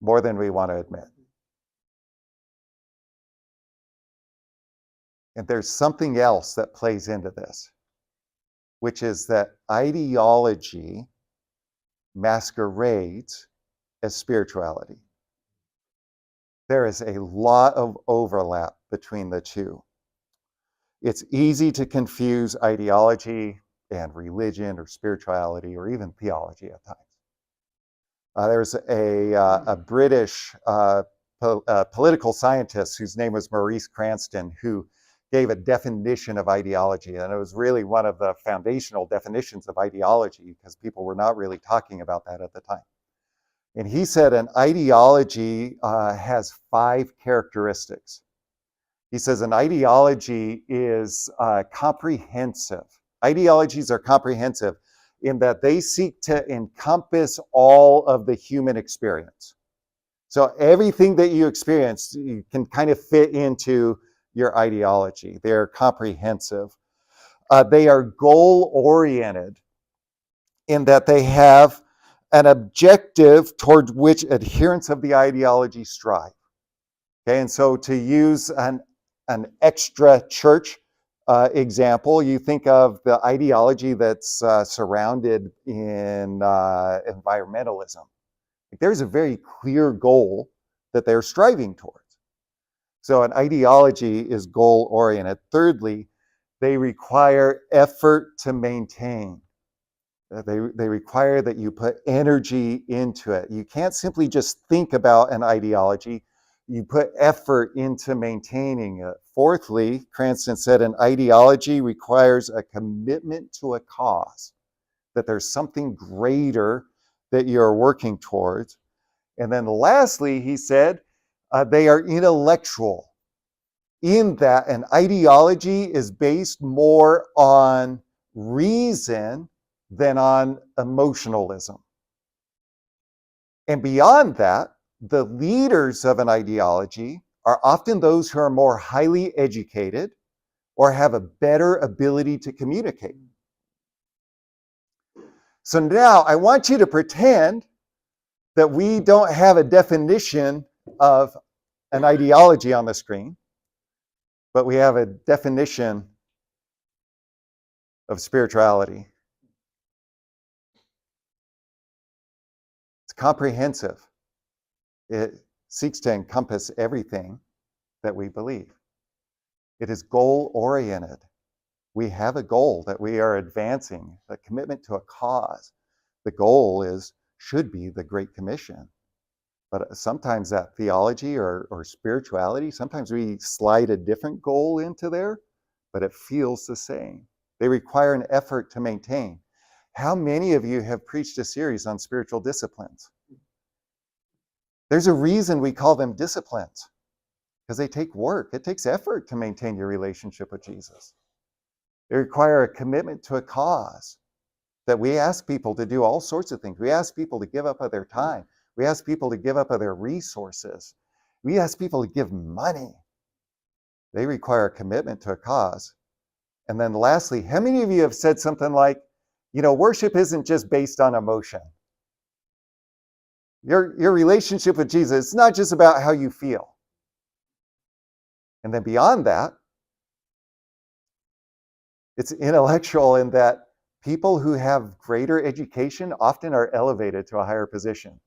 more than we want to admit. And there's something else that plays into this, which is that ideology masquerades as spirituality. There is a lot of overlap between the two. It's easy to confuse ideology and religion or spirituality or even theology at times. There's a British political scientist whose name was Maurice Cranston, who gave a definition of ideology. And it was really one of the foundational definitions of ideology because people were not really talking about that at the time. And he said an ideology has 5 characteristics. He says an ideology is comprehensive. Ideologies are comprehensive in that they seek to encompass all of the human experience. So everything that you experience, you can kind of fit into your ideology. They're comprehensive. They are goal-oriented in that they have an objective toward which adherents of the ideology strive. Okay, and so to use an extra church example, you think of the ideology that's surrounded in environmentalism. There's a very clear goal that they're striving towards. So an ideology is goal-oriented. Thirdly, they require effort to maintain. They require that you put energy into it. You can't simply just think about an ideology. You put effort into maintaining it. Fourthly, Cranston said an ideology requires a commitment to a cause, that there's something greater that you're working towards. And then lastly, he said, they are intellectual, in that an ideology is based more on reason than on emotionalism. And beyond that, the leaders of an ideology are often those who are more highly educated or have a better ability to communicate. So now I want you to pretend that we don't have a definition of an ideology on the screen, but we have a definition of spirituality. It's comprehensive. It seeks to encompass everything that we believe. It is goal-oriented. We have a goal that we are advancing, a commitment to a cause. The goal should be the Great Commission. But sometimes that theology or spirituality, sometimes we slide a different goal into there, but it feels the same. They require an effort to maintain. How many of you have preached a series on spiritual disciplines? There's a reason we call them disciplines, because they take work. It takes effort to maintain your relationship with Jesus. They require a commitment to a cause, that we ask people to do all sorts of things. We ask people to give up of their time. We ask people to give up of their resources. We ask people to give money. They require a commitment to a cause. And then lastly, how many of you have said something like, worship isn't just based on emotion. Your relationship with Jesus, it's not just about how you feel. And then beyond that, it's intellectual in that people who have greater education often are elevated to a higher position.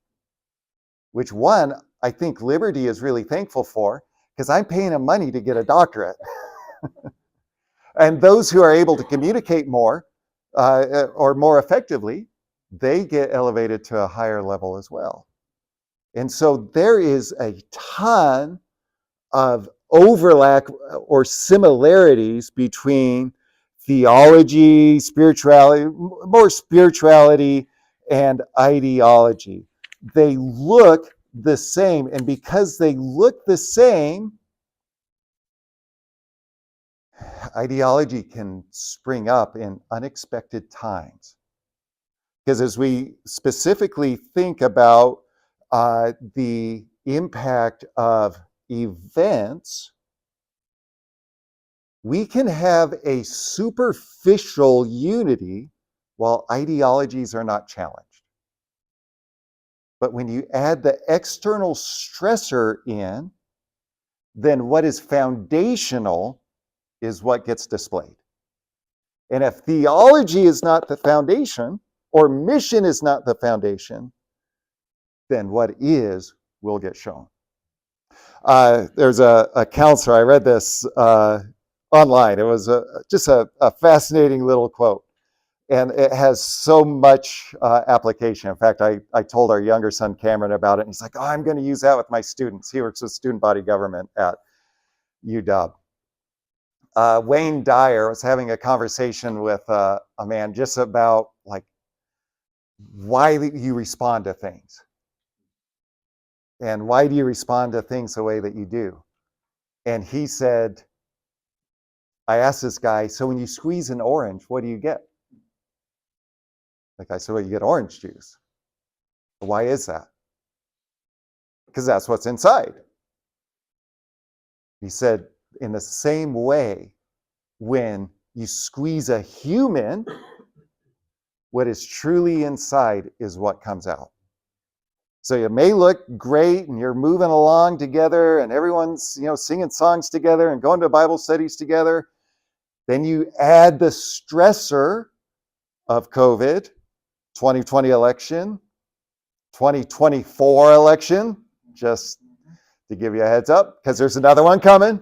Which one, I think Liberty is really thankful for, because I'm paying them money to get a doctorate. And those who are able to communicate more or more effectively, they get elevated to a higher level as well. And so there is a ton of overlap or similarities between theology, spirituality, more spirituality, and ideology. They look the same, and because they look the same, ideology can spring up in unexpected times. Because as we specifically think about the impact of events, we can have a superficial unity while ideologies are not challenged. But when you add the external stressor in, then what is foundational is what gets displayed. And if theology is not the foundation, or mission is not the foundation, then what is will get shown. There's a counselor, I read this online. It was just a fascinating little quote. And it has so much application. In fact, I told our younger son, Cameron, about it. And he's like, I'm going to use that with my students. He works with student body government at UW. Wayne Dyer was having a conversation with a man just about why you respond to things. And why do you respond to things the way that you do? And he said, I asked this guy, so when you squeeze an orange, what do you get? I said, well, you get orange juice. Why is that? Because that's what's inside. He said, in the same way, when you squeeze a human, what is truly inside is what comes out. So it may look great and you're moving along together and everyone's singing songs together and going to Bible studies together. Then you add the stressor of COVID, 2020 election, 2024 election, just to give you a heads up, because there's another one coming.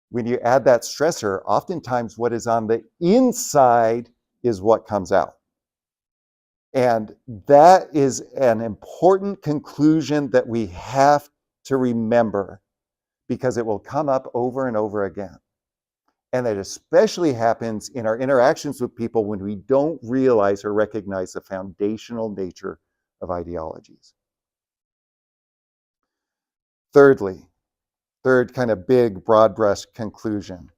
When you add that stressor, oftentimes what is on the inside is what comes out. And that is an important conclusion that we have to remember, because it will come up over and over again. And that especially happens in our interactions with people when we don't realize or recognize the foundational nature of ideologies. Thirdly, third kind of big broad brush conclusion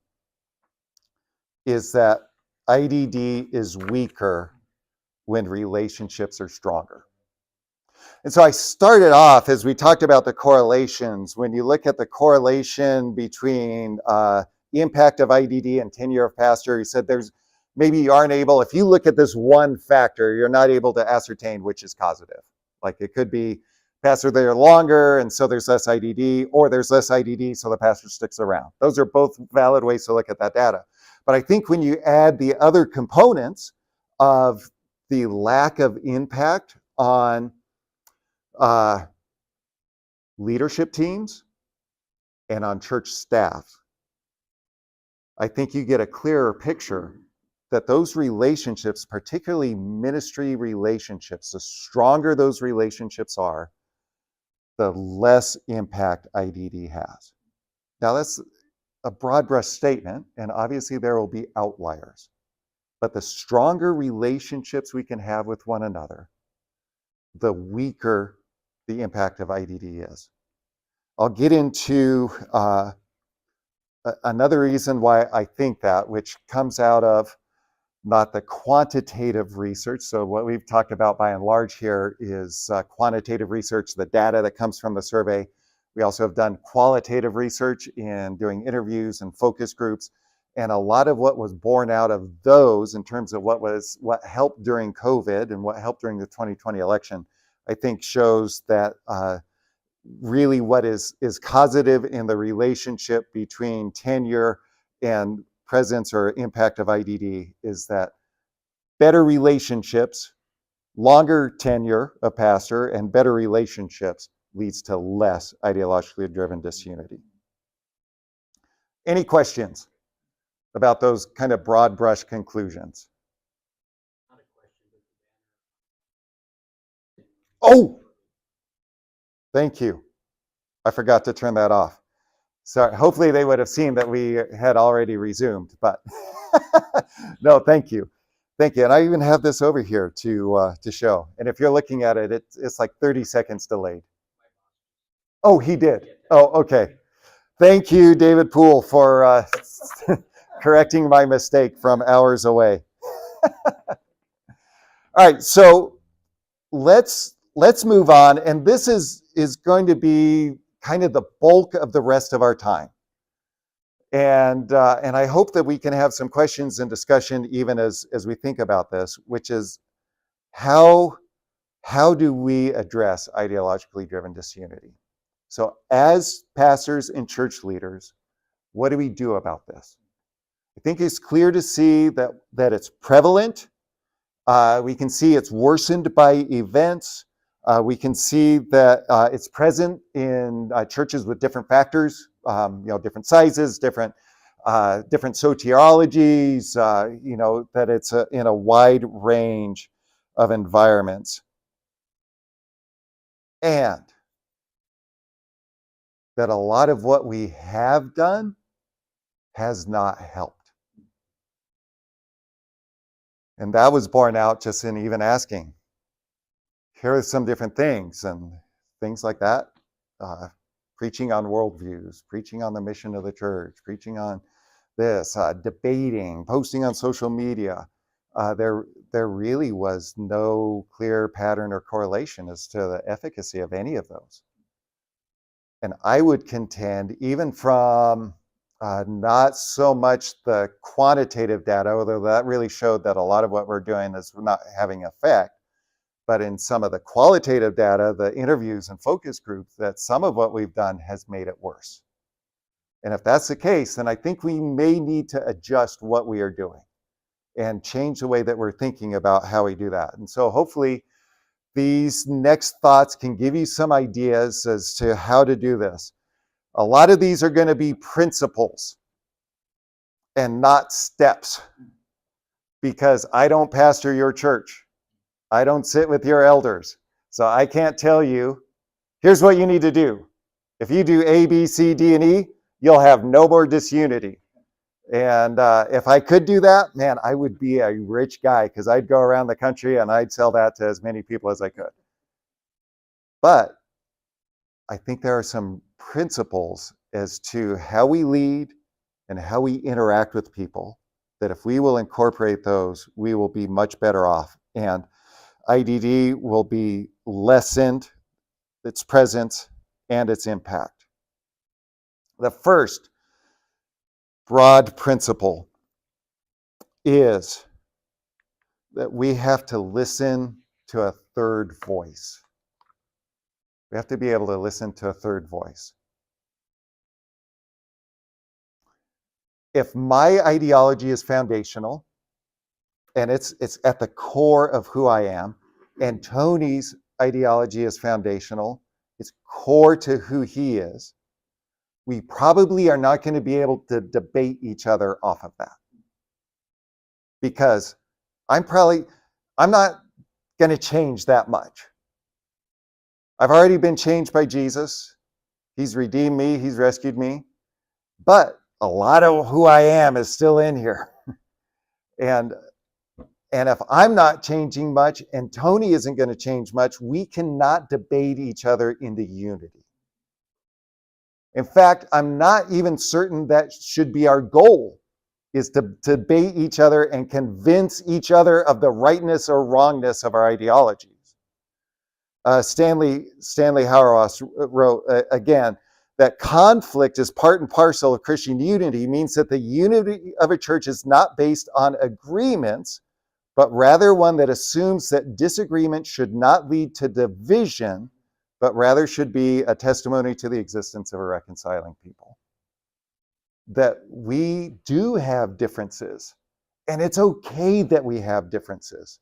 is that IDD is weaker when relationships are stronger. And so I started off, as we talked about the correlations, when you look at the correlation between the impact of IDD and tenure of pastor, he said there's, maybe you aren't able, if you look at this one factor, you're not able to ascertain which is causative. Like it could be pastor there longer, and so there's less IDD, or there's less IDD, so the pastor sticks around. Those are both valid ways to look at that data. But I think when you add the other components of the lack of impact on leadership teams and on church staff, I think you get a clearer picture that those relationships, particularly ministry relationships, the stronger those relationships are, the less impact IDD has. Now that's a broad brush statement, and obviously there will be outliers. But the stronger relationships we can have with one another, the weaker the impact of IDD is. I'll get into another reason why I think that, which comes out of not the quantitative research. So what we've talked about by and large here is quantitative research, the data that comes from the survey. We also have done qualitative research in doing interviews and focus groups. And a lot of what was born out of those in terms of what helped during COVID and what helped during the 2020 election, I think shows that really what is causative in the relationship between tenure and presence or impact of IDD is that better relationships, longer tenure of pastor, and better relationships leads to less ideologically driven disunity. Any questions about those kind of broad brush conclusions? Oh, thank you. I forgot to turn that off. Sorry, hopefully they would have seen that we had already resumed, but no, thank you. Thank you. And I even have this over here to show. And if you're looking at it, it's like 30 seconds delayed. Oh, he did. Oh, okay. Thank you, David Poole, for correcting my mistake from hours away. All right, so let's move on. And this is going to be kind of the bulk of the rest of our time. And I hope that we can have some questions and discussion even as we think about this, which is how do we address ideologically driven disunity? So as pastors and church leaders, what do we do about this? I think it's clear to see that it's prevalent. We can see it's worsened by events. We can see that it's present in churches with different factors, different sizes, different sociologies, that it's in a wide range of environments. And that a lot of what we have done has not helped. And that was borne out just in even asking, here are some different things and things like that. Preaching on worldviews, preaching on the mission of the church, preaching on this, debating, posting on social media. There really was no clear pattern or correlation as to the efficacy of any of those. And I would contend, even from not so much the quantitative data, although that really showed that a lot of what we're doing is not having effect, but in some of the qualitative data, the interviews and focus groups, that some of what we've done has made it worse. And if that's the case, then I think we may need to adjust what we are doing and change the way that we're thinking about how we do that. And so hopefully these next thoughts can give you some ideas as to how to do this. A lot of these are going to be principles and not steps, because I don't pastor your church. I don't sit with your elders. So I can't tell you, here's what you need to do. If you do A, B, C, D, and E, you'll have no more disunity. And if I could do that, man, I would be a rich guy because I'd go around the country and I'd sell that to as many people as I could. But I think there are some principles as to how we lead and how we interact with people that if we will incorporate those, we will be much better off. And IDD will be lessened, its presence and its impact. The first broad principle is that we have to listen to a third voice. We have to be able to listen to a third voice. If my ideology is foundational and it's at the core of who I am, and Tony's ideology is foundational, it's core to who he is, we probably are not going to be able to debate each other off of that. Because I'm not going to change that much. I've already been changed by Jesus. He's redeemed me, he's rescued me. But a lot of who I am is still in here. And if I'm not changing much and Tony isn't going to change much, we cannot debate each other into unity. In fact, I'm not even certain that should be our goal, is to debate each other and convince each other of the rightness or wrongness of our ideologies. Stanley Hauerwas wrote, again, that conflict is part and parcel of Christian unity, means that the unity of a church is not based on agreements, but rather one that assumes that disagreement should not lead to division, but rather should be a testimony to the existence of a reconciling people. That we do have differences, and it's okay that we have differences.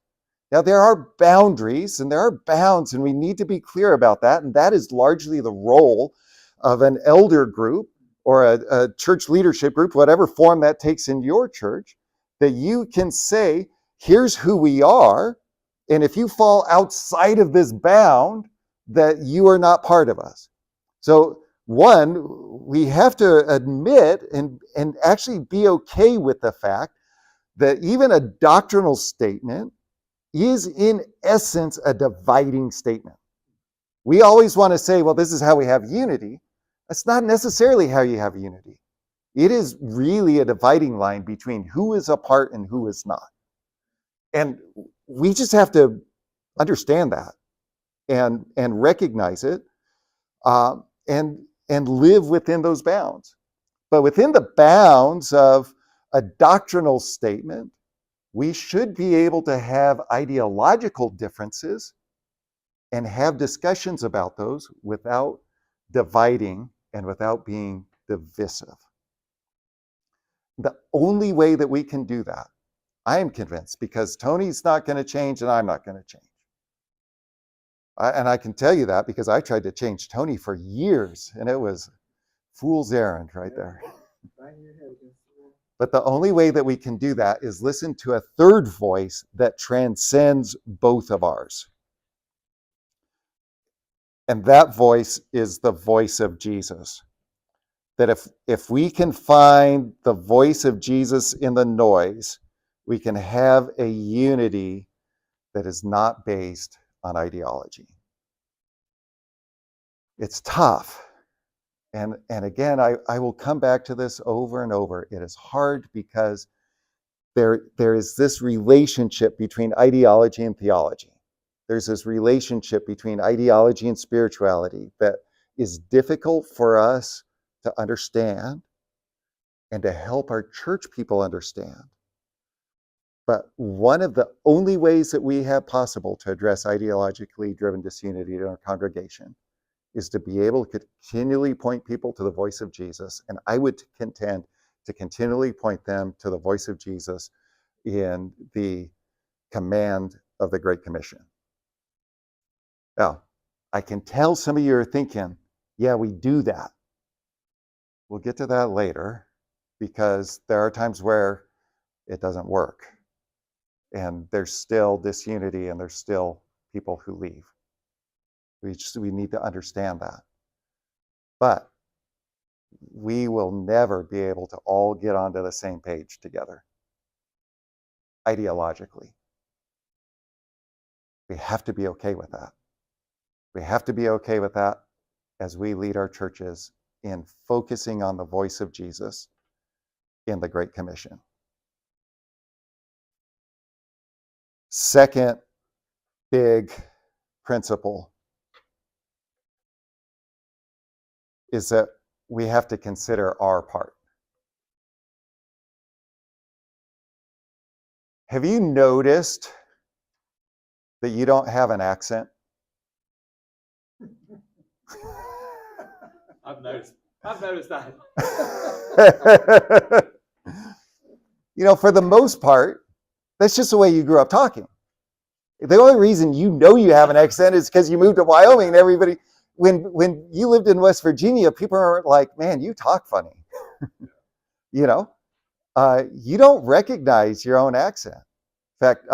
Now, there are boundaries and there are bounds, and we need to be clear about that, and that is largely the role of an elder group or a church leadership group, whatever form that takes in your church, that you can say, here's who we are, and if you fall outside of this bound, that you are not part of us. So one, we have to admit and actually be okay with the fact that even a doctrinal statement is in essence a dividing statement. We always want to say, well, this is how we have unity. That's not necessarily how you have unity. It is really a dividing line between who is a part and who is not. And we just have to understand that and recognize it and live within those bounds. But within the bounds of a doctrinal statement, we should be able to have ideological differences and have discussions about those without dividing and without being divisive. The only way that we can do that, I am convinced, because Tony's not going to change and I'm not going to change. And I can tell you that because I tried to change Tony for years and it was fool's errand right there. But the only way that we can do that is listen to a third voice that transcends both of ours. And that voice is the voice of Jesus. That if we can find the voice of Jesus in the noise, we can have a unity that is not based on ideology. It's tough. And again, I will come back to this over and over. It is hard because there is this relationship between ideology and theology. There's this relationship between ideology and spirituality that is difficult for us to understand and to help our church people understand. But one of the only ways that we have possible to address ideologically driven disunity in our congregation is to be able to continually point people to the voice of Jesus. And I would contend to continually point them to the voice of Jesus in the command of the Great Commission. Now, I can tell some of you are thinking, yeah, we do that. We'll get to that later because there are times where it doesn't work. And there's still disunity and there's still people who leave. We need to understand that. But we will never be able to all get onto the same page together, ideologically. We have to be okay with that. We have to be okay with that as we lead our churches in focusing on the voice of Jesus in the Great Commission. Second big principle is that we have to consider our part. Have you noticed that you don't have an accent? I've noticed that. You know, for the most part, that's just the way you grew up talking. The only reason you know you have an accent is because you moved to Wyoming, and everybody, when you lived in West Virginia, people are like, man, you talk funny. You know, you don't recognize your own accent. In fact,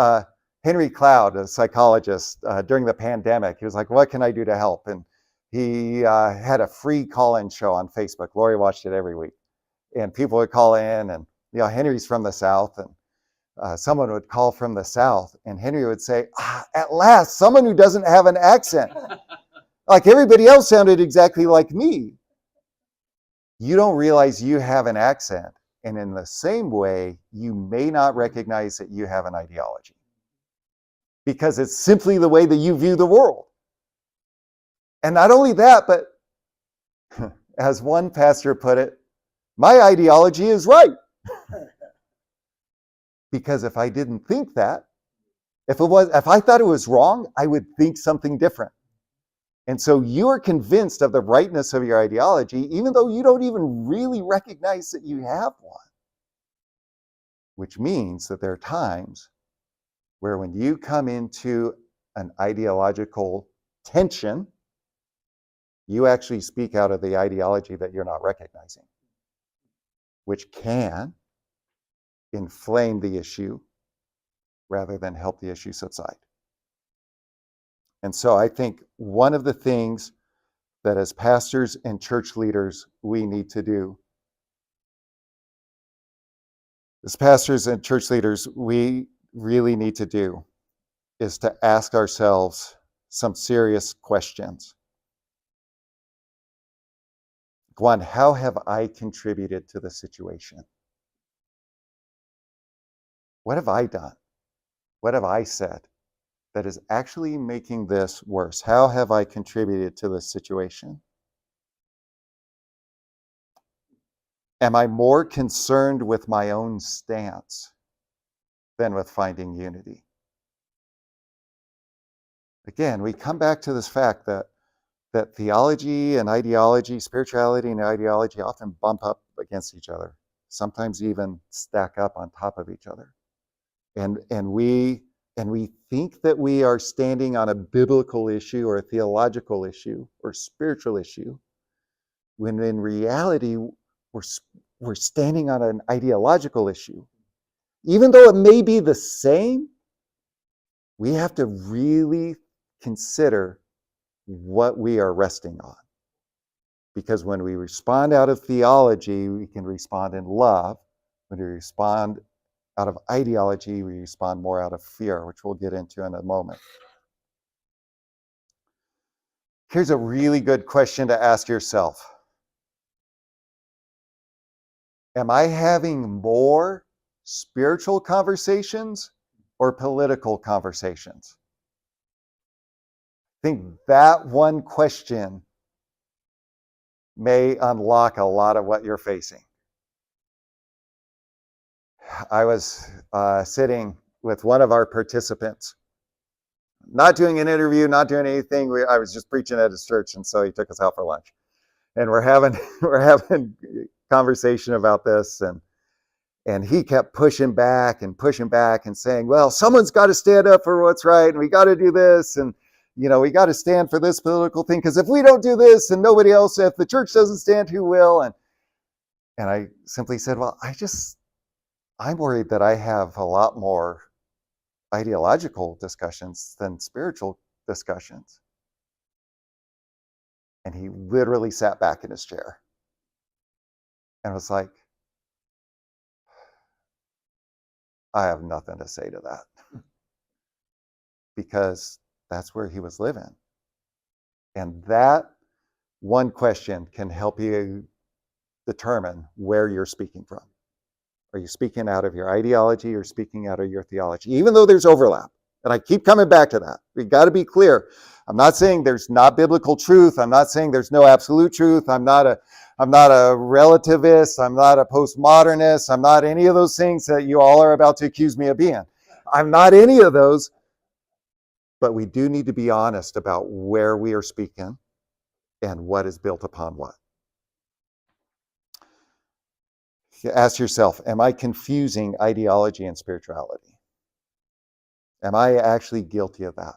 Henry Cloud, a psychologist, during the pandemic, he was like, what can I do to help? And he had a free call-in show on Facebook. Lori watched it every week. And people would call in, and Henry's from the South, and someone would call from the South, and Henry would say, at last, someone who doesn't have an accent. Like everybody else sounded exactly like me. You don't realize you have an accent. And in the same way, you may not recognize that you have an ideology, because it's simply the way that you view the world. And not only that, but as one pastor put it, my ideology is right. Because if I didn't think that, if I thought it was wrong, I would think something different. And so you are convinced of the rightness of your ideology, even though you don't even really recognize that you have one. Which means that there are times where when you come into an ideological tension, you actually speak out of the ideology that you're not recognizing, which can inflame the issue rather than help the issue subside. And so I think one of the things that as pastors and church leaders we need to do, as pastors and church leaders, we really need to do is to ask ourselves some serious questions. One, how have I contributed to the situation? What have I done? What have I said that is actually making this worse? How have I contributed to this situation? Am I more concerned with my own stance than with finding unity? Again, we come back to this fact that theology and ideology, spirituality and ideology often bump up against each other, sometimes even stack up on top of each other. And we think that we are standing on a biblical issue or a theological issue or spiritual issue, when in reality, we're standing on an ideological issue. Even though it may be the same, we have to really consider what we are resting on. Because when we respond out of theology, we can respond in love. When we respond out of ideology, we respond more out of fear, which we'll get into in a moment. Here's a really good question to ask yourself. Am I having more spiritual conversations or political conversations? I think that one question may unlock a lot of what you're facing. I was sitting with one of our participants, not doing an interview, not doing anything. I was just preaching at his church, and so he took us out for lunch. And we're having conversation about this, and he kept pushing back and saying, well, someone's got to stand up for what's right, and we got to do this, and we got to stand for this political thing, because if we don't do this, and nobody else, if the church doesn't stand, who will? And I simply said, well, I'm worried that I have a lot more ideological discussions than spiritual discussions. And he literally sat back in his chair. And I was like, I have nothing to say to that. Because that's where he was living. And that one question can help you determine where you're speaking from. Are you speaking out of your ideology or speaking out of your theology? Even though there's overlap. And I keep coming back to that. We got to be clear. I'm not saying there's not biblical truth. I'm not saying there's no absolute truth. I'm not a relativist. I'm not a postmodernist. I'm not any of those things that you all are about to accuse me of being. I'm not any of those. But we do need to be honest about where we are speaking and what is built upon what. Ask yourself, am I confusing ideology and spirituality? Am I actually guilty of that?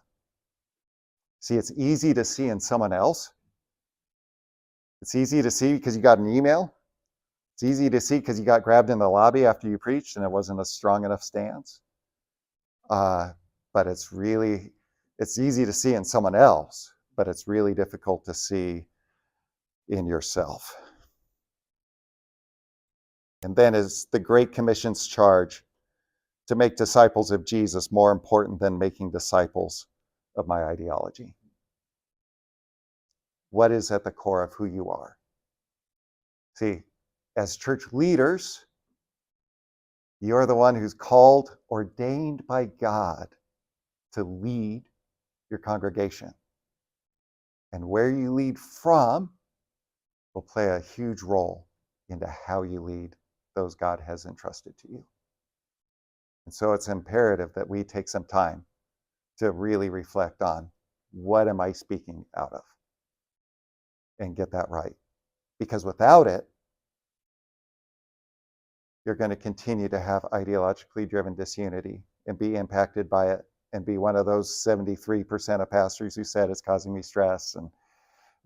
See, it's easy to see in someone else. It's easy to see because you got an email. It's easy to see because you got grabbed in the lobby after you preached and it wasn't a strong enough stance. But it's easy to see in someone else, but it's really difficult to see in yourself. And then is the Great Commission's charge to make disciples of Jesus more important than making disciples of my ideology? What is at the core of who you are? See, as church leaders, you're the one who's called, ordained by God to lead your congregation. And where you lead from will play a huge role into how you lead those God has entrusted to you. And so it's imperative that we take some time to really reflect on what am I speaking out of and get that right. Because without it, you're going to continue to have ideologically driven disunity and be impacted by it and be one of those 73% of pastors who said it's causing me stress, and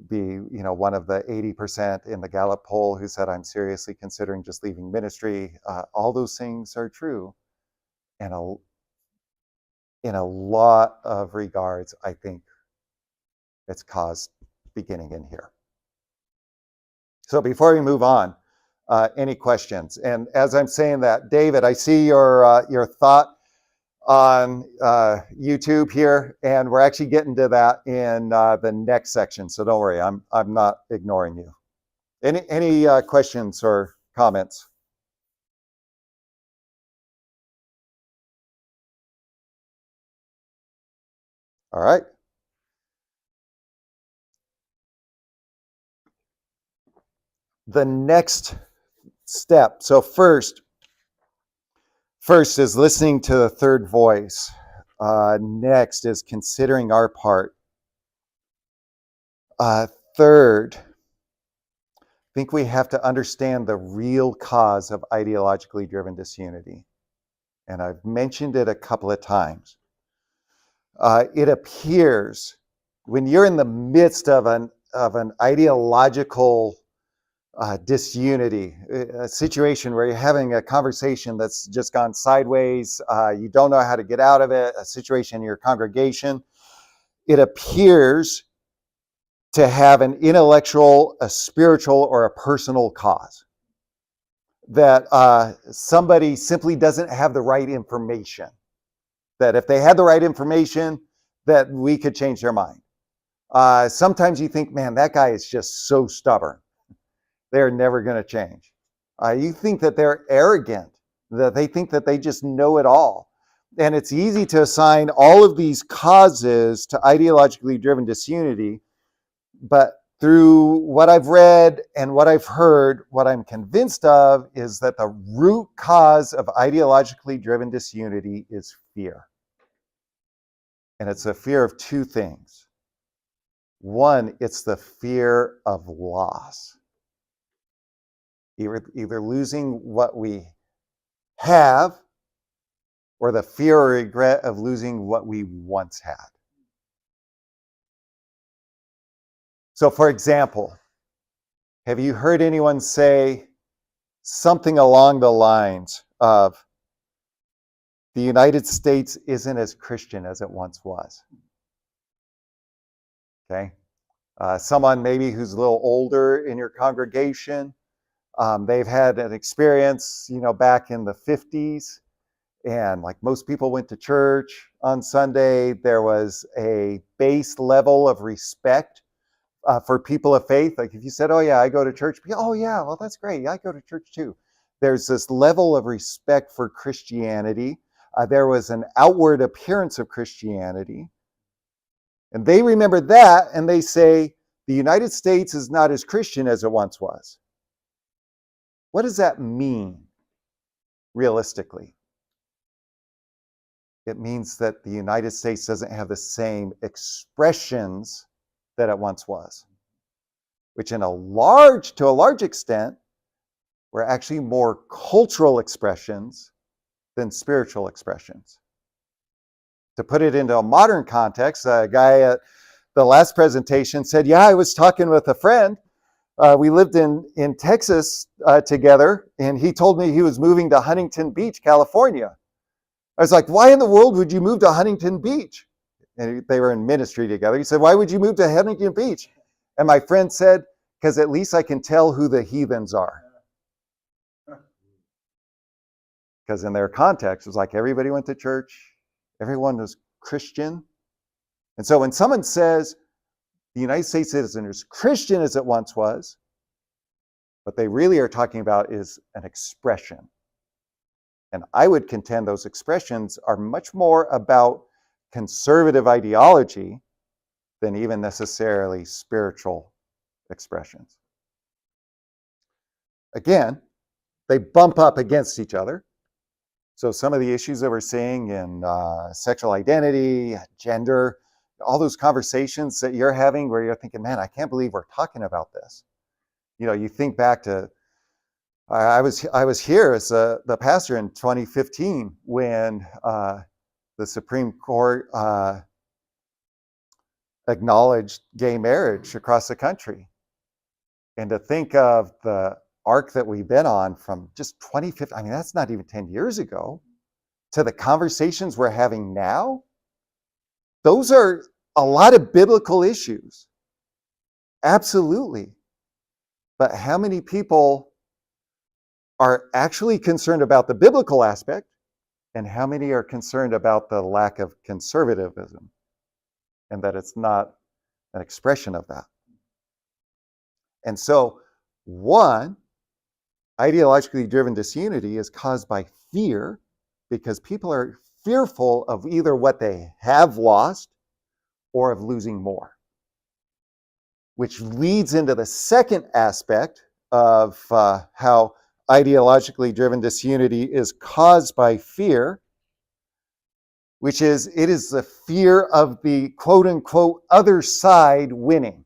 be, one of the 80% in the Gallup poll who said I'm seriously considering just leaving ministry. All those things are true. And in a lot of regards, I think it's caused beginning in here. So before we move on, any questions? And as I'm saying that, David, I see your thought on YouTube here, and we're actually getting to that in the next section. So don't worry, I'm not ignoring you. Any questions or comments? All right. The next step. So first is listening to the third voice. Next is considering our part. Third, I think we have to understand the real cause of ideologically driven disunity. And I've mentioned it a couple of times. It appears when you're in the midst of an ideological disunity, a situation where you're having a conversation that's just gone sideways, you don't know how to get out of it, a situation in your congregation, it appears to have an intellectual, a spiritual, or a personal cause. That somebody simply doesn't have the right information. That if they had the right information, that we could change their mind. Sometimes you think, man, that guy is just so stubborn. They're never going to change. You think that they're arrogant, that they think that they just know it all. And it's easy to assign all of these causes to ideologically driven disunity. But through what I've read and what I've heard, what I'm convinced of is that the root cause of ideologically driven disunity is fear. And it's a fear of two things. One, it's the fear of loss. Either losing what we have, or the fear or regret of losing what we once had. So for example, have you heard anyone say something along the lines of, the United States isn't as Christian as it once was? Okay. Someone maybe who's a little older in your congregation, They've had an experience, back in the 50s, and like most people went to church on Sunday. There was a base level of respect for people of faith. Like if you said, oh yeah, I go to church, oh yeah, well that's great, yeah, I go to church too. There's this level of respect for Christianity. There was an outward appearance of Christianity. And they remember that, and they say, the United States is not as Christian as it once was. What does that mean, realistically? It means that the United States doesn't have the same expressions that it once was, which to a large extent, were actually more cultural expressions than spiritual expressions. To put it into a modern context, a guy at the last presentation said, yeah, I was talking with a friend. We lived in Texas together, and he told me he was moving to Huntington Beach, California. I was like, why in the world would you move to Huntington Beach? And they were in ministry together. He said, why would you move to Huntington Beach? And my friend said, because at least I can tell who the heathens are. Because in their context, it was like everybody went to church, everyone was Christian. And so when someone says the United States isn't as Christian as it once was, what they really are talking about is an expression. And I would contend those expressions are much more about conservative ideology than even necessarily spiritual expressions. Again, they bump up against each other. So some of the issues that we're seeing in sexual identity, gender, all those conversations that you're having where you're thinking, man, I can't believe we're talking about this. You think back to, I was here as the pastor in 2015 when the Supreme Court acknowledged gay marriage across the country. And to think of the arc that we've been on from just 2015, I mean, that's not even 10 years ago, to the conversations we're having now, those are a lot of biblical issues. Absolutely. But how many people are actually concerned about the biblical aspect, and how many are concerned about the lack of conservatism and that it's not an expression of that? And so, one, ideologically driven disunity is caused by fear, because people are fearful of either what they have lost or of losing more. Which leads into the second aspect of how ideologically driven disunity is caused by fear, which is it is the fear of the quote unquote other side winning.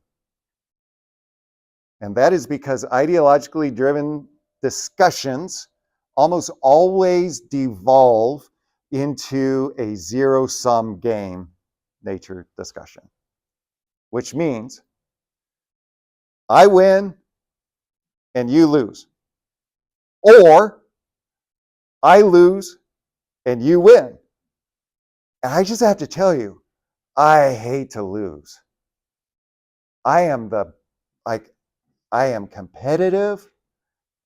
And that is because ideologically driven discussions almost always devolve into a zero-sum game nature discussion, which means I win and you lose, or I lose and you win. And I just have to tell you, I hate to lose. I am competitive.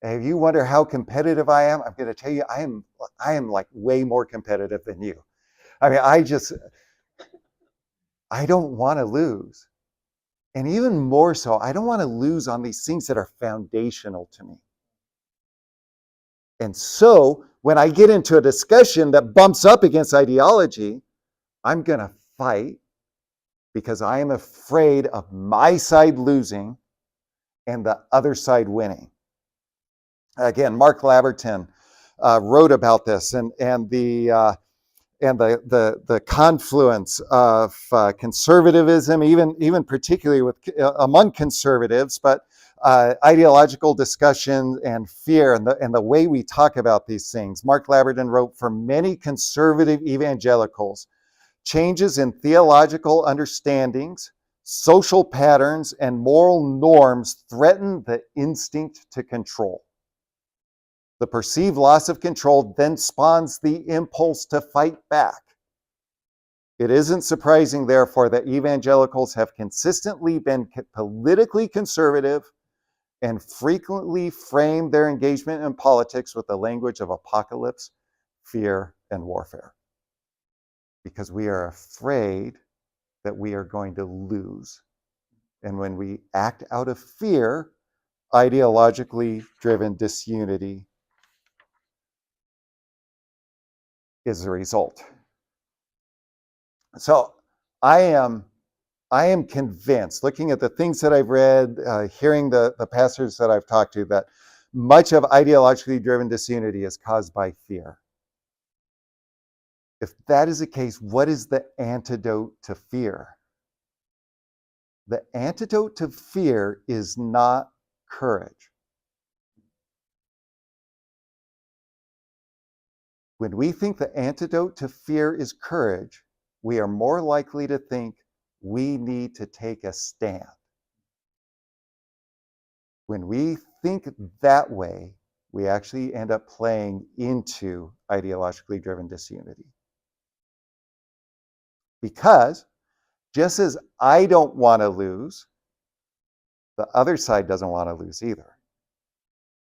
And if you wonder how competitive I am, I'm going to tell you, I am like way more competitive than you. I mean, I don't want to lose. And even more so, I don't want to lose on these things that are foundational to me. And so when I get into a discussion that bumps up against ideology, I'm going to fight because I am afraid of my side losing and the other side winning. Again, Mark Laverton wrote about this and the confluence of conservatism, even particularly among conservatives, but ideological discussion and fear and the way we talk about these things. Mark Laverton wrote, for many conservative evangelicals, changes in theological understandings, social patterns, and moral norms threaten the instinct to control. The perceived loss of control then spawns the impulse to fight back. It isn't surprising, therefore, that evangelicals have consistently been politically conservative and frequently frame their engagement in politics with the language of apocalypse, fear, and warfare. Because we are afraid that we are going to lose. And when we act out of fear, ideologically driven disunity is the result. So I am convinced, looking at the things that I've read, hearing the pastors that I've talked to, that much of ideologically driven disunity is caused by fear. If that is the case, what is the antidote to fear? The antidote to fear is not courage. When we think the antidote to fear is courage, we are more likely to think we need to take a stand. When we think that way, we actually end up playing into ideologically driven disunity. Because just as I don't want to lose, the other side doesn't want to lose either.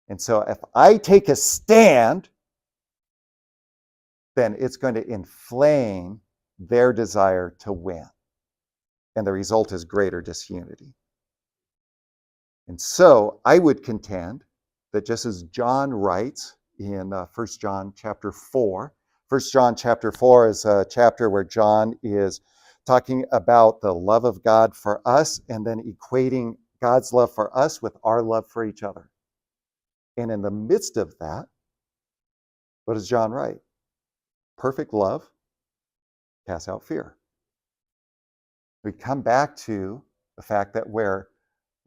And so if I take a stand, then it's going to inflame their desire to win. And the result is greater disunity. And so I would contend that just as John writes in 1 John chapter 4, 1 John chapter 4 is a chapter where John is talking about the love of God for us and then equating God's love for us with our love for each other. And in the midst of that, what does John write? Perfect love casts out fear. We come back to the fact that where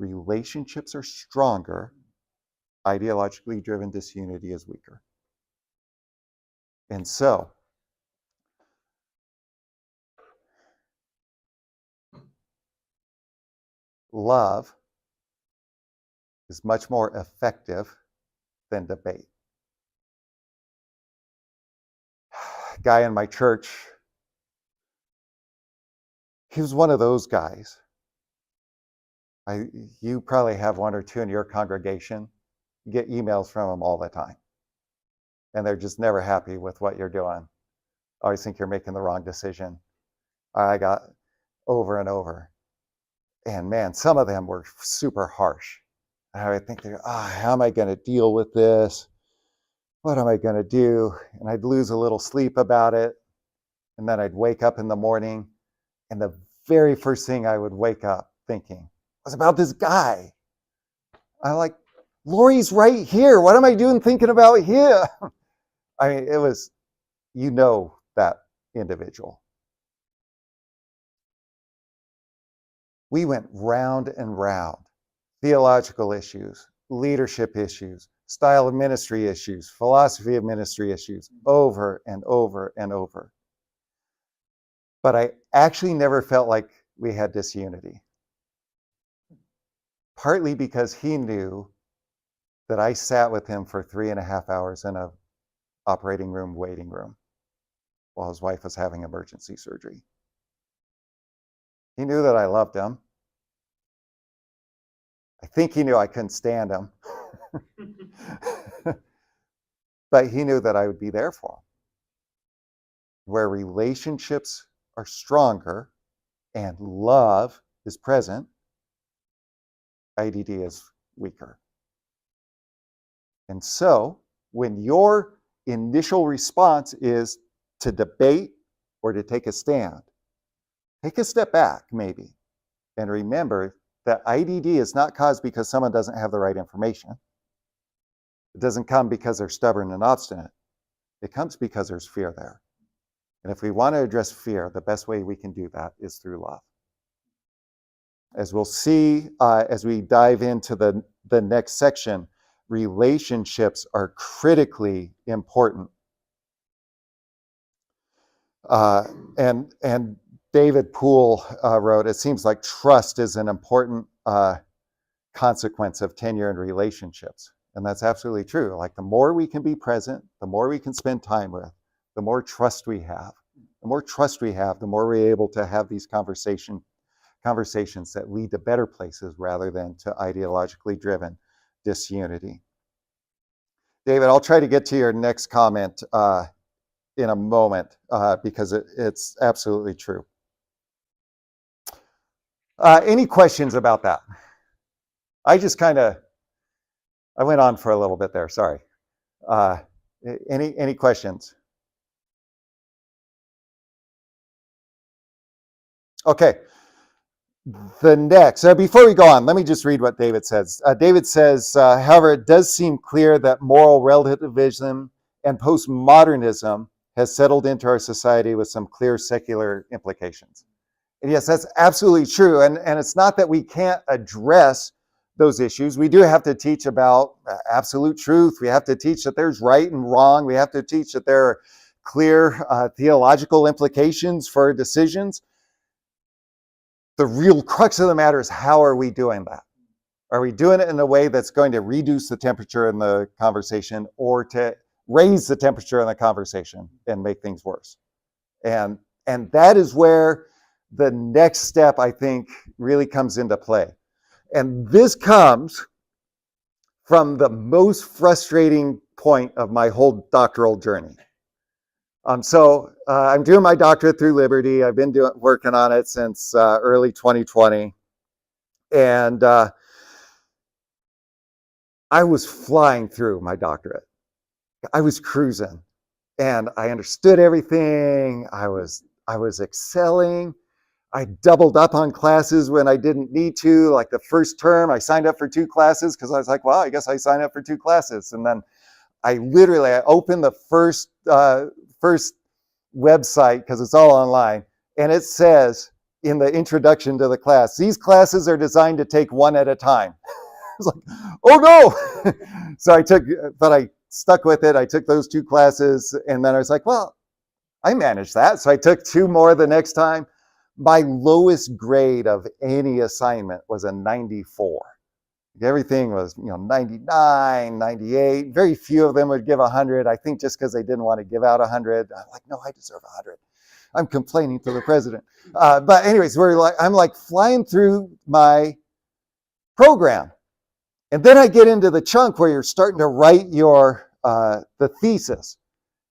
relationships are stronger, ideologically driven disunity is weaker. And so, love is much more effective than debate. A guy in my church, he was one of those guys. You probably have one or two in your congregation. You get emails from them all the time. And they're just never happy with what you're doing. Always think you're making the wrong decision. I got over and over. And man, some of them were super harsh. And I would think, how am I going to deal with this? What am I going to do? And I'd lose a little sleep about it. And then I'd wake up in the morning. And the very first thing I would wake up thinking was about this guy. I'm like, Lori's right here. What am I doing thinking about him? I mean, it was, that individual. We went round and round. Theological issues, leadership issues, style of ministry issues, philosophy of ministry issues, over and over and over. But I actually never felt like we had disunity. Partly because he knew that I sat with him for 3.5 hours in an operating room, waiting room, while his wife was having emergency surgery. He knew that I loved him. I think he knew I couldn't stand him. But he knew that I would be there for him. Where relationships are stronger and love is present, IDD is weaker. And so, when your initial response is to debate or to take a stand, take a step back maybe and remember that IDD is not caused because someone doesn't have the right information. It doesn't come because they're stubborn and obstinate. It comes because there's fear there. And if we want to address fear, the best way we can do that is through love. As we'll see as we dive into the next section, relationships are critically important. And David Poole wrote, it seems like trust is an important consequence of tenure in relationships. And that's absolutely true. Like the more we can be present, the more we can spend time with, the more trust we have. The more trust we have, the more we're able to have these conversations that lead to better places rather than to ideologically driven disunity. David, I'll try to get to your next comment in a moment because it's absolutely true. Any questions about that? I went on for a little bit there, sorry. Any questions? Okay. The next, before we go on, let me just read what David says. David says, however, it does seem clear that moral relativism and postmodernism has settled into our society with some clear secular implications. And yes, that's absolutely true. And it's not that we can't address those issues. We do have to teach about absolute truth. We have to teach that there's right and wrong. We have to teach that there are clear theological implications for decisions. The real crux of the matter is, how are we doing that? Are we doing it in a way that's going to reduce the temperature in the conversation or to raise the temperature in the conversation and make things worse? And that is where the next step, I think, really comes into play. And this comes from the most frustrating point of my whole doctoral journey. So I'm doing my doctorate through Liberty. I've been working on it since early 2020. And I was flying through my doctorate. I was cruising and I understood everything. I was excelling. I doubled up on classes when I didn't need to. Like the first term, I signed up for 2 classes because I was like, well, I guess I signed up for 2 classes. And then I opened the first website, because it's all online, and it says in the introduction to the class, these classes are designed to take 1 at a time. I was like, oh no! So I stuck with it. I took those 2 classes, and then I was like, well, I managed that. So I took 2 more the next time. My lowest grade of any assignment was a 94. Everything was, 99, 98. Very few of them would give 100. I think just because they didn't want to give out 100. I'm like, no, I deserve 100. I'm complaining to the president. But anyways, I'm like flying through my program. And then I get into the chunk where you're starting to write the thesis.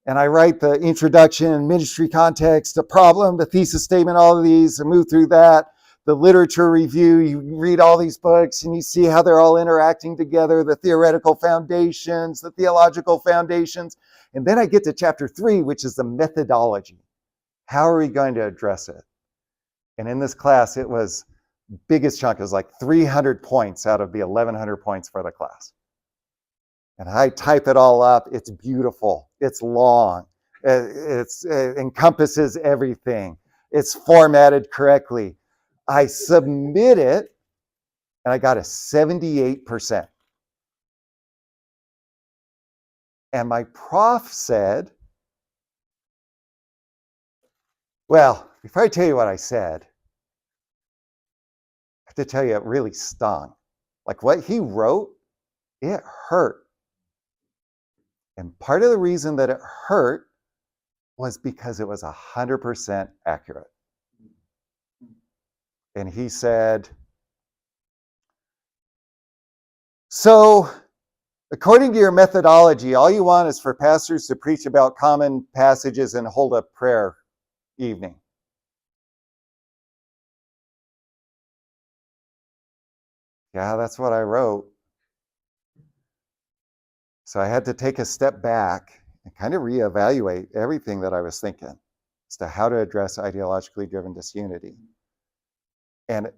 And I write the introduction, ministry context, the problem, the thesis statement, all of these, and move through that. The literature review, you read all these books and you see how they're all interacting together, the theoretical foundations, the theological foundations. And then I get to chapter 3, which is the methodology. How are we going to address it? And in this class, it was biggest chunk. It was like 300 points out of the 1,100 points for the class. And I type it all up. It's beautiful. It's long. It encompasses everything. It's formatted correctly. I submit it, and I got a 78%. And my prof said, well, before I tell you what I said, I have to tell you it really stung. Like what he wrote, it hurt. And part of the reason that it hurt was because it was 100% accurate. And he said, so according to your methodology, all you want is for pastors to preach about common passages and hold a prayer evening. Yeah, that's what I wrote. So I had to take a step back and kind of reevaluate everything that I was thinking as to how to address ideologically driven disunity. And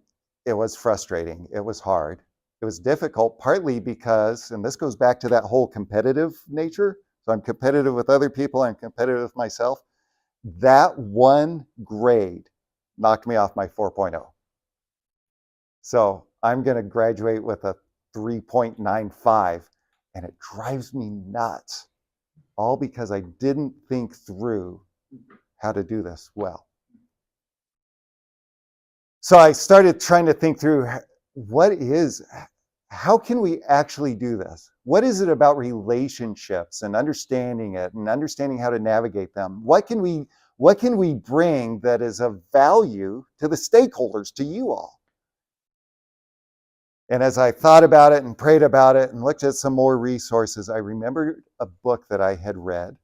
it was frustrating. It was hard. It was difficult, partly because, and this goes back to that whole competitive nature. So I'm competitive with other people. I'm competitive with myself. That one grade knocked me off my 4.0. So I'm going to graduate with a 3.95, and it drives me nuts, all because I didn't think through how to do this well. So I started trying to think through how can we actually do this? What is it about relationships and understanding it and understanding how to navigate them? What can we bring that is of value to the stakeholders, to you all? And as I thought about it and prayed about it and looked at some more resources, I remembered a book that I had read,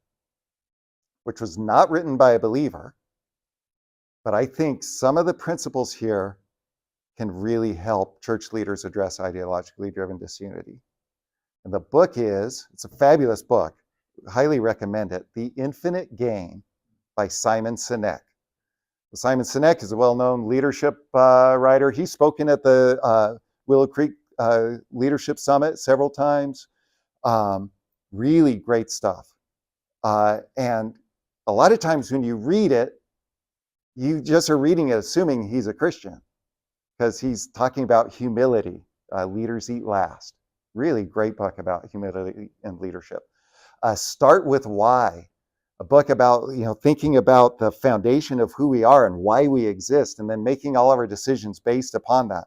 which was not written by a believer, but I think some of the principles here can really help church leaders address ideologically driven disunity. And the book it's a fabulous book, highly recommend it, The Infinite Game by Simon Sinek. Simon Sinek is a well-known leadership writer. He's spoken at the Willow Creek Leadership Summit several times. Really great stuff. And a lot of times when you read it, you just are reading it assuming he's a Christian, because he's talking about humility. Leaders eat last. Really great book about humility and leadership. Start with Why, a book about thinking about the foundation of who we are and why we exist, and then making all of our decisions based upon that.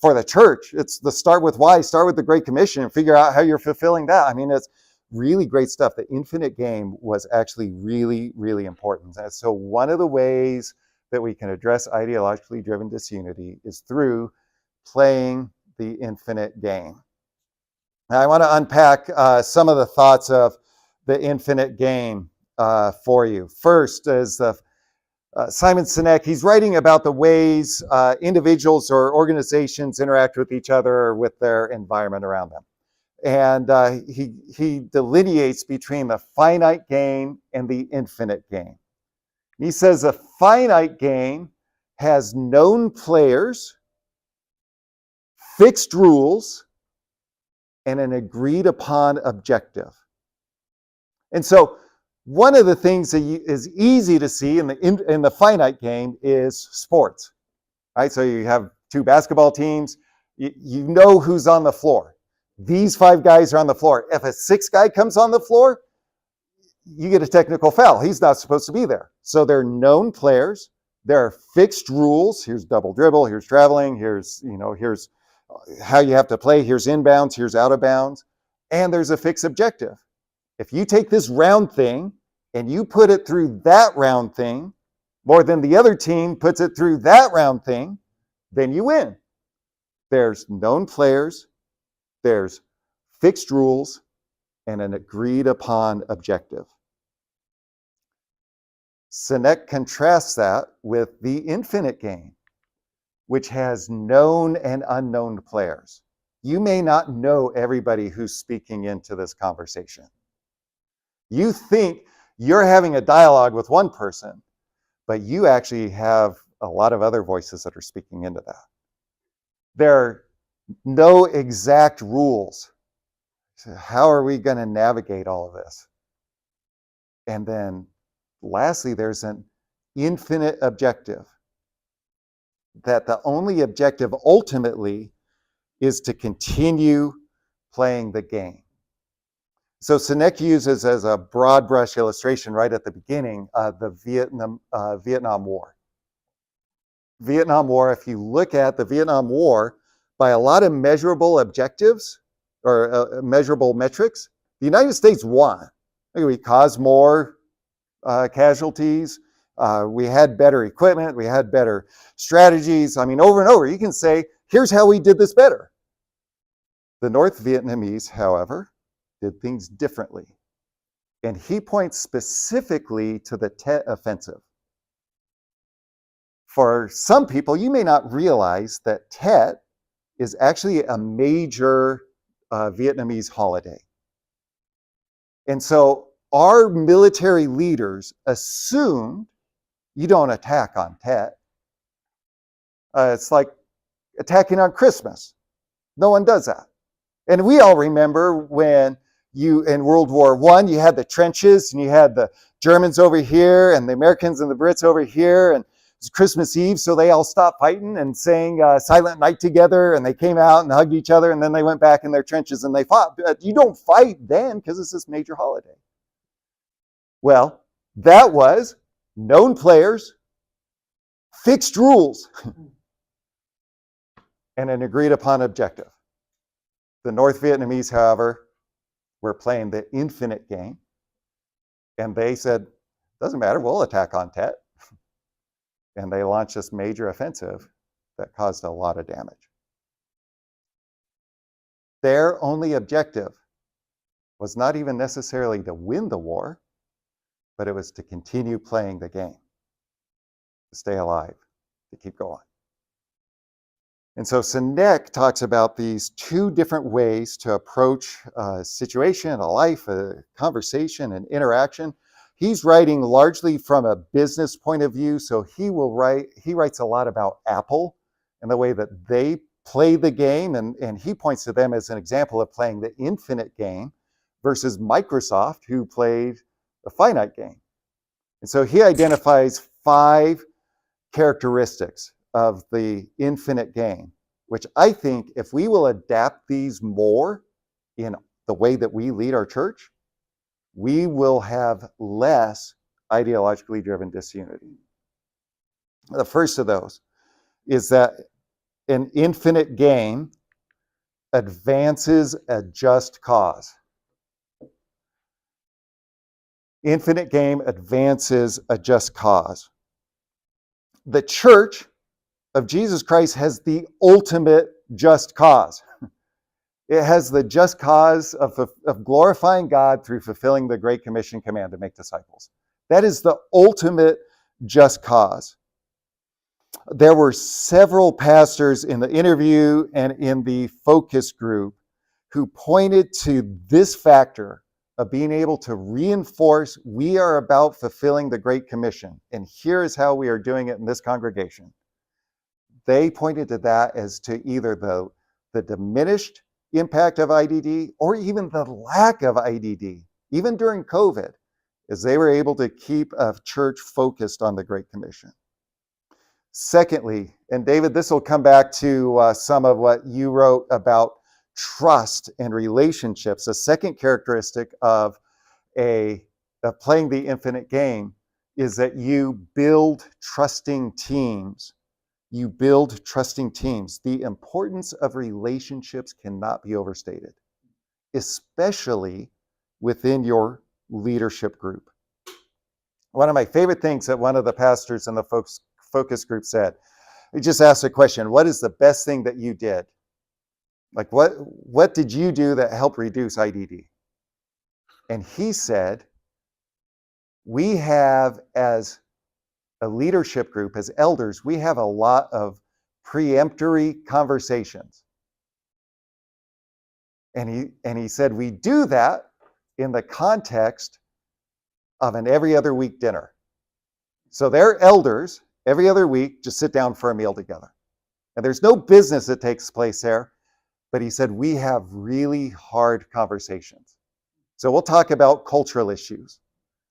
For the church, it's the Start with Why. Start with the Great Commission and figure out how you're fulfilling that. I mean, it's really great stuff. The Infinite Game was actually really, really important. And so one of the ways that we can address ideologically driven disunity is through playing the infinite game. Now, I want to unpack some of the thoughts of the infinite game for you. First is Simon Sinek. He's writing about the ways individuals or organizations interact with each other or with their environment around them. And he delineates between the finite game and the infinite game. He says a finite game has known players, fixed rules, and an agreed upon objective. And so one of the things that is easy to see in the finite game is sports, right? So you have two basketball teams, you know who's on the floor. These 5 guys are on the floor. If a 6th guy comes on the floor, you get a technical foul. He's not supposed to be there. So they're known players. There are fixed rules. Here's double dribble. Here's traveling. Here's how you have to play. Here's inbounds. Here's out of bounds. And there's a fixed objective. If you take this round thing and you put it through that round thing more than the other team puts it through that round thing, then you win. There's known players. There's fixed rules and an agreed upon objective. Sinek contrasts that with the infinite game, which has known and unknown players. You may not know everybody who's speaking into this conversation. You think you're having a dialogue with one person, but you actually have a lot of other voices that are speaking into that. There are no exact rules. So how are we going to navigate all of this? And then lastly, there's an infinite objective, that the only objective ultimately is to continue playing the game. So Sinek uses as a broad brush illustration right at the beginning the Vietnam War. Vietnam War, if you look at the Vietnam War, by a lot of measurable objectives or measurable metrics, the United States won. We caused more casualties. We had better equipment. We had better strategies. I mean, over and over, you can say, here's how we did this better. The North Vietnamese, however, did things differently. And he points specifically to the Tet Offensive. For some people, you may not realize that Tet is actually a major Vietnamese holiday. And so our military leaders assumed you don't attack on Tet. It's like attacking on Christmas. No one does that. And we all remember when in World War I, you had the trenches and you had the Germans over here and the Americans and the Brits over here, and it was Christmas Eve, so they all stopped fighting and sang Silent Night together, and they came out and hugged each other, and then they went back in their trenches and they fought. But you don't fight then because it's this major holiday. Well, that was known players, fixed rules, and an agreed upon objective. The North Vietnamese, however, were playing the infinite game, and they said, doesn't matter, we'll attack on Tet. And they launched this major offensive that caused a lot of damage. Their only objective was not even necessarily to win the war, but it was to continue playing the game, to stay alive, to keep going. And so Sinek talks about these two different ways to approach a situation, a life, a conversation, an interaction. He's writing largely from a business point of view, so he writes a lot about Apple and the way that they play the game, and he points to them as an example of playing the infinite game versus Microsoft, who played the finite game. And so he identifies 5 characteristics of the infinite game, which I think if we will adapt these more in the way that we lead our church, we will have less ideologically driven disunity. The first of those is that an infinite game advances a just cause. Infinite game advances a just cause. The church of Jesus Christ has the ultimate just cause. It has the just cause of glorifying God through fulfilling the Great Commission command to make disciples. That is the ultimate just cause. There were several pastors in the interview and in the focus group who pointed to this factor of being able to reinforce we are about fulfilling the Great Commission, and here is how we are doing it in this congregation. They pointed to that as to either the diminished impact of IDD or even the lack of IDD, even during COVID, as they were able to keep a church focused on the Great Commission. Secondly, and David, this will come back to some of what you wrote about trust and relationships. The second characteristic of playing the infinite game is that you build trusting teams. You build trusting teams. The importance of relationships cannot be overstated, especially within your leadership group. One of my favorite things that one of the pastors in the focus group said, he just asked a question, what is the best thing that you did? Like, what did you do that helped reduce IDD? And he said, we have, as a leadership group, as elders, we have a lot of preemptory conversations. And he said, we do that in the context of an every other week dinner. So their elders, every other week, just sit down for a meal together. And there's no business that takes place there. But he said, we have really hard conversations. So we'll talk about cultural issues.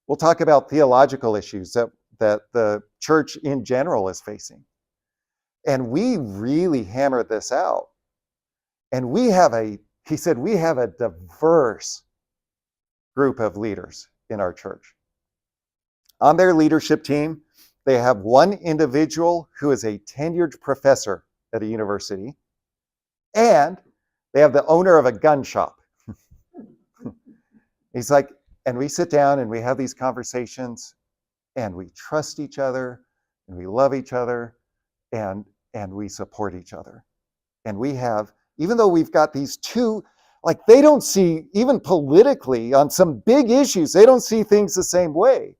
We'll talk about theological issues that the church in general is facing. And we really hammer this out. And he said, we have a diverse group of leaders in our church. On their leadership team, they have one individual who is a tenured professor at a university, and they have the owner of a gun shop. He's like, and we sit down and we have these conversations and we trust each other and we love each other and we support each other. And we have, even though we've got these two, like they don't see, even politically on some big issues, they don't see things the same way.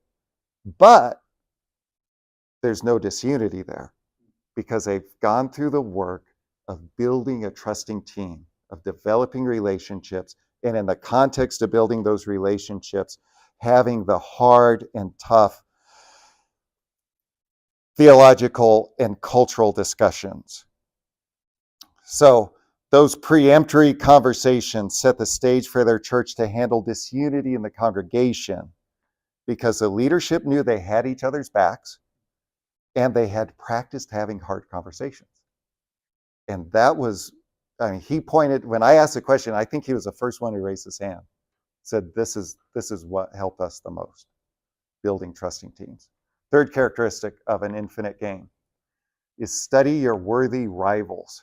But there's no disunity there because they've gone through the work of building a trusting team, of developing relationships, and in the context of building those relationships, having the hard and tough theological and cultural discussions. So those preemptory conversations set the stage for their church to handle disunity in the congregation because the leadership knew they had each other's backs and they had practiced having hard conversations. And that was, he pointed, when I asked the question, I think he was the first one who raised his hand, said, this is what helped us the most, building trusting teams. Third characteristic of an infinite game is study your worthy rivals.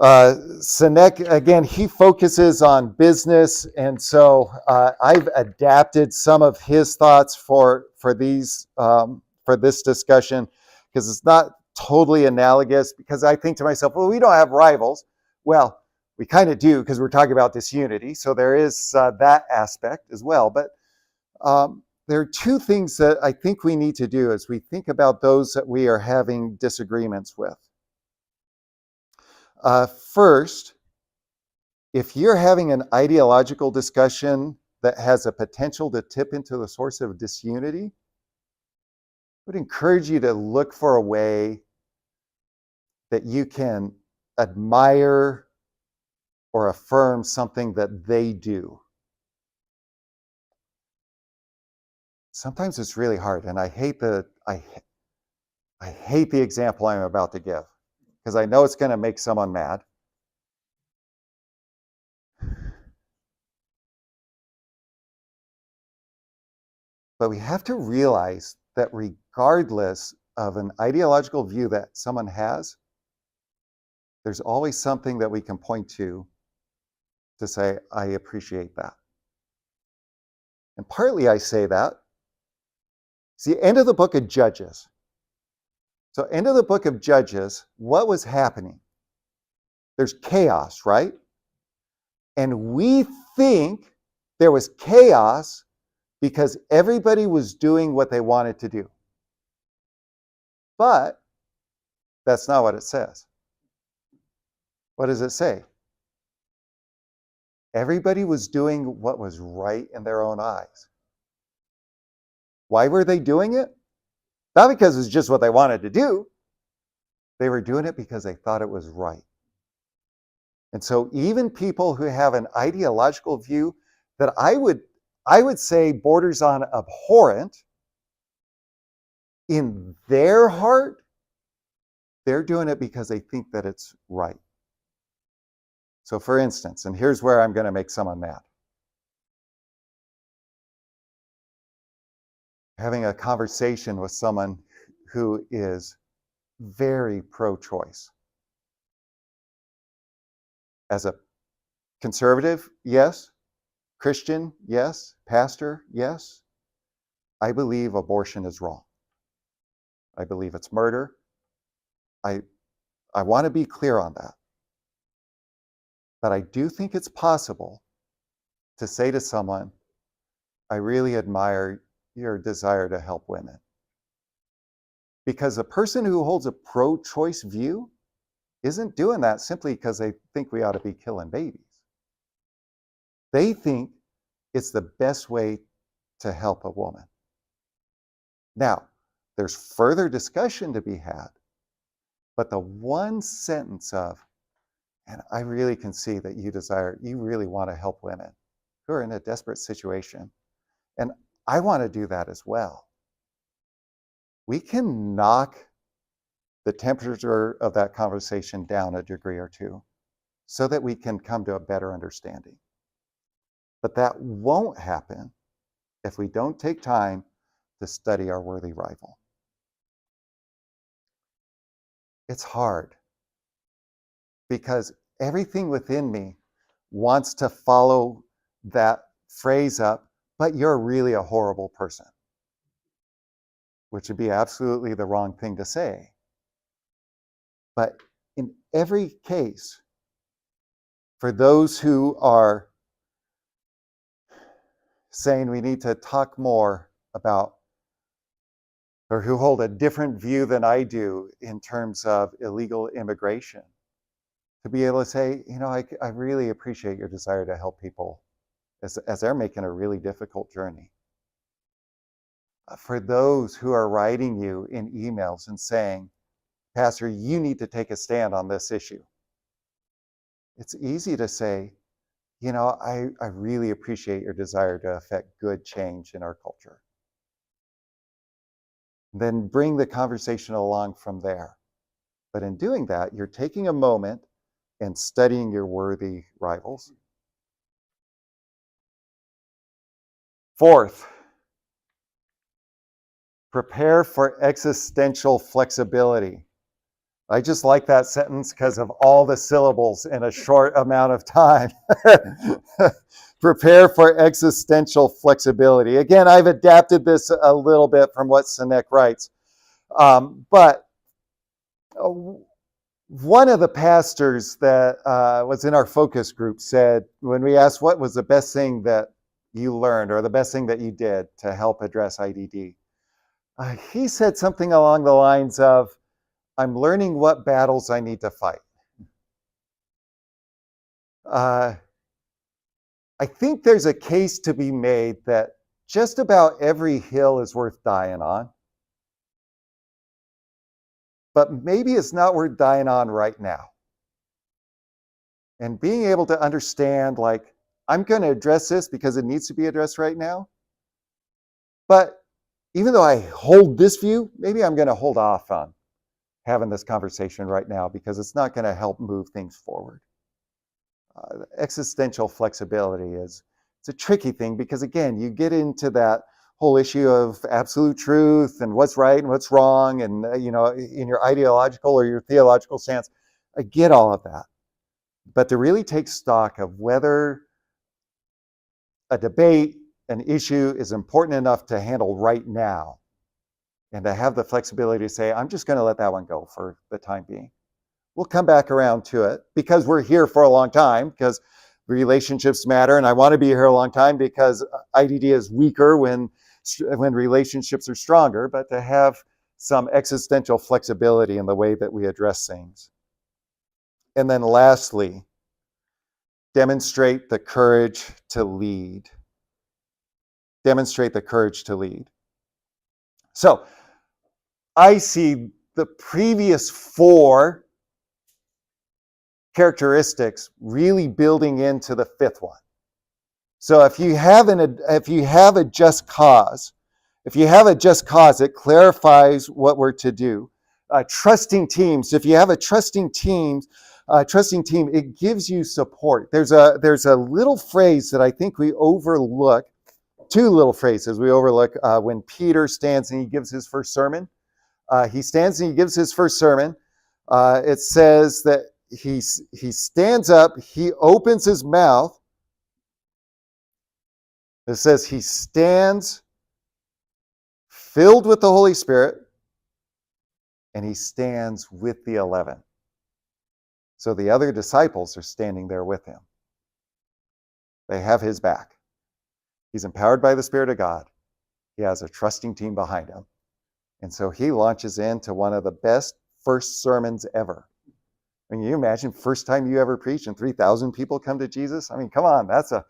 Sinek, again, he focuses on business, and so I've adapted some of his thoughts for this discussion because it's not totally analogous. Because I think to myself, well, we don't have rivals. Well, we kind of do because we're talking about disunity. So there is that aspect as well. But there are two things that I think we need to do as we think about those that we are having disagreements with. First, if you're having an ideological discussion that has a potential to tip into the source of disunity, I would encourage you to look for a way that you can admire or affirm something that they do. Sometimes it's really hard, and I hate the example I'm about to give because I know it's going to make someone mad. But we have to realize that regardless of an ideological view that someone has, there's always something that we can point to say, I appreciate that. And partly I say that. It's the end of the book of Judges. So end of the book of Judges, what was happening? There's chaos, right? And we think there was chaos because everybody was doing what they wanted to do. But that's not what it says. What does it say? Everybody was doing what was right in their own eyes. Why were they doing it? Not because it's just what they wanted to do. They were doing it because they thought it was right. And so even people who have an ideological view that I would say borders on abhorrent, in their heart, they're doing it because they think that it's right. So for instance, and here's where I'm going to make someone mad. Having a conversation with someone who is very pro-choice. As a conservative, yes. Christian, yes. Pastor, yes. I believe abortion is wrong. I believe it's murder. I want to be clear on that. But I do think it's possible to say to someone, I really admire your desire to help women. Because a person who holds a pro-choice view isn't doing that simply because they think we ought to be killing babies. They think it's the best way to help a woman. Now, there's further discussion to be had, but the one sentence of, and I really can see that you really want to help women who are in a desperate situation. And I want to do that as well. We can knock the temperature of that conversation down a degree or two so that we can come to a better understanding. But that won't happen if we don't take time to study our worthy rival. It's hard because everything within me wants to follow that phrase up, but you're really a horrible person, which would be absolutely the wrong thing to say. But in every case, for those who are saying we need to talk more about, or who hold a different view than I do in terms of illegal immigration, to be able to say, I really appreciate your desire to help people as they're making a really difficult journey. For those who are writing you in emails and saying, Pastor, you need to take a stand on this issue. It's easy to say, I really appreciate your desire to affect good change in our culture. Then bring the conversation along from there. But in doing that, you're taking a moment and studying your worthy rivals. Fourth, prepare for existential flexibility. I just like that sentence because of all the syllables in a short amount of time. Prepare for existential flexibility. Again, I've adapted this a little bit from what Sinek writes. But One of the pastors that was in our focus group said, when we asked what was the best thing that you learned or the best thing that you did to help address IDD, he said something along the lines of, I'm learning what battles I need to fight. I think there's a case to be made that just about every hill is worth dying on, but maybe it's not worth dying on right now. And being able to understand, like, I'm going to address this because it needs to be addressed right now. But even though I hold this view, maybe I'm going to hold off on having this conversation right now because it's not going to help move things forward. Existential flexibility it's a tricky thing because, again, you get into that whole issue of absolute truth and what's right and what's wrong, and in your ideological or your theological stance. I get all of that. But to really take stock of whether a debate, an issue is important enough to handle right now, and to have the flexibility to say, I'm just going to let that one go for the time being. We'll come back around to it because we're here for a long time, because relationships matter, and I want to be here a long time because IDD is weaker when relationships are stronger, but to have some existential flexibility in the way that we address things. And then lastly, demonstrate the courage to lead. Demonstrate the courage to lead. So I see the previous 4 characteristics really building into the 5th one. So if you have a just cause, it clarifies what we're to do. Trusting teams. If you have a trusting team, it gives you support. There's a little phrase that I think we overlook. 2 little phrases we overlook when Peter stands and he gives his first sermon. He stands and he gives his first sermon. It says that he stands up, he opens his mouth. It says he stands filled with the Holy Spirit, and he stands with the 11. So the other disciples are standing there with him. They have his back. He's empowered by the Spirit of God. He has a trusting team behind him. And so he launches into one of the best first sermons ever. I mean, you imagine first time you ever preach and 3,000 people come to Jesus? I mean, come on, that's a...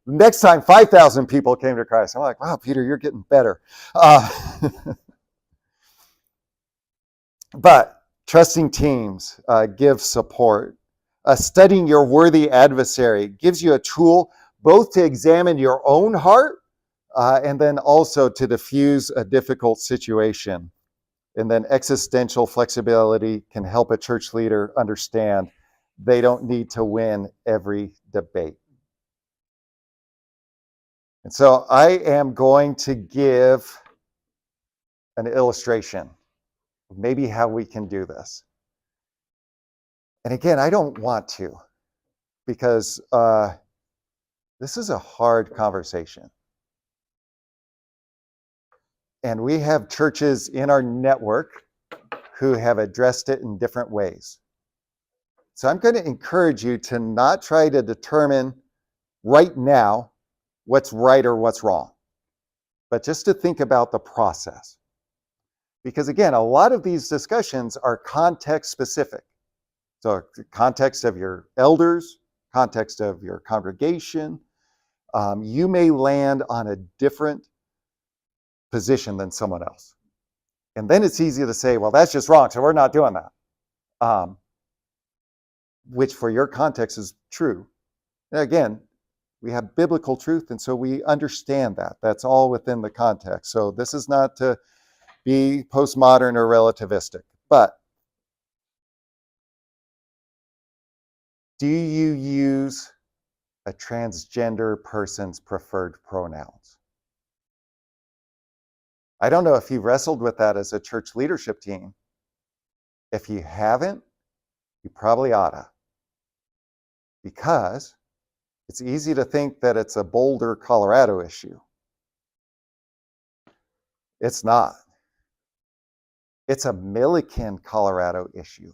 Next time 5,000 people came to Christ. I'm like, wow, Peter, you're getting better. But trusting teams give support. Studying your worthy adversary gives you a tool both to examine your own heart and then also to diffuse a difficult situation. And then existential flexibility can help a church leader understand they don't need to win every debate. And so I am going to give an illustration of maybe how we can do this. And again, I don't want to, because this is a hard conversation. And we have churches in our network who have addressed it in different ways. So I'm going to encourage you to not try to determine right now what's right or what's wrong, but just to think about the process. Because again, a lot of these discussions are context specific. So context of your elders, context of your congregation, you may land on a different position than someone else. And then it's easy to say, well, that's just wrong, so we're not doing that. Which for your context is true. And again, we have biblical truth, and so we understand that. That's all within the context. So this is not to be postmodern or relativistic. But do you use a transgender person's preferred pronouns? I don't know if you've wrestled with that as a church leadership team. If you haven't, you probably oughta. Because it's easy to think that it's a Boulder, Colorado issue. It's not. It's a Milliken, Colorado issue.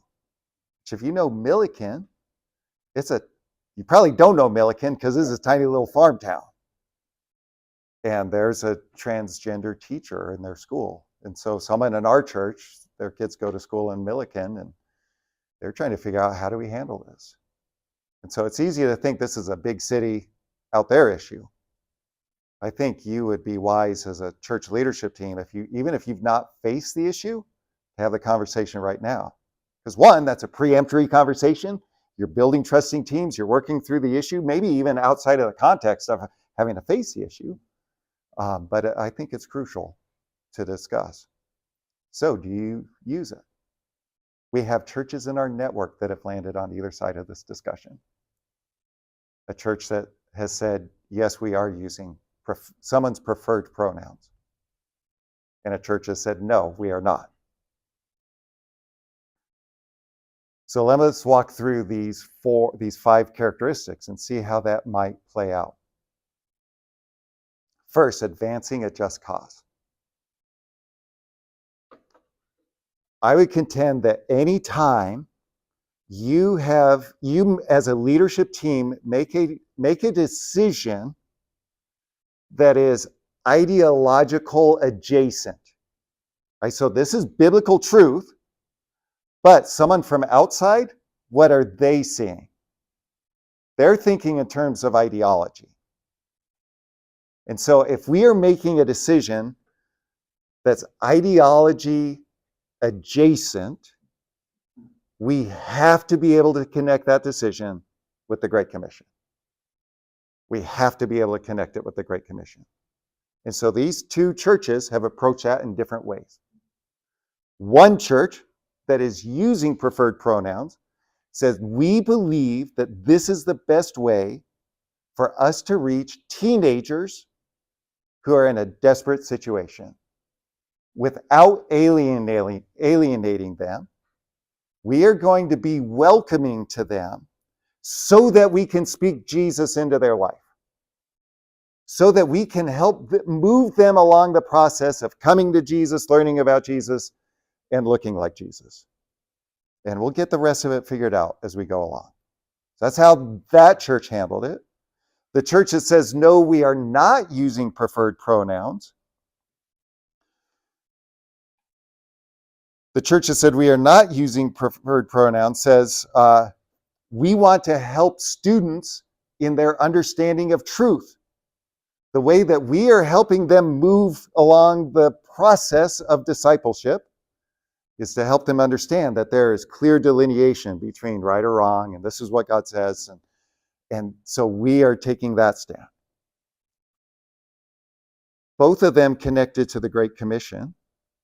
Which if you know Milliken, you probably don't know Milliken because this is a tiny little farm town. And there's a transgender teacher in their school. And so someone in our church, their kids go to school in Milliken, and they're trying to figure out, how do we handle this? And so it's easy to think this is a big city out there issue. I think you would be wise as a church leadership team, even if you've not faced the issue, to have the conversation right now. Because one, that's a preemptory conversation. You're building trusting teams. You're working through the issue, maybe even outside of the context of having to face the issue. But I think it's crucial to discuss. So do you use it? We have churches in our network that have landed on either side of this discussion. A church that has said, yes, we are using someone's preferred pronouns. And a church has said, no, we are not. So let us walk through these 5 characteristics and see how that might play out. First, advancing a just cause. I would contend that any time you as a leadership team make a decision that is ideological adjacent, right? So this is biblical truth, but someone from outside, what are they seeing? They're thinking in terms of ideology. And so if we are making a decision that's ideology adjacent, we have to be able to connect that decision with the Great Commission. We have to be able to connect it with the Great Commission. And so these 2 churches have approached that in different ways. One church that is using preferred pronouns says, we believe that this is the best way for us to reach teenagers who are in a desperate situation. Without alienating them, we are going to be welcoming to them so that we can speak Jesus into their life, so that we can help move them along the process of coming to Jesus, learning about Jesus, and looking like Jesus. And we'll get the rest of it figured out as we go along. So that's how that church handled it. The church that says, no, we are not using preferred pronouns. The church that said we are not using preferred pronouns says, we want to help students in their understanding of truth. The way that we are helping them move along the process of discipleship is to help them understand that there is clear delineation between right or wrong, and this is what God says. And so we are taking that stand. Both of them connected to the Great Commission.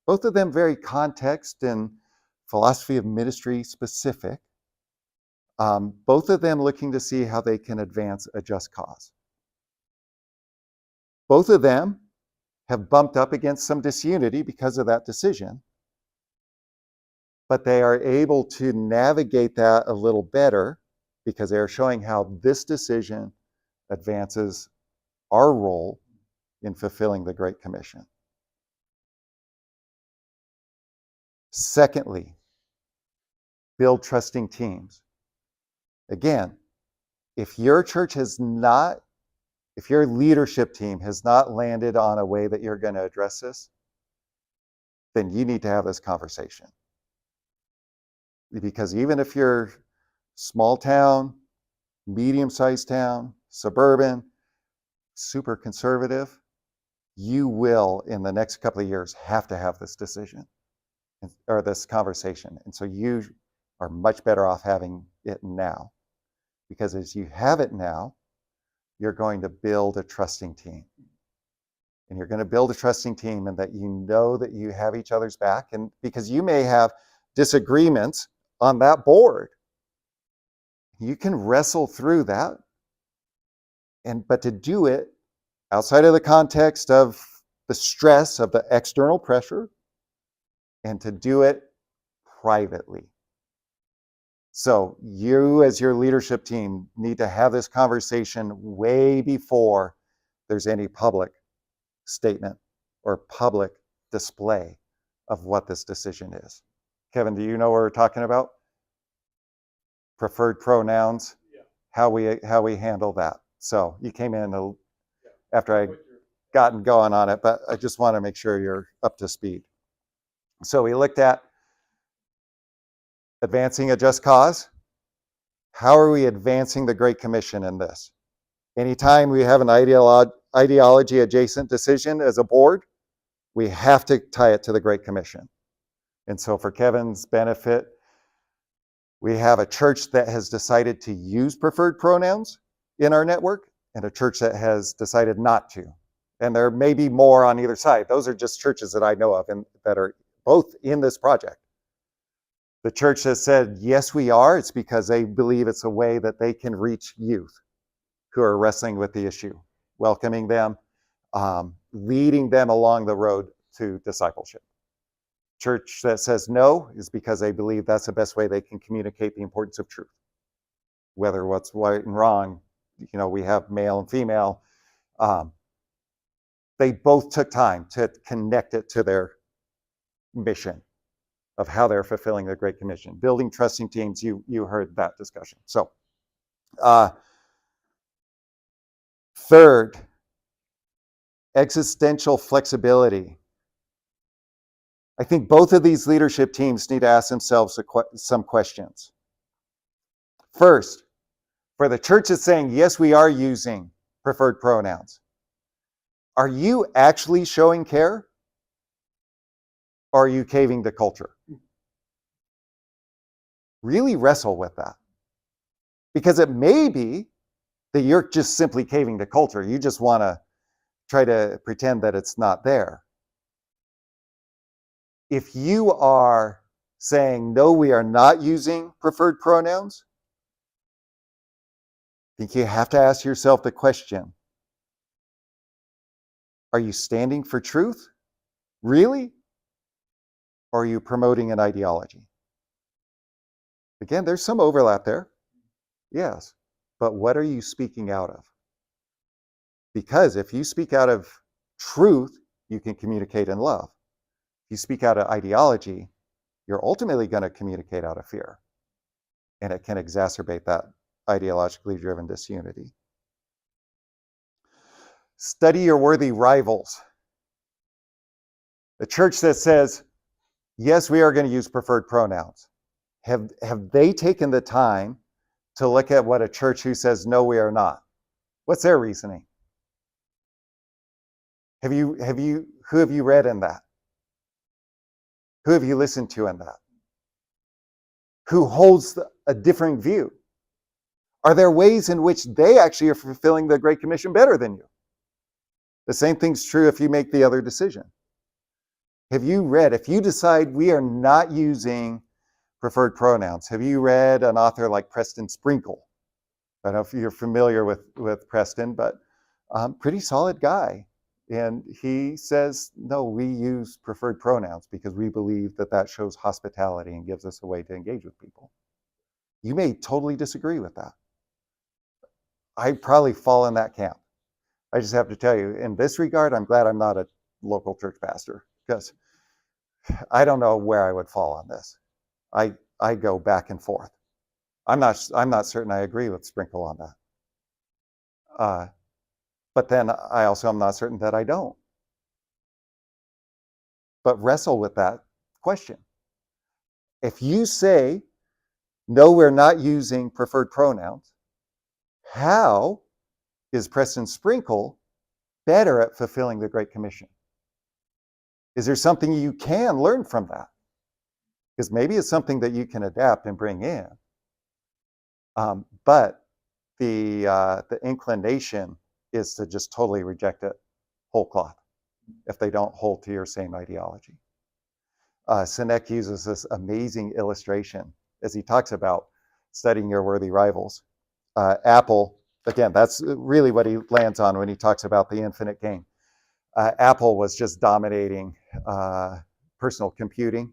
Both of them very context and philosophy of ministry specific. Both of them looking to see how they can advance a just cause. Both of them have bumped up against some disunity because of that decision, but they are able to navigate that a little better because they are showing how this decision advances our role in fulfilling the Great Commission. Secondly, build trusting teams. Again, if your leadership team has not landed on a way that you're going to address this, then you need to have this conversation. Because even if you're small town, medium-sized town, suburban, super conservative, you will, in the next couple of years, have to have this decision or this conversation. And so you are much better off having it now. Because as you have it now, you're going to build a trusting team. And you're going to build a trusting team, and that you know that you have each other's back. And because you may have disagreements on that board, you can wrestle through that. But to do it outside of the context of the stress of the external pressure, and to do it privately. So you as your leadership team need to have this conversation way before there's any public statement or public display of what this decision is. Kevin, do you know what we're talking about? Preferred pronouns, how we handle that. So you came in after I gotten going on it, but I just want to make sure you're up to speed. So we looked at advancing a just cause. How are we advancing the Great Commission in this? Anytime we have an ideology adjacent decision as a board, we have to tie it to the Great Commission. And so for Kevin's benefit, we have a church that has decided to use preferred pronouns in our network and a church that has decided not to. And there may be more on either side. Those are just churches that I know of and that are both in this project. The church has said, yes, we are. It's because they believe it's a way that they can reach youth who are wrestling with the issue, welcoming them, leading them along the road to discipleship. Church that says no is because they believe that's the best way they can communicate the importance of truth. Whether what's right and wrong, we have male and female. They both took time to connect it to their mission of how they're fulfilling the Great Commission. Building trusting teams, you heard that discussion. So, third, existential flexibility. I think both of these leadership teams need to ask themselves some questions. First, for the church that's saying, yes, we are using preferred pronouns, are you actually showing care? Or are you caving to culture? Really wrestle with that. Because it may be that you're just simply caving to culture. You just want to try to pretend that it's not there. If you are saying, no, we are not using preferred pronouns, I think you have to ask yourself the question, are you standing for truth? Really? Or are you promoting an ideology? Again, there's some overlap there. Yes. But what are you speaking out of? Because if you speak out of truth, you can communicate in love. If you speak out of ideology, you're ultimately going to communicate out of fear. And it can exacerbate that ideologically driven disunity. Study your worthy rivals. The church that says, yes, we are going to use preferred pronouns. Have they taken the time to look at what a church who says, no, we are not? What's their reasoning? Who have you read in that? Who have you listened to in that? Who holds a different view? Are there ways in which they actually are fulfilling the Great Commission better than you? The same thing's true if you make the other decision. Have you read, if you decide we are not using preferred pronouns, have you read an author like Preston Sprinkle? I don't know if you're familiar with Preston, but pretty solid guy. And he says, no, we use preferred pronouns because we believe that shows hospitality and gives us a way to engage with people. You may totally disagree with that. I probably fall in that camp. I just have to tell you, in this regard, I'm glad I'm not a local church pastor because I don't know where I would fall on this. I go back and forth. I'm not certain I agree with Sprinkle on that. But then I also am not certain that I don't. But wrestle with that question. If you say, no, we're not using preferred pronouns, how is Preston Sprinkle better at fulfilling the Great Commission? Is there something you can learn from that? Because maybe it's something that you can adapt and bring in. But the inclination is to just totally reject it whole cloth if they don't hold to your same ideology. Sinek uses this amazing illustration as he talks about studying your worthy rivals. Apple, again, that's really what he lands on when he talks about the infinite game. Apple was just dominating personal computing,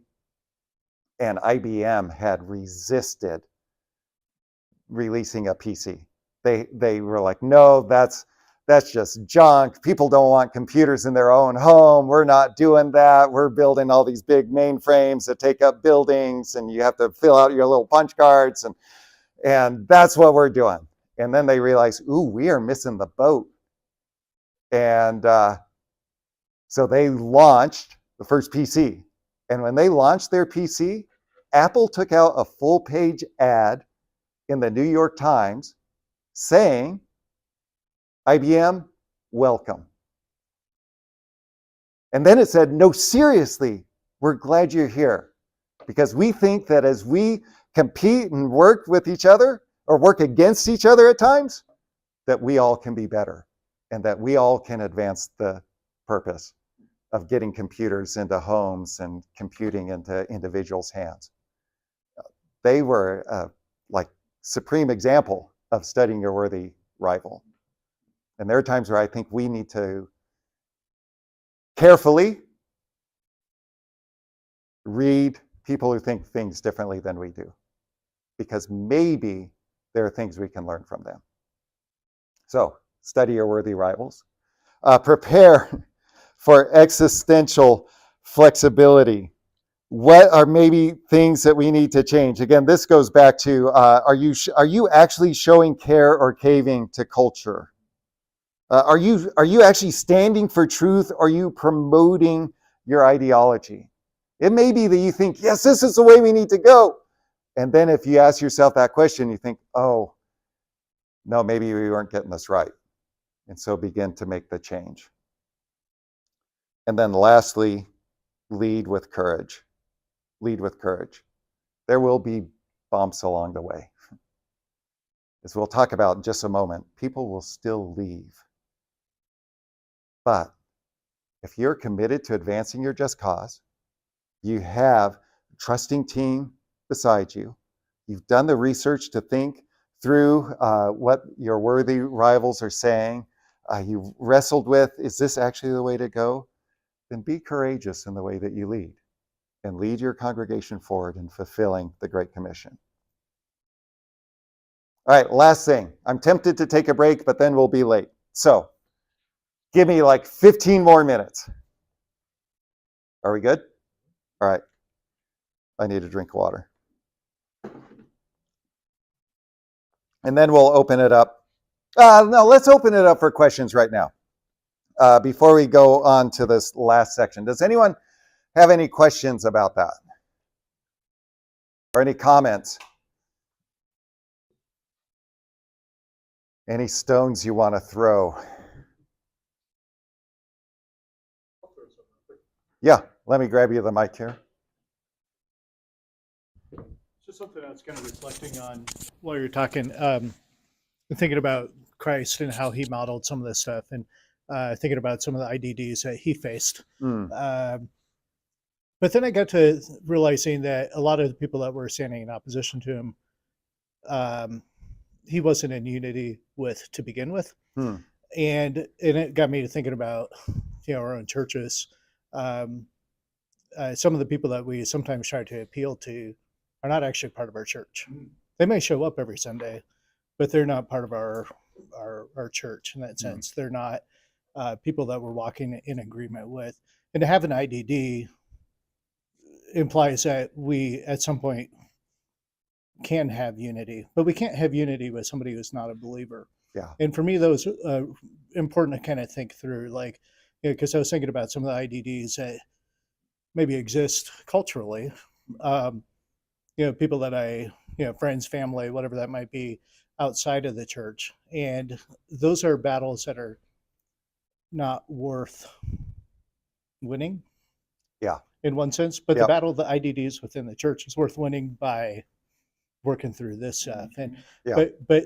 and IBM had resisted releasing a PC. They were like, no, that's That's just junk. People don't want computers in their own home. We're not doing that. We're building all these big mainframes that take up buildings, and you have to fill out your little punch cards, and that's what we're doing. And then they realize, ooh, we are missing the boat. And so they launched the first PC. And when they launched their PC, Apple took out a full-page ad in the New York Times saying, IBM, welcome. And then it said, no, seriously, we're glad you're here, because we think that as we compete and work with each other, or work against each other at times, that we all can be better, and that we all can advance the purpose of getting computers into homes and computing into individuals' hands. They were like supreme example of studying your worthy rival. And there are times where I think we need to carefully read people who think things differently than we do, because maybe there are things we can learn from them. So, study your worthy rivals. Prepare for existential flexibility. What are maybe things that we need to change? Again, this goes back to, are you actually showing care or caving to culture? Are you actually standing for truth? Or are you promoting your ideology? It may be that you think, yes, this is the way we need to go. And then if you ask yourself that question, you think, oh, no, maybe we weren't getting this right. And so begin to make the change. And then lastly, lead with courage. Lead with courage. There will be bumps along the way. As we'll talk about in just a moment, people will still leave. But if you're committed to advancing your just cause, you have a trusting team beside you, you've done the research to think through what your worthy rivals are saying, you've wrestled with, is this actually the way to go? Then be courageous in the way that you lead, and lead your congregation forward in fulfilling the Great Commission. All right, last thing. I'm tempted to take a break, but then we'll be late. So give me like 15 more minutes. Are we good? All right. I need a drink of water. And then we'll open it up. No, let's open it up for questions right now before we go on to this last section. Does anyone have any questions about that? Or any comments? Any stones you want to throw? Yeah, let me grab you the mic here. Just something I was kind of reflecting on while you're talking, thinking about Christ and how he modeled some of this stuff, and thinking about some of the IDDs that he faced. But then I got to realizing that a lot of the people that were standing in opposition to him, he wasn't in unity with to begin with. And it got me to thinking about, our own churches. Some of the people that we sometimes try to appeal to are not actually part of our church. They may show up every Sunday, but they're not part of our church in that sense. They're not people that we're walking in agreement with. And to have an IDD implies that we at some point can have unity, but we can't have unity with somebody who's not a believer. Yeah. And for me, those important to kind of think through, like, because I was thinking about some of the IDDs that maybe exist culturally. People that I, friends, family, whatever that might be, outside of the church. And those are battles that are not worth winning. Yeah. In one sense. But Yep. the battle of the IDDs within the church is worth winning by working through this stuff. And Yeah. but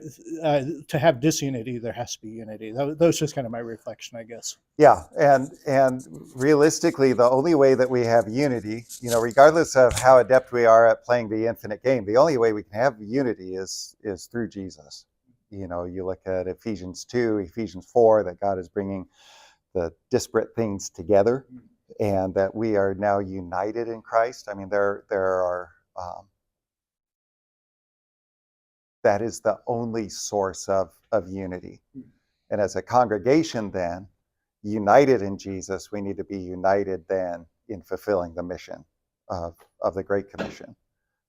to have disunity, there has to be unity. That was just kind of my reflection, I guess. Yeah, and realistically, the only way that we have unity, regardless of how adept we are at playing the infinite game, the only way we can have unity is through Jesus. You look at Ephesians 2, Ephesians 4, that God is bringing the disparate things together, and that we are now united in Christ. I mean, there are. That is the only source of unity. And as a congregation then, united in Jesus, we need to be united then in fulfilling the mission of the Great Commission,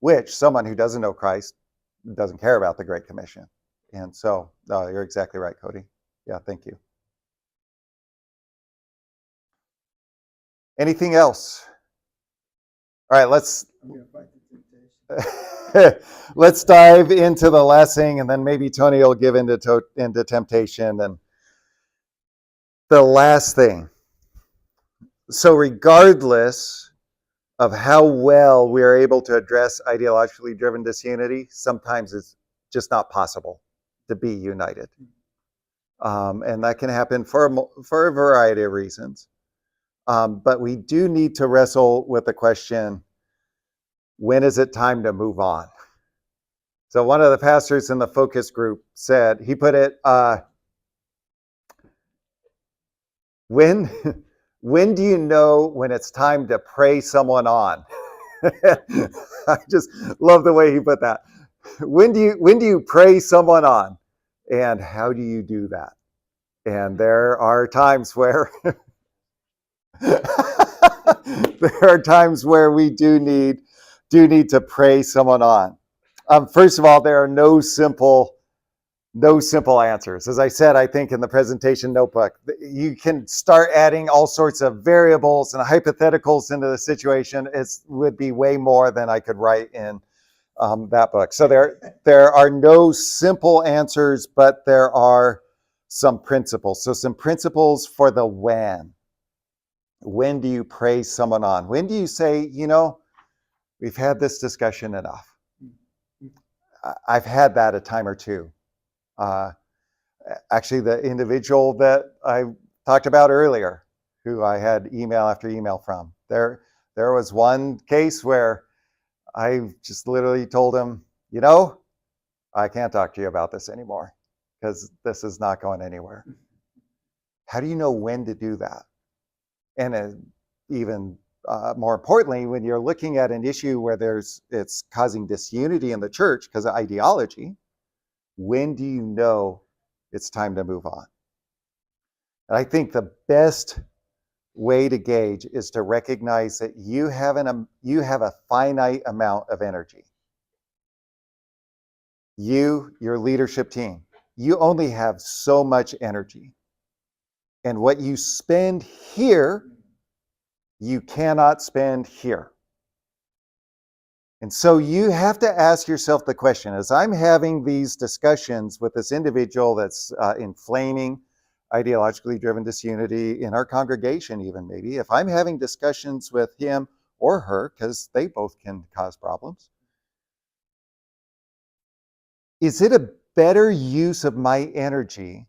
which someone who doesn't know Christ doesn't care about the Great Commission. And so, you're exactly right, Cody. Yeah, thank you. Anything else? All right, let's dive into the last thing, and then maybe Tony will give into temptation. And the last thing. So regardless of how well we are able to address ideologically driven disunity, sometimes it's just not possible to be united. And that can happen for a variety of reasons. But we do need to wrestle with the question, when is it time to move on? So one of the pastors in the focus group said, he put it, when do you know when it's time to pray someone on? I just love the way he put that. When do you pray someone on? And how do you do that? And there are times where we do need to pray someone on. First of all, there are no simple answers. As I said, I think in the presentation notebook, you can start adding all sorts of variables and hypotheticals into the situation. It would be way more than I could write in that book. So there are no simple answers, but there are some principles. So some principles for the when. When do you pray someone on? When do you say, we've had this discussion enough? I've had that a time or two. Actually, the individual that I talked about earlier, who I had email after email from, there was one case where I just literally told him, I can't talk to you about this anymore because this is not going anywhere. How do you know when to do that? And even more importantly, when you're looking at an issue where it's causing disunity in the church because of ideology, when do you know it's time to move on? And I think the best way to gauge is to recognize that you have a finite amount of energy. Your leadership team, you only have so much energy. And what you spend here, you cannot spend here. And so you have to ask yourself the question, as I'm having these discussions with this individual that's inflaming ideologically driven disunity in our congregation, even maybe, if I'm having discussions with him or her, because they both can cause problems, is it a better use of my energy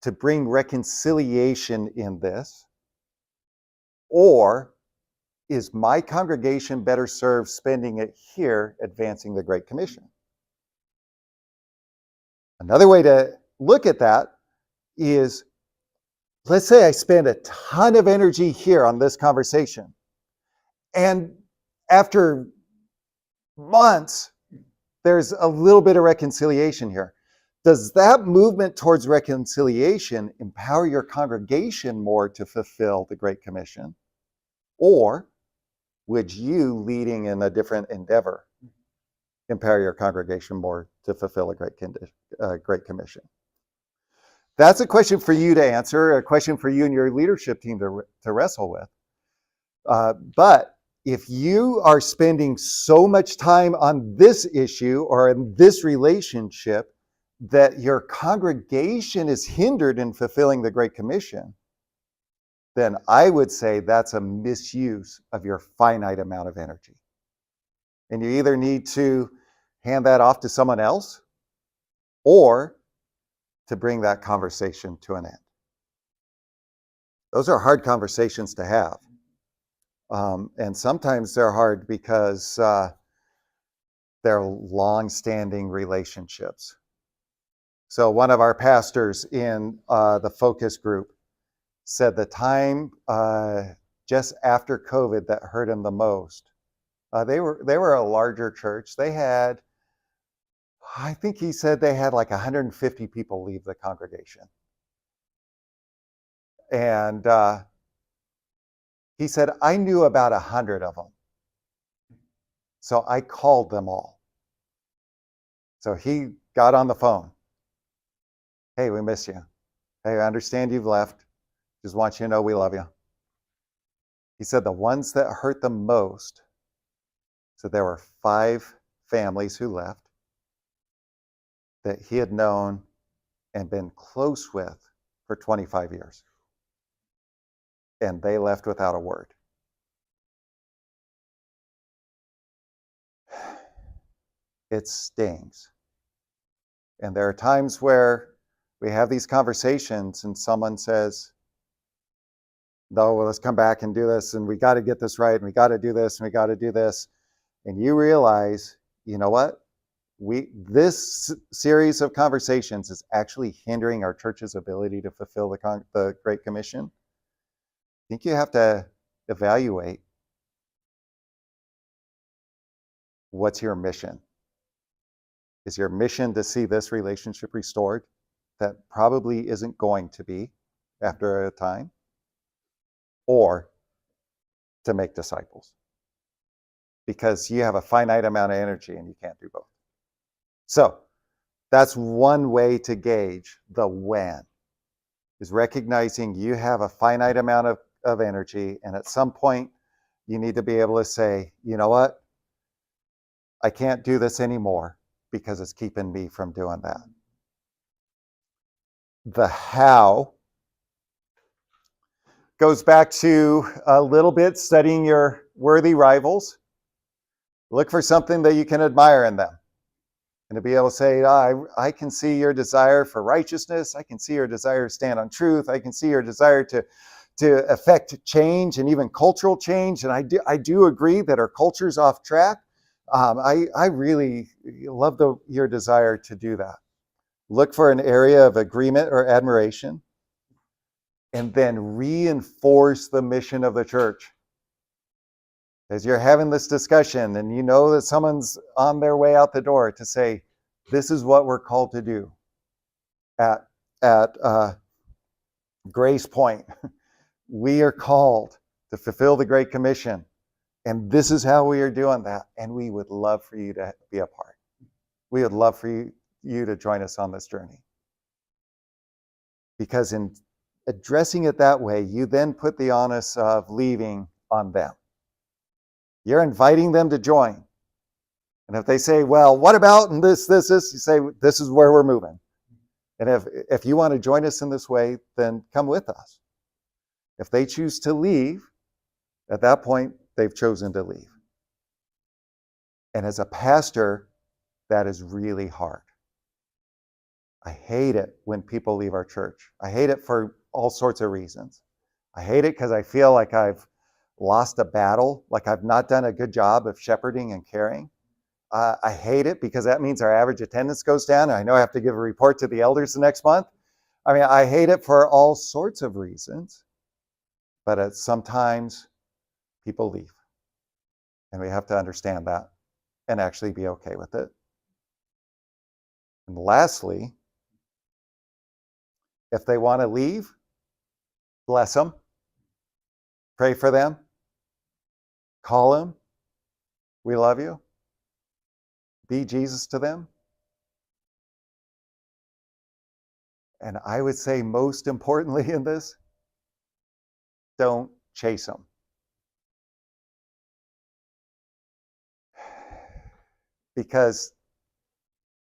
to bring reconciliation in this? Or is my congregation better served spending it here advancing the Great Commission? Another way to look at that is, let's say I spend a ton of energy here on this conversation, and after months, there's a little bit of reconciliation here. Does that movement towards reconciliation empower your congregation more to fulfill the Great Commission? Or would you, leading in a different endeavor, empower your congregation more to fulfill a Great Commission? That's a question for you to answer, a question for you and your leadership team to wrestle with. But if you are spending so much time on this issue or in this relationship that your congregation is hindered in fulfilling the Great Commission, then I would say that's a misuse of your finite amount of energy. And you either need to hand that off to someone else or to bring that conversation to an end. Those are hard conversations to have. And sometimes they're hard because they're long-standing relationships. So one of our pastors in the focus group said the time just after COVID that hurt him the most, they were a larger church. They had I think he said they had like 150 people leave the congregation. And he said, I knew about 100 of them. So I called them all. So he got on the phone. Hey, we miss you. Hey, I understand you've left. Just want you to know we love you. He said the ones that hurt the most, so there were 5 families who left that he had known and been close with for 25 years. And they left without a word. It stings. And there are times where we have these conversations and someone says, no, well, let's come back and do this, and we got to get this right, and we got to do this, and we got to do this. And you realize, you know what? This series of conversations is actually hindering our church's ability to fulfill the Great Commission. I think you have to evaluate, what's your mission? Is your mission to see this relationship restored? That probably isn't going to be after a time. Or to make disciples. Because you have a finite amount of energy and you can't do both. So that's one way to gauge the when, is recognizing you have a finite amount of energy, and at some point you need to be able to say, you know what? I can't do this anymore because it's keeping me from doing that. The how goes back to a little bit studying your worthy rivals. Look for something that you can admire in them. And to be able to say, I can see your desire for righteousness. I can see your desire to stand on truth. I can see your desire to affect change and even cultural change. And I do agree that our culture's off track. I really love your desire to do that. Look for an area of agreement or admiration, and then reinforce the mission of the church. As you're having this discussion and you know that someone's on their way out the door, to say, this is what we're called to do at Grace Point. We are called to fulfill the Great Commission, and this is how we are doing that, and we would love for you to be a part. We would love for you to join us on this journey. Because in addressing it that way, you then put the onus of leaving on them. You're inviting them to join. And if they say, well, what about and this, you say, this is where we're moving. And if you want to join us in this way, then come with us. If they choose to leave, at that point, they've chosen to leave. And as a pastor, that is really hard. I hate it when people leave our church. I hate it for all sorts of reasons. I hate it because I feel like I've lost a battle, like I've not done a good job of shepherding and caring. I hate it because that means our average attendance goes down. I know I have to give a report to the elders the next month. I mean, I hate it for all sorts of reasons, but sometimes people leave. And we have to understand that and actually be okay with it. And lastly, if they want to leave, bless them, pray for them, call them, we love you, be Jesus to them. And I would say most importantly in this, don't chase them. Because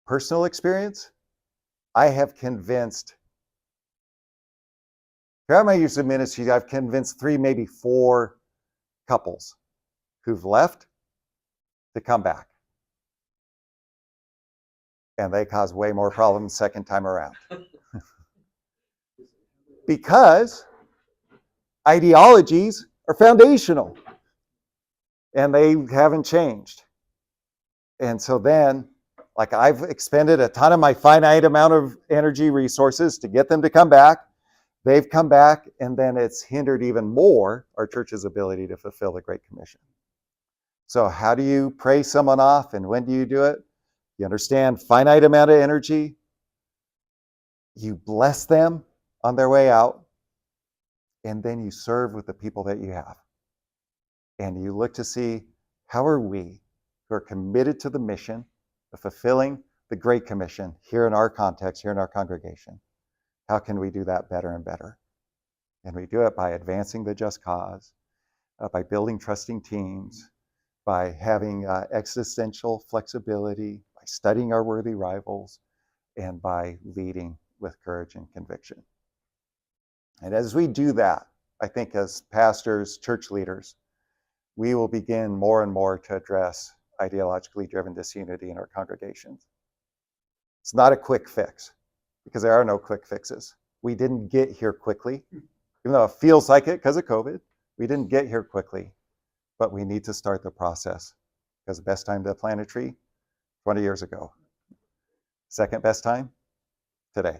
personal experience, I have convinced, throughout my years of ministry, I've convinced 3, maybe 4 couples who've left to come back. And they cause way more problems second time around. Because ideologies are foundational and they haven't changed. And so then, like, I've expended a ton of my finite amount of energy resources to get them to come back. They've come back, and then it's hindered even more our church's ability to fulfill the Great Commission. So how do you pray someone off, and when do you do it? You understand finite amount of energy. You bless them on their way out, and then you serve with the people that you have. And you look to see, how are we, who are committed to the mission of fulfilling the Great Commission here in our context, here in our congregation, how can we do that better and better? And we do it by advancing the just cause, by building trusting teams, by having existential flexibility, by studying our worthy rivals, and by leading with courage and conviction. And as we do that, I think as pastors, church leaders, we will begin more and more to address ideologically driven disunity in our congregations. It's not a quick fix, because there are no quick fixes. We didn't get here quickly, even though it feels like it because of COVID. We didn't get here quickly, but we need to start the process, because the best time to plant a tree, 20 years ago. Second best time, today.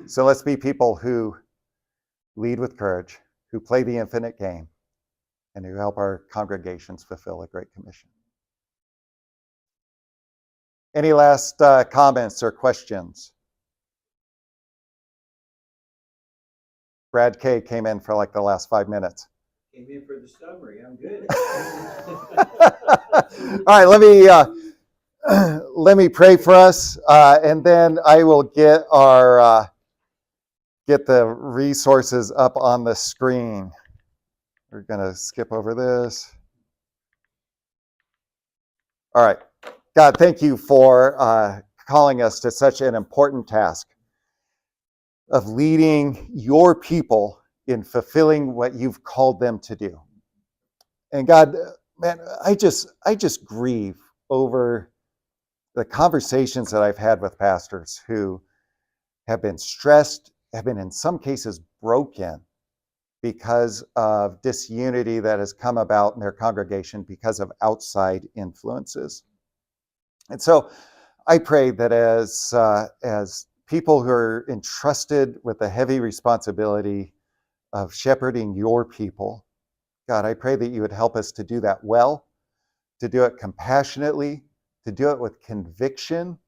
So let's be people who lead with courage, who play the infinite game, and who help our congregations fulfill a great commission. Any last comments or questions? Brad K came in for like the last 5 minutes. Came in for the summary. I'm good. All right, let me pray for us, and then I will get the resources up on the screen. We're going to skip over this. All right. God, thank you for calling us to such an important task of leading your people in fulfilling what you've called them to do. And God, man, I just grieve over the conversations that I've had with pastors who have been stressed, have been in some cases broken because of disunity that has come about in their congregation because of outside influences. And so I pray that as people who are entrusted with the heavy responsibility of shepherding your people, God, I pray that you would help us to do that well, to do it compassionately, to do it with conviction,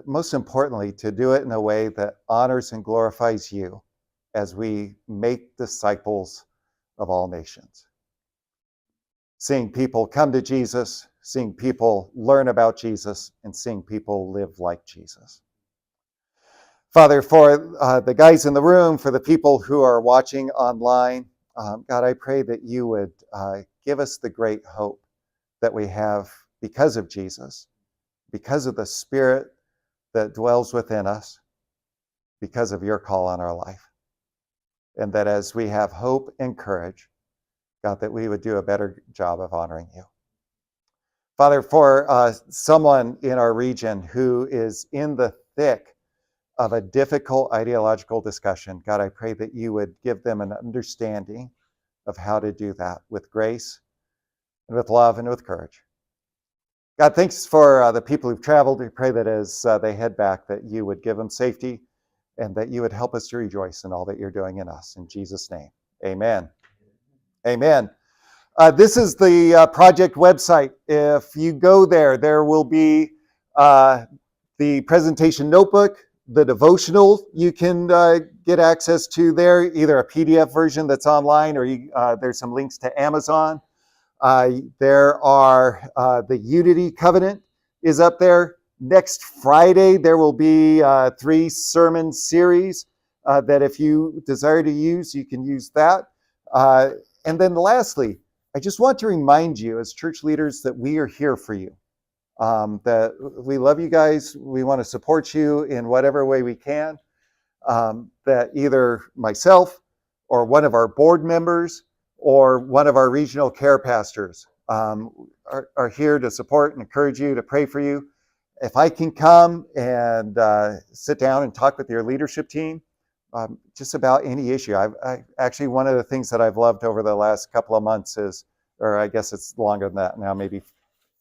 most importantly, to do it in a way that honors and glorifies you as we make disciples of all nations. Seeing people come to Jesus, seeing people learn about Jesus, and seeing people live like Jesus. Father, for the guys in the room, for the people who are watching online, God, I pray that you would give us the great hope that we have because of Jesus, because of the Spirit that dwells within us, because of your call on our life. And that as we have hope and courage, God, that we would do a better job of honoring you. Father, for someone in our region who is in the thick of a difficult ideological discussion, God, I pray that you would give them an understanding of how to do that with grace and with love and with courage. God, thanks for the people who've traveled. We pray that as they head back, that you would give them safety and that you would help us to rejoice in all that you're doing in us. In Jesus' name, amen. Amen. This is the project website. If you go there, there will be the presentation notebook, the devotional you can get access to there, either a PDF version that's online or there's some links to Amazon. There are the Unity Covenant is up there. Next Friday, there will be 3 sermon series that if you desire to use, you can use that. And then lastly, I just want to remind you as church leaders that we are here for you, that we love you guys. We want to support you in whatever way we can, that either myself or one of our board members or one of our regional care pastors are here to support and encourage you, to pray for you. If I can come and sit down and talk with your leadership team, just about any issue. I actually, one of the things that I've loved over the last couple of months is, or I guess it's longer than that now, maybe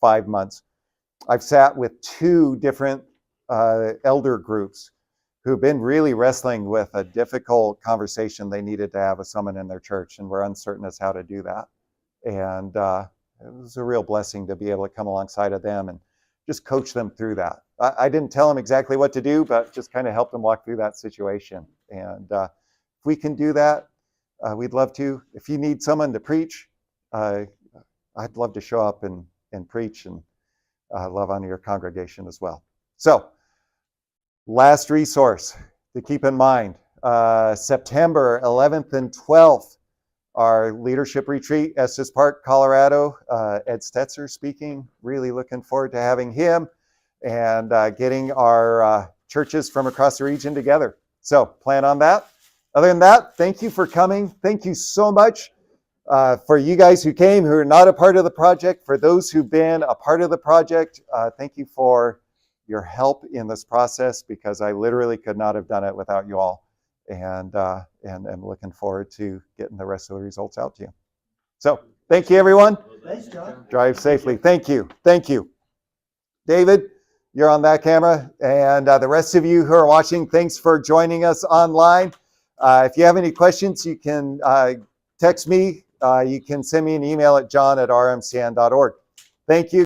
5 months, I've sat with 2 different elder groups who've been really wrestling with a difficult conversation they needed to have with someone in their church, and were uncertain as how to do that. And it was a real blessing to be able to come alongside of them and just coach them through that. I didn't tell them exactly what to do, but just kind of help them walk through that situation. And if we can do that, we'd love to. If you need someone to preach, I'd love to show up and preach and love on your congregation as well. So, last resource to keep in mind, September 11th and 12th, our leadership retreat, Estes Park, Colorado. Ed Stetzer speaking. Really looking forward to having him and getting our churches from across the region together. So plan on that. Other than that, thank you for coming. Thank you so much for you guys who came, who are not a part of the project. For those who've been a part of the project, thank you for your help in this process, because I literally could not have done it without you all. And I'm looking forward to getting the rest of the results out to you. So thank you, everyone. Thanks, John. Drive safely. Thank you. Thank you. David, you're on that camera. And the rest of you who are watching, thanks for joining us online. If you have any questions, you can text me. You can send me an email at john@rmcn.org. Thank you.